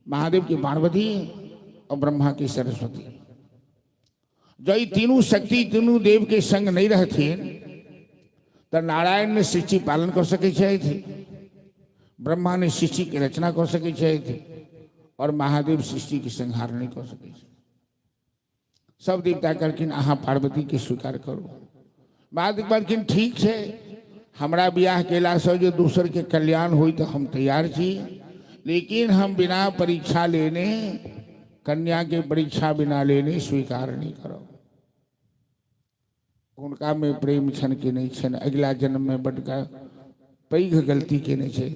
S1: महादेव की पार्वती और ब्रह्मा की सरस्वती। जो ये तीनों शक्ति तीनों देव के संग नहीं रहते तो नारायण ने सृष्टि पालन कर सके थे, ब्रह्मा ने सृष्टि की रचना कर सके थे, और महादेव सृष्टि की संहार नहीं कर सके। सब देवता कहलखिन अहाँ पार्वती के स्वीकार करो। महादेव कहलखिन ठीक है, हमरा ब्याह केला से जो दूसर के कल्याण हुई तो हम तैयार छी, लेकिन हम बिना परीक्षा लेने, कन्या के परीक्षा बिना लेने स्वीकार नहीं करो। उनका में प्रेम छन के नहीं छन, अगला जन्म में बड़का पैघ गलती के नहीं छे।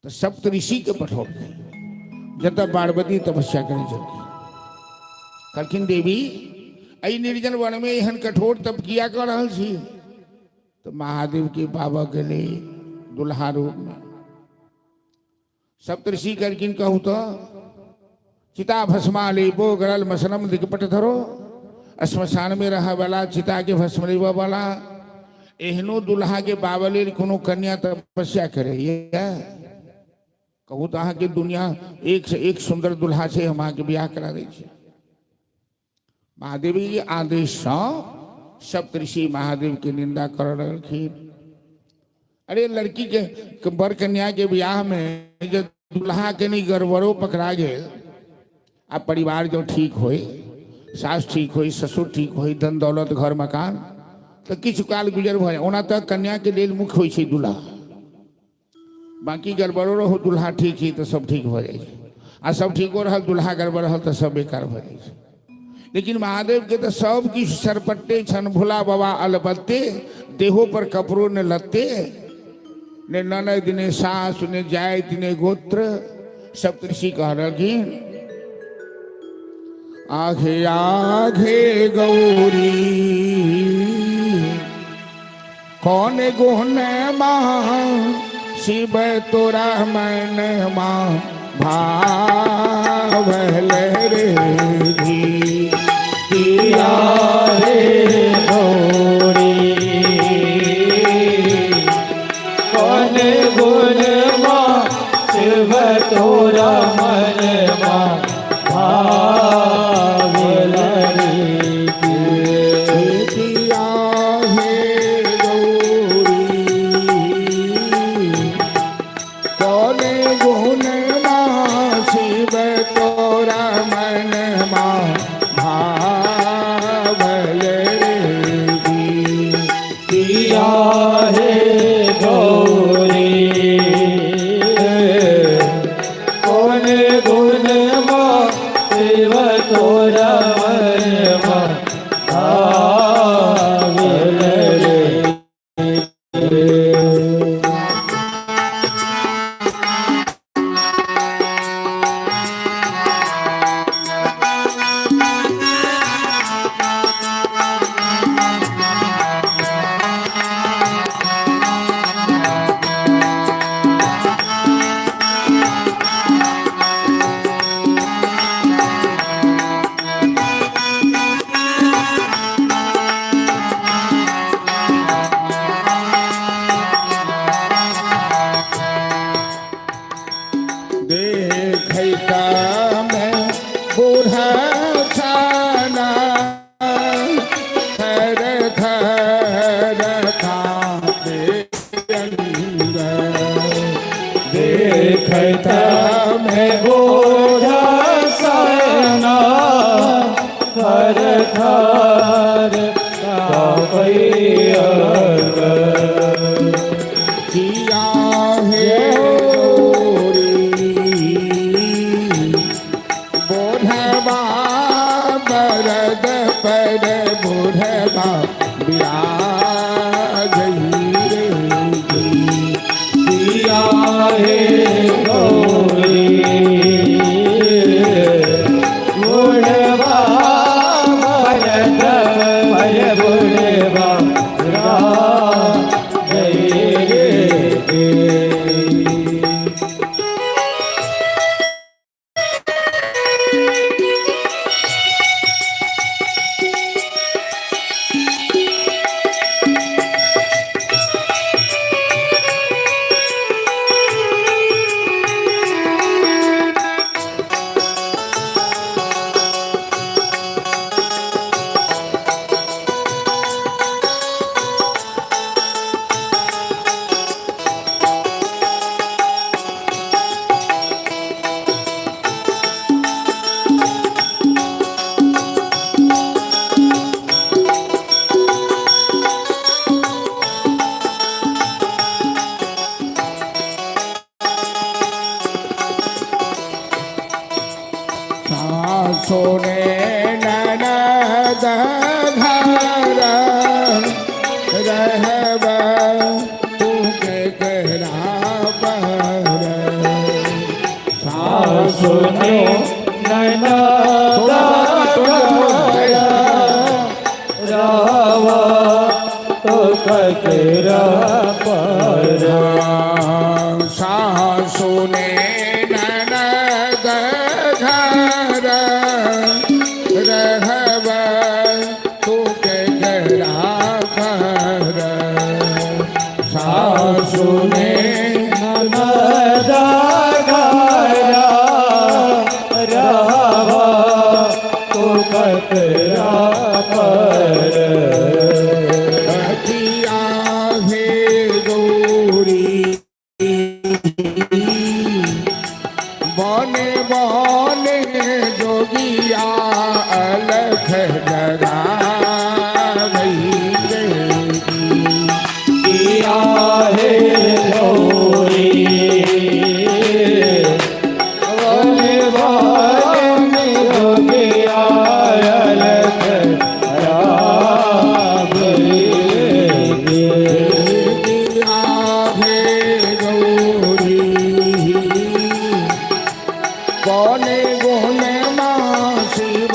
S1: तो सप्तऋषि के पठोर जत पार्वती तपस्या करे चलती कहलखिन देवी अई निर्जन वन में एहन कठोर तप किया कर रहल छी, तो महादेव के बाबा के लिए दुल्हा रूप में सप्तऋषि कहलखिन कहू तो चिता भस्मा लेबो गरल मसनम दिगपट धरो, श्मशान में रह वाला चिता के भस्म लेबा वाला एहनो दुल्हा के बाबले कोनो कन्या तपस्या करे। ये कहू तो अहाँ के दुनिया एक से एक सुंदर दुल्हा से हम अहाँ के ब्याह करा दै छी। महादेव के आदेश से सप्तऋषि महादेव के निंदा कर रहलखिन। अरे लड़की के बर कन्या के ब्याह में जो दुल्हा के नहीं गड़बड़ो पकड़ा गए, आ परिवार जो ठीक होए, सास ठीक होई, ससुर ठीक होई, धन दौलत घर मकान, तो किछु काल गुजर भए ओना तक कन्या के लेल मुख्य होई छै दुल्हा। बाकी गड़बड़ो रहो दुल्हा ठीक है तो सब ठीक हो जाए, आ सब ठीक हो रहा दुल्हा गड़बड़ रहा तो सब बेकार हो जाए। लेकिन महादेव के तो सब किछु सरपट्टे छन, भोला बाबा अलबत्ते, देहो पर कपड़ों ने लत्ते, ने ननद ने सास ने जायत ने गोत्र। सप्तऋषि कह रहलखिन आघे आघे गौरी कौन गुण महा शिव तोरा मन माँ भावल रे धी
S2: किया रे गौरी कौन गुण माँ शिव तोरा मन माँ भावल रे
S1: किया हे गौरी कौन गुण माँ शिव तोरा मन माँ भावल रे धी
S2: किया हे गौरी कौन गुण माँ शिव तोरा मन माँ भावल रे
S1: देखता मैं बूढ़ा छाना थर थर कांपे अंदर
S2: देखता मैं बूढ़ा सना थर थर कांपैया
S1: किया है गौरी बूढ़वा बरद पर बूढ़वा विराज रे
S2: किया हे गौरी बुढ़वा भरत भय बुढ़वा
S1: सोने ननद घर रहब तू के गहरा पर
S2: सुनो नैना रावा तो कतरा पर
S1: सुने ननद घर रहब तू के गहरा पर
S2: सुने ननदा गारा रावा तो कतरा पर
S1: किया हे गौरी बने बने जोगिया अलख जगा
S2: किया हे गौरी वन वन योगिया अलख राम
S1: किया हे गौरी कौन गुण माँ शिव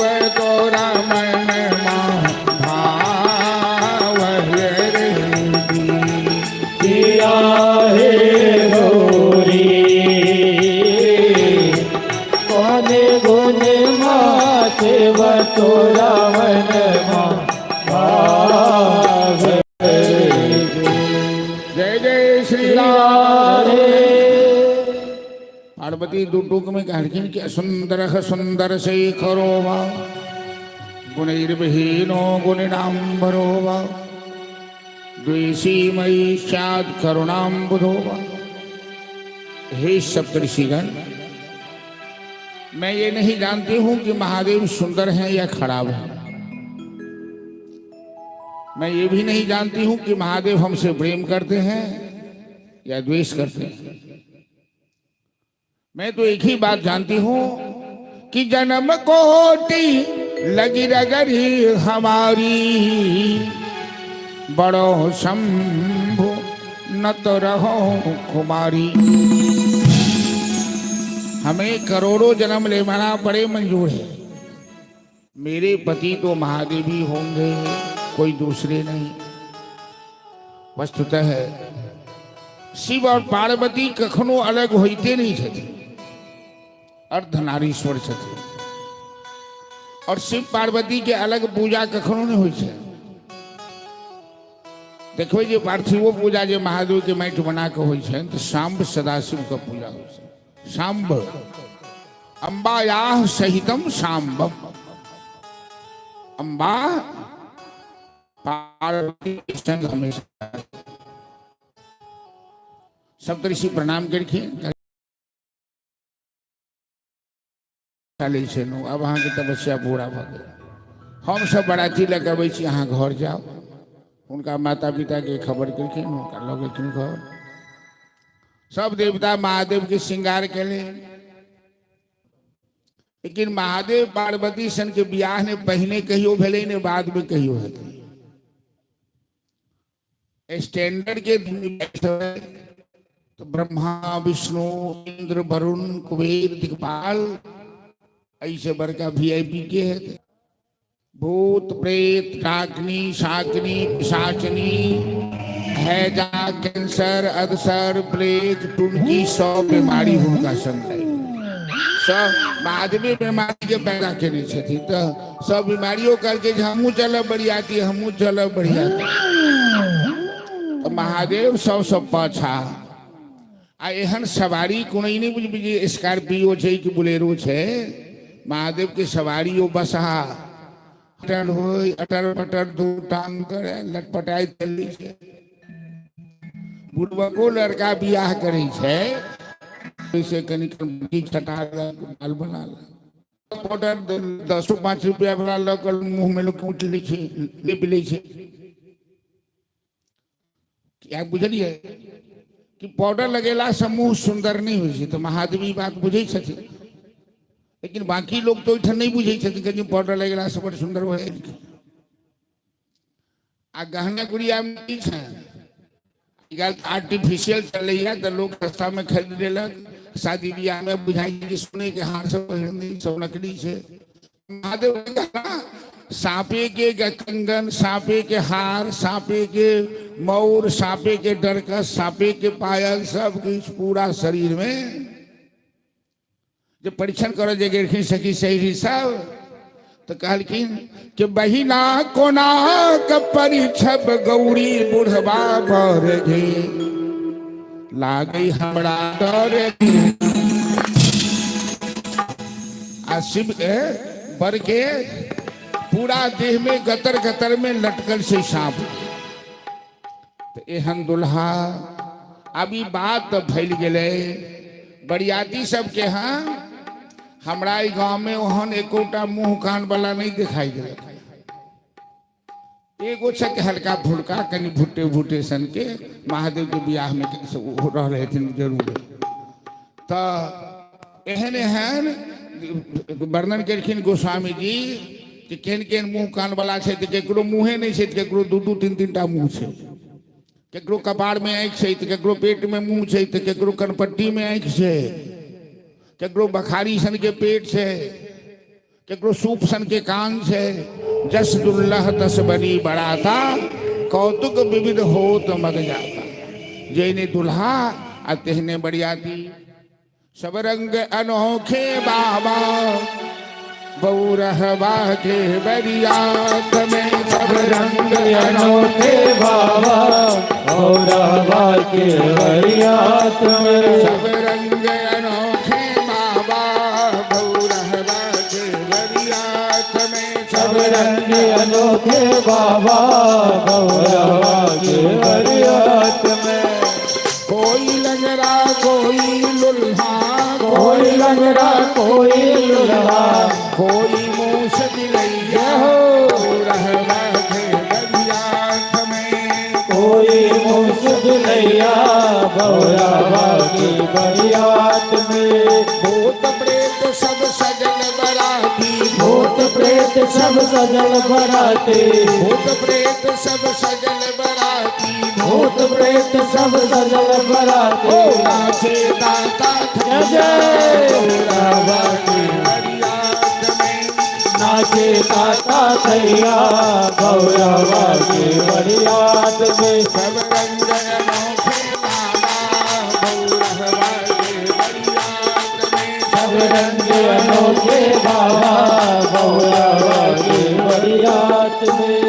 S2: सेव तो रावण भावे।
S1: जय जय श्री राम। पार्वती दो टूक में कहलखिन कि सुंदर सुंदर शेखरो वा गुणैर्विहीनो गुणिनाम्बरो वा द्वेषी मयि स्यात् करुणाम्बुधो वा। हे सप्तऋषिगण, मैं ये नहीं जानती हूं कि महादेव सुंदर हैं या खराब हैं। मैं ये भी नहीं जानती हूं कि महादेव हमसे प्रेम करते हैं या द्वेष करते हैं। मैं तो एक ही बात जानती हूं कि जन्म कोटि लगी रगरी हमारी, बड़ो शंभु न तो रहो कुमारी। हमें करोड़ों जन्म लेना पड़े मंजूर है। मेरे पति तो महादेव ही होंगे, कोई दूसरे नहीं। वस्तुतः है शिव और पार्वती कखनो अलग होते नहीं थे, अर्धनारीश्वर थे। और शिव पार्वती के अलग पूजा कखनो नहीं हुई है। देखो ये पार्थिवो पूजा जो महादेव के माइट बना के हुई है, तो शाम्ब सदाशिव का पूजा हुई है। शाम्ब अम्बायाः सहितम शाम्बम। अम्बा पार्वती के संग हमेशा। सप्तऋषि प्रणाम करके अब अहाँ के तपस्या पूरा भ गई। हम सब बराती लगबै छी, अहाँ घर जाओ। उनका माता पिता के खबर करके उनका लगे घर। सब देवता महादेव के श्रृंगार के लिए, लेकिन महादेव पार्वती सन के बियाह ने पहले कहियो भेले ने बाद में कहियो हेतै। स्टैंडर्ड के तो ब्रह्मा विष्णु इंद्र वरुण कुबेर दिक्पाल ऐसे बड़का VIP के है। भूत प्रेत डाकनी शाकनी पिशाचनी हैजा कैंसर अदसर प्लेग टुनकी 100 बीमारी उनका संग है। सब महादेवी बीमारी के पैदा करने छथिन, तो सब बीमारियों करके हमू चलब बढ़ियाती, हमू चलब बढ़ियाती। तो महादेव सब पाछा आ एहन सवारी कोई नहीं बुझे। स्कॉर्पियो है कि बुलेरो है, महादेव के सवारी ओ बसहा अटर हो अटर पटर दो टांग कर लटपटाई चली है। बुढ़बको लड़का बियाह करे छे, से कनिक छटा बाल बना पाउडर 10-5 रुपया वाला लकर मुंह में लोग कूट ली लेप ली। क्या बुझलिए कि पाउडर लगेला से मुंह सुंदर नहीं हुई। तो महादेवी बात बुझे छथिन, लेकिन बाकी लोग तो इधर नहीं बुझे छथिन कि पाउडर लगेला से बड़ सुंदर हो। आ गहना गुड़िया में की है आर्टिफिशियल चल है, तो लोग सस्ता में खरीद लेलक। शादी ब्याह में बुझाई कि सोने के हार सब नकली है। महादेव सांपे के कंगन, सांपे के हार, सांपे के मौर, सांपे के डरकस, सांपे के पायल, सब कुछ पूरा शरीर में जब परीक्षण करो जगह सखी सही सब, तो कहलखिन कि बहिना कोना परीक्षब गौरी बुढ़वा बर गे लागे हमरा डर। आ शिव के बर के पूरा देह में गतर गतर में लटकल से सांप। तो एहन दुल्हा अभी बात फैल गए बरियाती सबके। हाँ हमरा गांव में ओहन एकोटा मुंह कान वाला नहीं दिखाई दे। एगो छक हल्का फुल्का कनी भुट्टे भुट्टे सन के महादेव के बियाह में रह रहे थे जरूर। तो एहन एहन वर्णन करखिन गोस्वामी जी कि केहन केहन मुंह कान वाला है। तो केकरो मुँहे नहीं है, केकरो 2-2-3-3 टा मुँह है। केकरो कपाड़ में आँख है, तो केकरो पेट में मुँह है, तो केकरो कनपट्टी में आँख है, केकरो बखारी सन के पेट से, केकरो सूप सन के कान से। जस दुर्लह तस बड़ी बड़ाता कौतुक विविध हो तो मग जाता। जैने दुल्हा आ तेहने बड़ियाती, सब रंग अनोखे बाबा बउरहवा के बरियात में सब
S2: रंग अनोखे बाबा गौरवा के बरियात में
S1: सब रंग अनोखे बाबा बउरहवा के बरियात में
S2: सब रंग अनोखे बाबा गौरवा के बरियात में
S1: कोई लंगड़ा कोई लुल्हा
S2: कोई लंगड़ा कोई लुल्हा
S1: कोई मूस दिलैया
S2: हो
S1: बउरहवा के बरियात में
S2: कोई मुसलैया गौरवा के बरियात में
S1: भूत प्रेत सब सजल बराती
S2: भूत प्रेत सब सजल बराते
S1: भूत प्रेत सब सजल बराती
S2: भूत प्रेत सब सजल बराते
S1: नाचे दाता
S2: जय जय
S1: गौरवा के बरियात में
S2: नाचे ताता थैया गौरवा के बरियात में
S1: सब रंग अनोखे बाबा बउरहवा के बरियात में
S2: सब रंग अनोखे बाबा गौरवा के बरियात में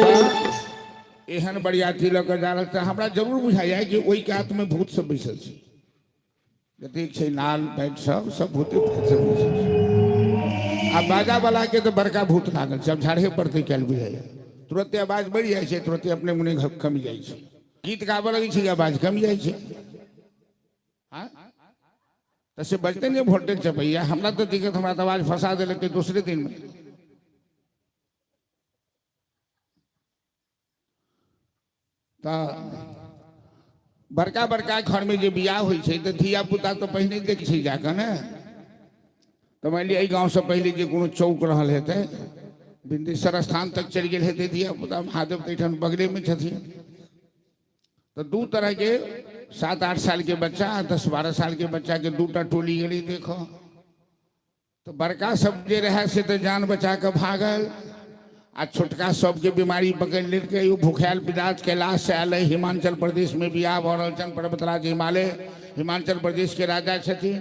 S1: एहन बरियाती लऽ कऽ जा रहल तऽ हमरा जरूर बुझाइए कि ओहि कात में भूत सब बैसल छै जतेक छै नाल बैठ सब भूते प्रेत सब बैसल छै आ बाजा वाला के तो बड़का भूत लागल छै अब झाड़े पड़ते कल बुझाइए तुरंते आवाज बढ़ि जाइ छै तुरंते अपने मुने कमी जाइ छै गीत गाबऽ लगै छै आवाज कम जाइ छै हाँ तऽ से बजते नहीं वोल्टेज चपैया हमरा तो दिक्कत हमरा तो आवाज फंसा देलकै दूसरे दिन में तो बड़का बड़का घर में जो बियाह होइ छै तो धिया पुता तो पहले देख छै जाकर ने तो मान लिया गाँव से पहले जो कोनो चौक रहल हेतै बिंदेश्वर स्थान तक चल गए हेतै धिया पुता महादेव तैठन बगले में छथिन तो दू तरह के 7-8 साल के बच्चा 10-12 साल के बच्चा के दूटा टोली गेली देखो तो बड़का सब जे रहे से तो जान बचा के भागल आ छोटका सबके बीमारी पकड़ लेके भूखायल पिदाज कैलाश से आयल हिमाचल प्रदेश में बियाह भऽ रहल छनि पर्वतराज हिमालय हिमाचल प्रदेश के राजा छथिन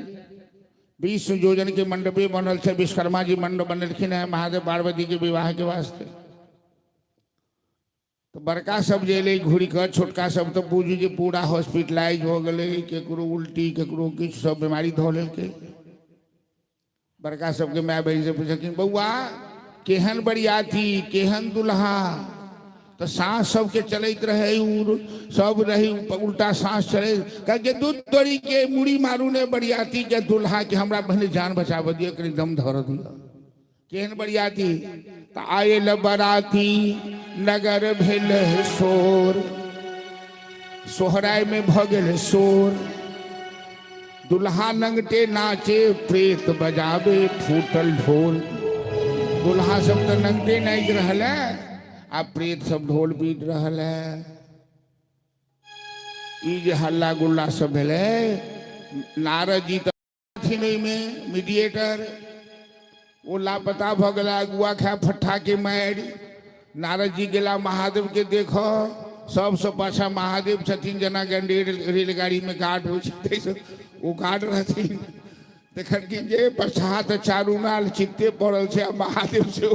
S1: 20 योजन के मंडपे बनल छै विश्वकर्मा जी मंडप बनेलखिन है महादेव पार्वती के विवाह के वास्ते तो बड़का सब जे अयलै घुरि कऽ छोटका सब तो बुझू जे पूरा हॉस्पिटलाइज हो गए केकरो उल्टी केकरो किछु सब बीमारी धऽ लेलकै बड़का सबके माय बहन से पूछलखिन बौआ केहन बरियाती केहन दुल्हा तो सांस सबके चलते रहे सब रही उल्टा सांस चले कहे दूध तोड़ी के मुड़ी मारू ने बरियाती के दुल्हा के हमरा पहले जान बचाव दिए कहीं दम धर दिया केहन बरियाती तो आयल बराती नगर भेल शोर सोहराय में भ गेल शोर दुल्हा नंगटे नाचे प्रेत बजावे फूटल ढोल दुल्हा सब तो नंगटे नाच रहल है आ प्रेत सब ढोल पीट रहल है ई जे हल्ला गुल्ला सब भेले नारद जी तो में मीडिएटर वो लापता भ गला अगुआ खा फट्ठा के मारि नारद जी गेला महादेव के देखो सबसे पाछा महादेव छथिन जना गंडे रेलगाड़ी में गार्ड हो वो गार्ड रहथिन देखलखिन जे पछात चारू नाल चित्ते पड़ल छै महादेव से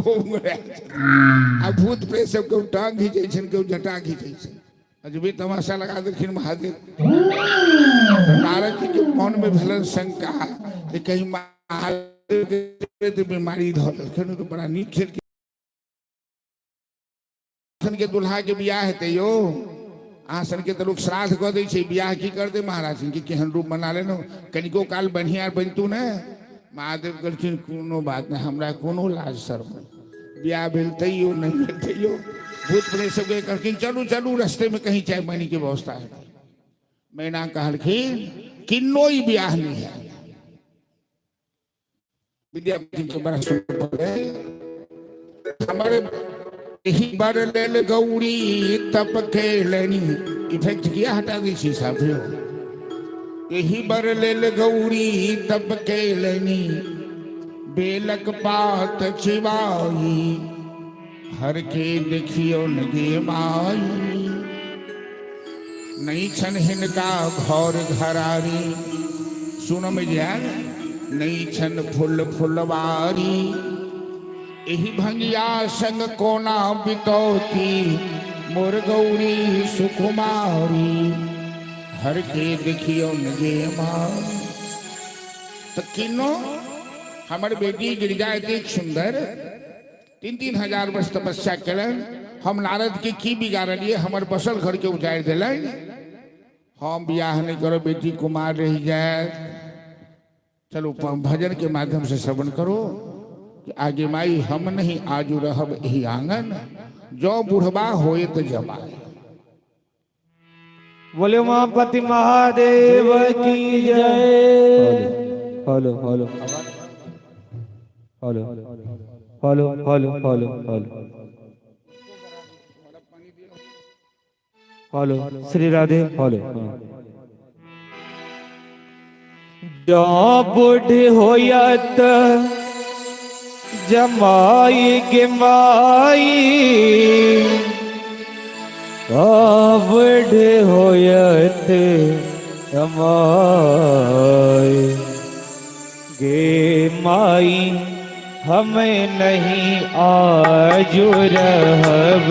S1: आ भूत प्रेत सब केओ टांग घींचे छन केओ जटा घींचे छै अजबे तमाशा लगा देलखिन महादेव तो नारद जी के मन में भेलन शंका जे कहीं महादेव के बीमारी धऽ लेलखिन तो बड़ा नीक खेल के दुल्हा के बियाह हेतै यो अहाँ सनके तो लोग श्राद्ध कऽ दै छै बियाह की करते महाराज के केहन रूप बना लेलहुँ कनिको काल बढ़िया बनतू ने महादेव कहलखिन कोनो बात नहीं हमरा कोनो लाज शर्म बियाह भेल तैयो नहीं भेल तैयो भूत प्रेत सबके कहलखिन चलू चलू रस्ते में कहीं चाय पानी की व्यवस्था है मैना कहलखिन किन्नो ही बियाह नहीं है विद्यापति के बड़ा सुंदर हमारे ही बर लेल गौरी तप खेलनी इफेक्ट किया हटा दी शीशा यही बर लेल गौरी तप खेलनी बेलक पात चिवाई हर के देखियो लगे माई नहीं छन हिनका घर घरारी सुनो में जान नहीं छन फुल फुलवारी यही भंगिया संग कोना बितौती मोर गौरी सुकुमारी हर के देखियो नगे माँ। तो किनो हमारे बेटी गिरजा इतनी सुंदर 3-3 हजार वर्ष तपस्या कलन। हम नारद के की बिगाड़लिए हमारे बसल घर के उजाड़ दिलन। हम बियाह नहीं करो बेटी कुमार रह जाए। चलो भजन के माध्यम से श्रवण करो कि आगे माई हम नहीं आजू रहब यही आंगन जो बुढ़बा होए तो जमाए।
S2: बोले उमापति महादेव की जय। Hello hello hello hello hello hello hello hello Shri Radhe hello. जो बुढ़ होयत जमाई गिमाई बुढ़ होयत जमाई गे माई हमें नहीं आजू रहब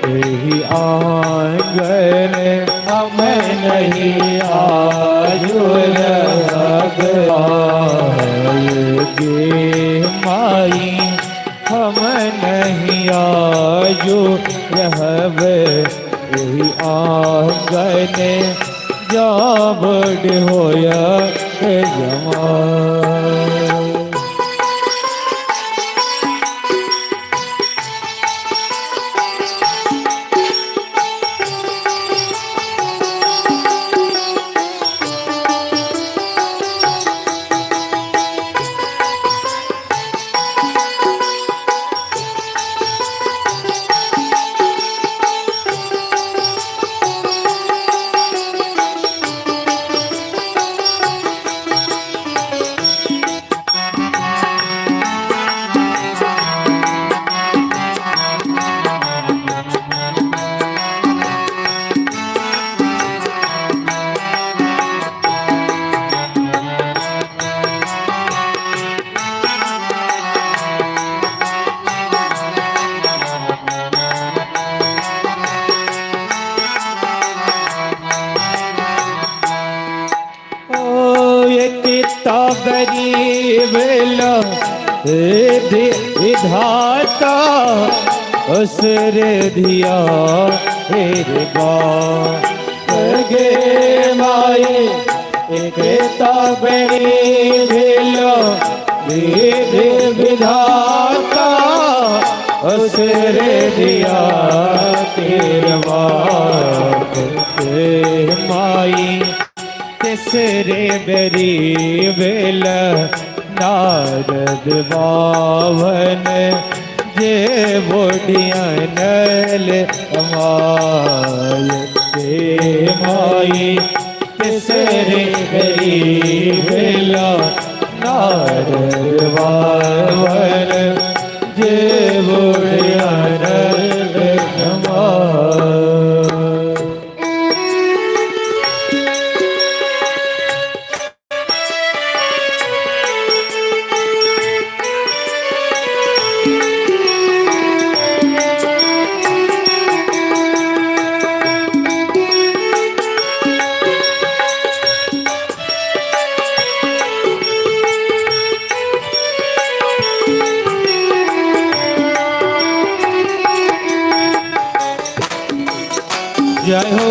S2: यही आंगन हमें नहीं आजू रहब गे माई हम नहीं आजू रहब यही आंगन जा बड़ होया जमा। गरीब विधाता उसरे दिया गे माए एक बड़ी भेलो विधाता उसरे दिया तेरवा माई तिसरे बेरी बेल नारद बावन जे बोडिया नल माय माई तिसरे बेरी बेल नारद बावन जे बोडिया नल माय। जय हो।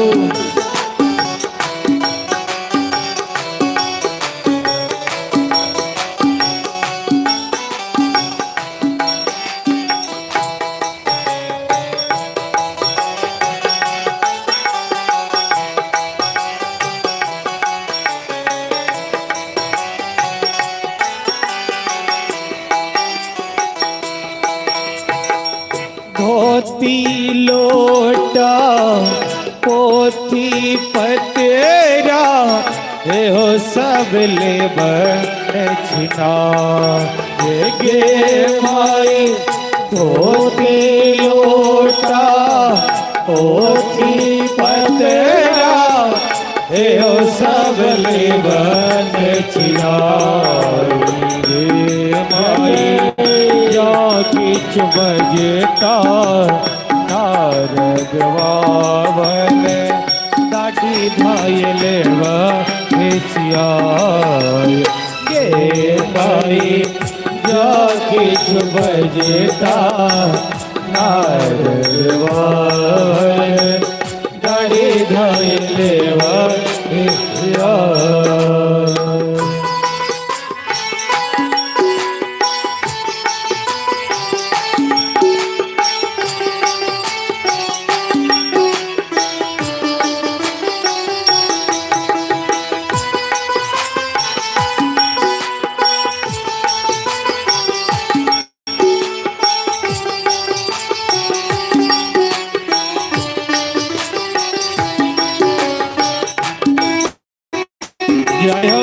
S2: धोती लोटा पोथी पतेरा हो सब ले छिना गे माई धोती लोटा पोथी पतेरा हो सब ले छिना गे माई जाके किछ बजता नारद बावन दाढ़ी धायल वेशियाय गे माई जा किछ बजता नारद बावन दाढ़ी धायल वेशियाय। जय हो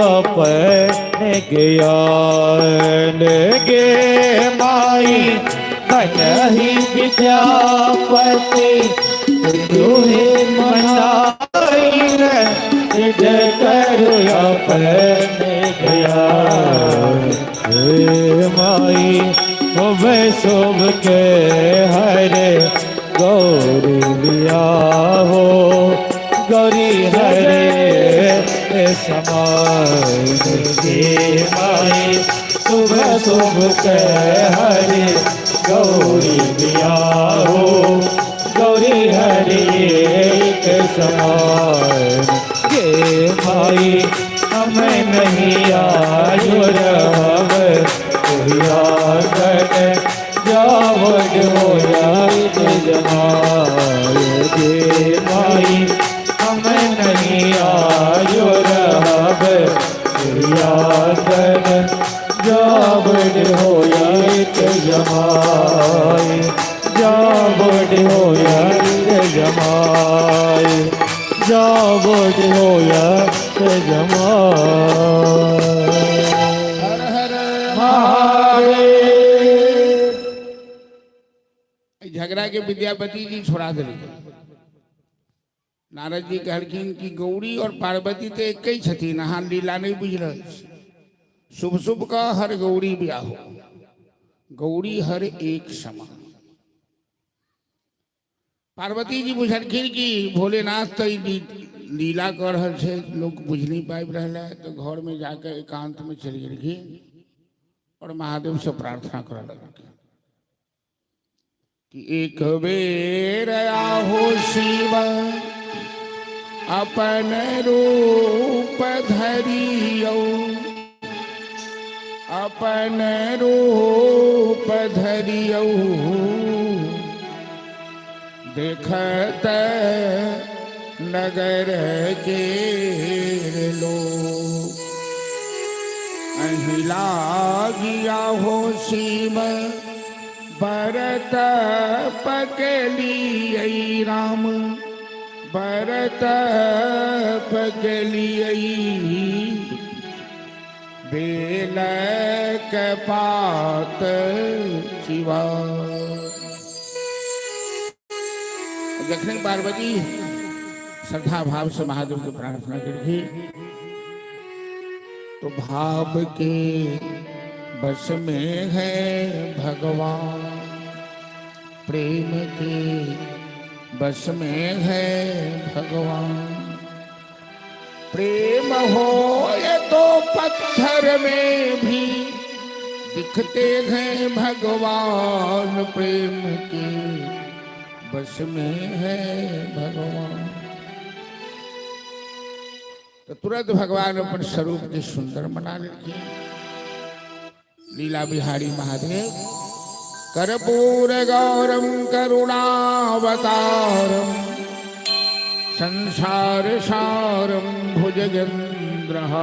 S2: अपन ज्ञान गे माई बनहि विद्यापति तुहे मनाई करो अपन ज्ञान हे माई होवे शोभ के हरे गौरी लिया हो गौरी हरे समाय गे माई शुभ शुभ के हरे गौरी दिया हो गौरी हरे के समाय गे माई हमें नहीं आयो रव जावट हो जाए जमाय गे माई हमें नहीं आयो रहब यादन जावट हो एक जमाए जावट हो एक जमाए जावट हो एक जमाए।
S1: हर हर महादेव। झगड़ा के विद्यापति जी छोड़ा दिले। नारद जी कहलखिन कि गौरी और पार्वती तो एक ही छथिन, अहाँ लीला नहीं बुझ रहे। शुभ शुभ का हर गौरी ब्याह हो, गौरी हर एक समान। पार्वती जी बुझलखिन कि भोलेनाथ तो लीला कर रहल छे, लोग बुझ नहीं पाबि रहले, तो घर में जाकर एकांत में चली गेलखिन और महादेव से प्रार्थना कर लगलखिन कि एक बेर आहो शिव अपन रूप धरियो, अपन रूप धरियो, देखत नगर के लोग। अहि लागिया हो शिव भरत पकलियै राम, भरत पकलियै बेल के पात शिवा। जखन पार्वती श्रद्धा भाव से महादेव की प्रार्थना करी तो भाव के बस में है भगवान, प्रेम के बस में है भगवान। प्रेम हो ये तो पत्थर में भी दिखते हैं भगवान, प्रेम के बस में है भगवान। तो तुरंत भगवान अपन स्वरूप के सुंदर बना लेके लीला बिहारी महादेव कर्पूर गौरम करुणावतारम संसार सारम भुजगेंद्रहारम।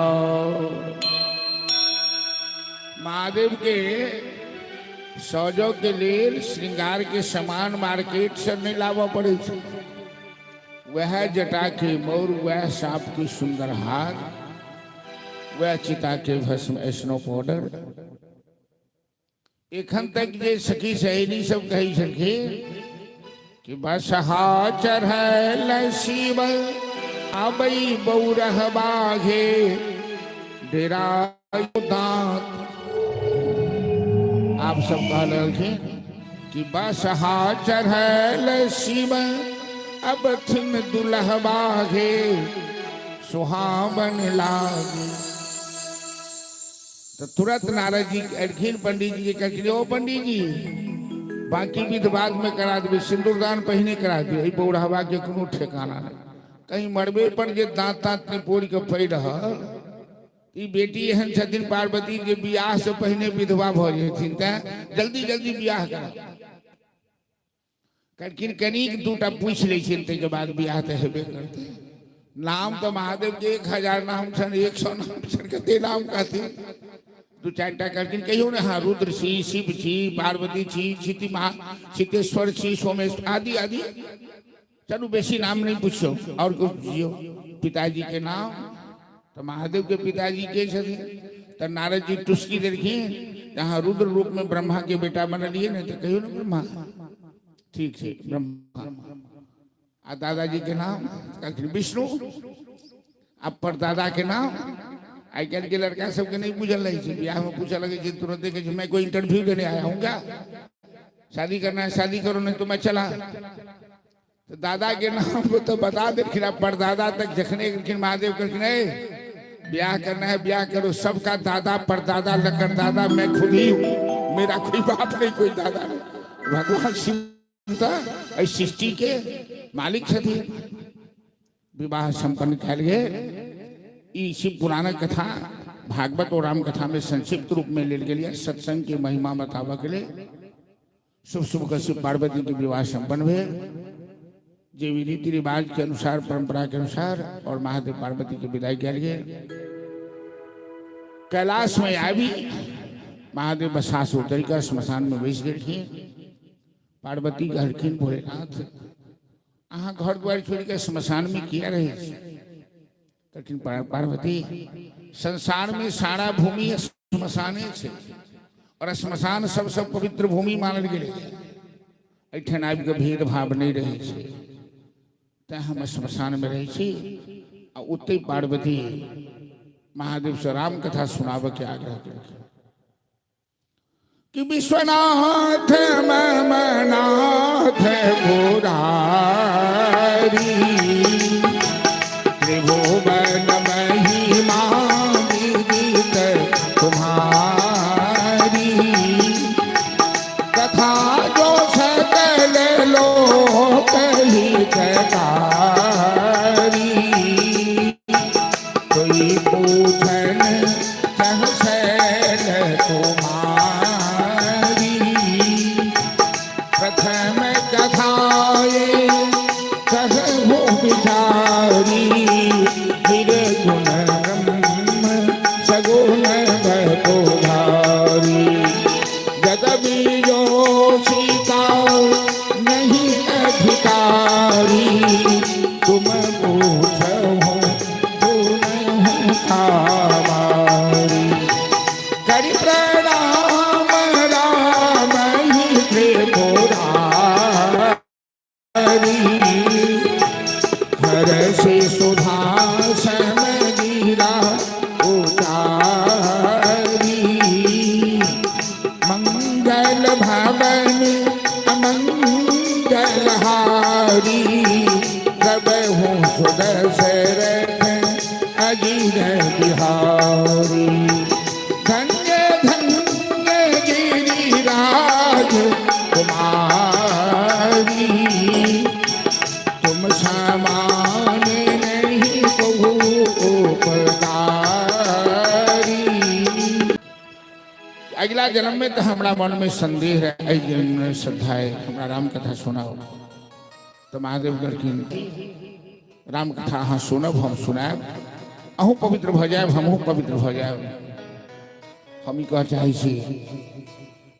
S1: महादेव के सौजो के लिए श्रृंगार के सामान मार्केट से नहीं लावा पड़े, वह जटा के मोर, वह सांप की सुंदर हार, वह चिता के भस्म स्नो पाउडर। एखन तक ये सखी सहेली सब कही सके कि बस हा चढ़ल शिव आबई बौरह बाघे डेरा दांत। आप सब कह रहे कि बस हा चढ़ल शिव अब थिन दुल्ह बाघे सुहावन लागे। तो तुरंत नारद जी अरखिन पंडित जी के कहते ओ पंडित जी बाकी विध बाद में करा देवे, सिंदूरदान पहिने करा दे। बौढ़ावा के कोनो ठेकाना नहीं, कहीं मरबे पर जे दांत तांत ने पोड़ के पड़ रहा। ई बेटी एहन छथिन पार्वती जे बियाह से पहले विधवा भ जेथिन, त जल्दी जल्दी बियाह करा। कहलखिन कनिक दूटा पूछ लै छिन, ताहिके बाद बियाह तऽ हेबे करतै। नाम तो महादेव के 1000 नाम छन, 100 नाम छन, कते नाम कहथिन। दू चारिटा कहलखिन कहियो ने, हाँ रुद्र छी, शिव छी, पार्वती छी, सिद्धेश्वर छी, सोमेश्वर आदि आदि। चलू बेसी नाम नहीं पूछो और कुछ पूछियो। पिताजी के नाम तो महादेव के पिताजी के छथिन। तो नारद जी टुस्की देलखिन, जहाँ रुद्र रूप में ब्रह्मा के बेटा बनलिए ने, तो कहियो ना ब्रह्मा। ठीक है ब्रह्मा। आ दादाजी के नाम कहलखिन विष्णु। अब परदादा के नाम आई कल के लड़का सबके नहीं पूछल रही, ब्याह में पूछा लगे तुरंत देखे मैं कोई इंटरव्यू देने आया हूँ क्या, शादी करना है शादी करो, नहीं तो मैं चला। तो दादा के नाम को तो बता दे, फिर परदादा तक जखने कहलखिन महादेव कहलखिन ब्याह करना है ब्याह करो। सबका दादा परदादा लकर दादा मैं खुद ही हूँ, मेरा कोई बाप नहीं कोई दादा नहीं। भगवान शिव इस सृष्टि के मालिक छथिन। विवाह संपन्न कल गए। शिव पुराण कथा भागवत और राम कथा में संक्षिप्त रूप में ले लिया। सत्संग की महिमा बतावा के लिए शुभ शुभ का शिव पार्वती के विवाह संपन्न हुए, जो रीति रिवाज के अनुसार परंपरा के अनुसार, और महादेव पार्वती की विदाई कल गए। कैलाश में आवी महादेव बसास उतर कर स्मशान में बैस गए। पार्वती कहलखिन भोलेनाथ अहाँ घर द्वार छोड़ के स्मशान में किया रहे। कहलखिन पार्वती संसार में सारा भूमि स्मशाने छे, और स्मशान सबसे पवित्र भूमि मानल गेल। एठन आबि के भेदभाव नहीं रहे छे, तें हम स्मशान में रहे छी। आ उते पार्वती महादेव से राम कथा सुनावे के आग्रह केलखिन कि विश्वनाथ ममनाथ मुरारी त्रिभुवन महिमा विदित तुम्हारी। कथा जो सकल लोक हितकारी, कोई पूछन सहसल तुम्हारी। प्रथम कथाए कहु विचारी, निर्गुण ब्रह्म सगुण बहुधारी। जगबी जो सीता नहीं अधिकारी, तुम पूछो सुनहु हमारी। करि प्रणाम राम ही त्रिपुरारी, हर से सुधासन गिरा उतारी। मंगल भवन अमंगल हारी, प्रभु सुदशरथ अजीर बिहारी। धन्य धन्य गिरिराज कुमारी, तुम समान नहीं कहु उपकारी। अगला जन्म में तो हमारा मन में संदेह है, अई जन्म में श्रद्धा है, हमारा राम कथा सुना हो। तो महादेव कहलखिन राम कथा अहाँ सुनब हम सुनाब, अहूँ पवित्र भ जायब हमहूँ पवित्र भ जायब। हम ही कह चाहे छी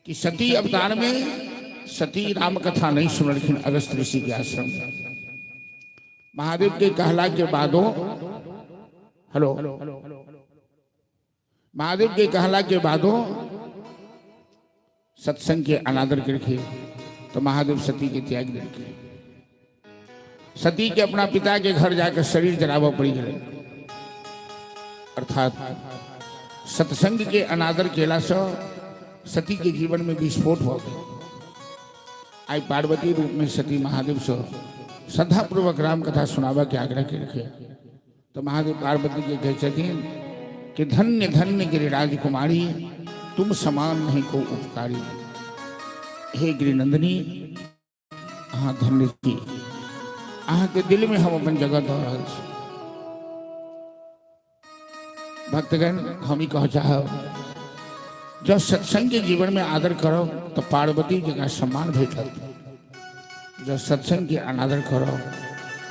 S1: कि सती अवतार में सती राम कथा नहीं सुनलखिन अगस्त ऋषि के आश्रम में। महादेव के कहला के बादो हेलो महादेव के कहला के बादो सत्संग के अनादर करके तो महादेव सती के त्याग करके सती के अपना पिता के घर जाकर शरीर जलावा पड़ी गए। अर्थात सत्संग के अनादर केला से सती के जीवन में विस्फोट हो गया। आई पार्वती रूप में सती महादेव से श्रद्धापूर्वक राम कथा सुनावा के आग्रह के रखे तो महादेव पार्वती के कहते कि धन्य धन्य गिरिराज कुमारी तुम समान नहीं को उपकारी। हे गिरिनंदिनी अहाँ धन्य छी, अहाँ के दिल में हम अपन जगह दऽ रहल छी। भक्तगण हम ही कह चाहब जब सत्संग के जीवन में आदर करो तो पार्वती जी का सम्मान भेटत, जब सत्संग के अनादर करो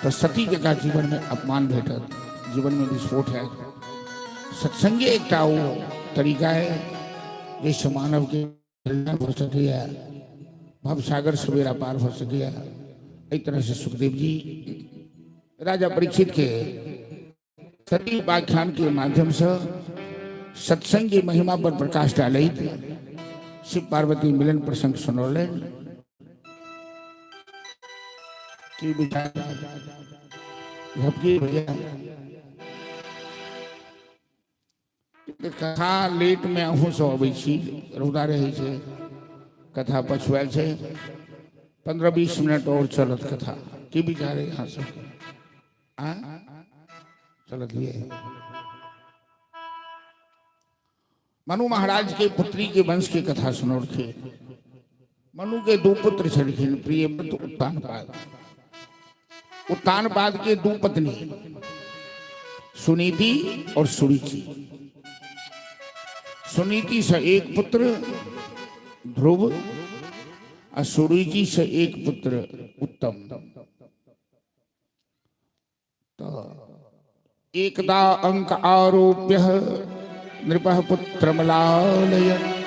S1: तो सती जी का जीवन में अपमान भेटत, जीवन में विस्फोट है। सत्संग एक वो तरीका है जिससे मानव के कल्याण हो सके, भव सागर सवेरा पार हो सके। एक तरह से सुखदेव जी राजा परीक्षित के सती व्याख्यान के माध्यम से सत्संग की महिमा पर प्रकाश डाले थे। शिव पार्वती मिलन प्रसंग सुनौले कि भैया कथा लेट में अहूँ सब अबै छी, रौदा रहे छे, कथा पछुआल छे, 15-20 मिनट और चलत कथा की विचार है यहाँ से चलत लिए। मनु महाराज के पुत्री के वंश की कथा सुनौल थे। मनु के 2 पुत्र छलखिन, प्रियव्रत उत्तानपाद। उत्तानपाद के 2 पत्नी सुनीति और सुरुचि। सुनीति से 1 पुत्र ध्रुव और सुरुचि से 1 पुत्र उत्तम। तो एकदा अंक आरोप्य नृपः पुत्रमलालयन्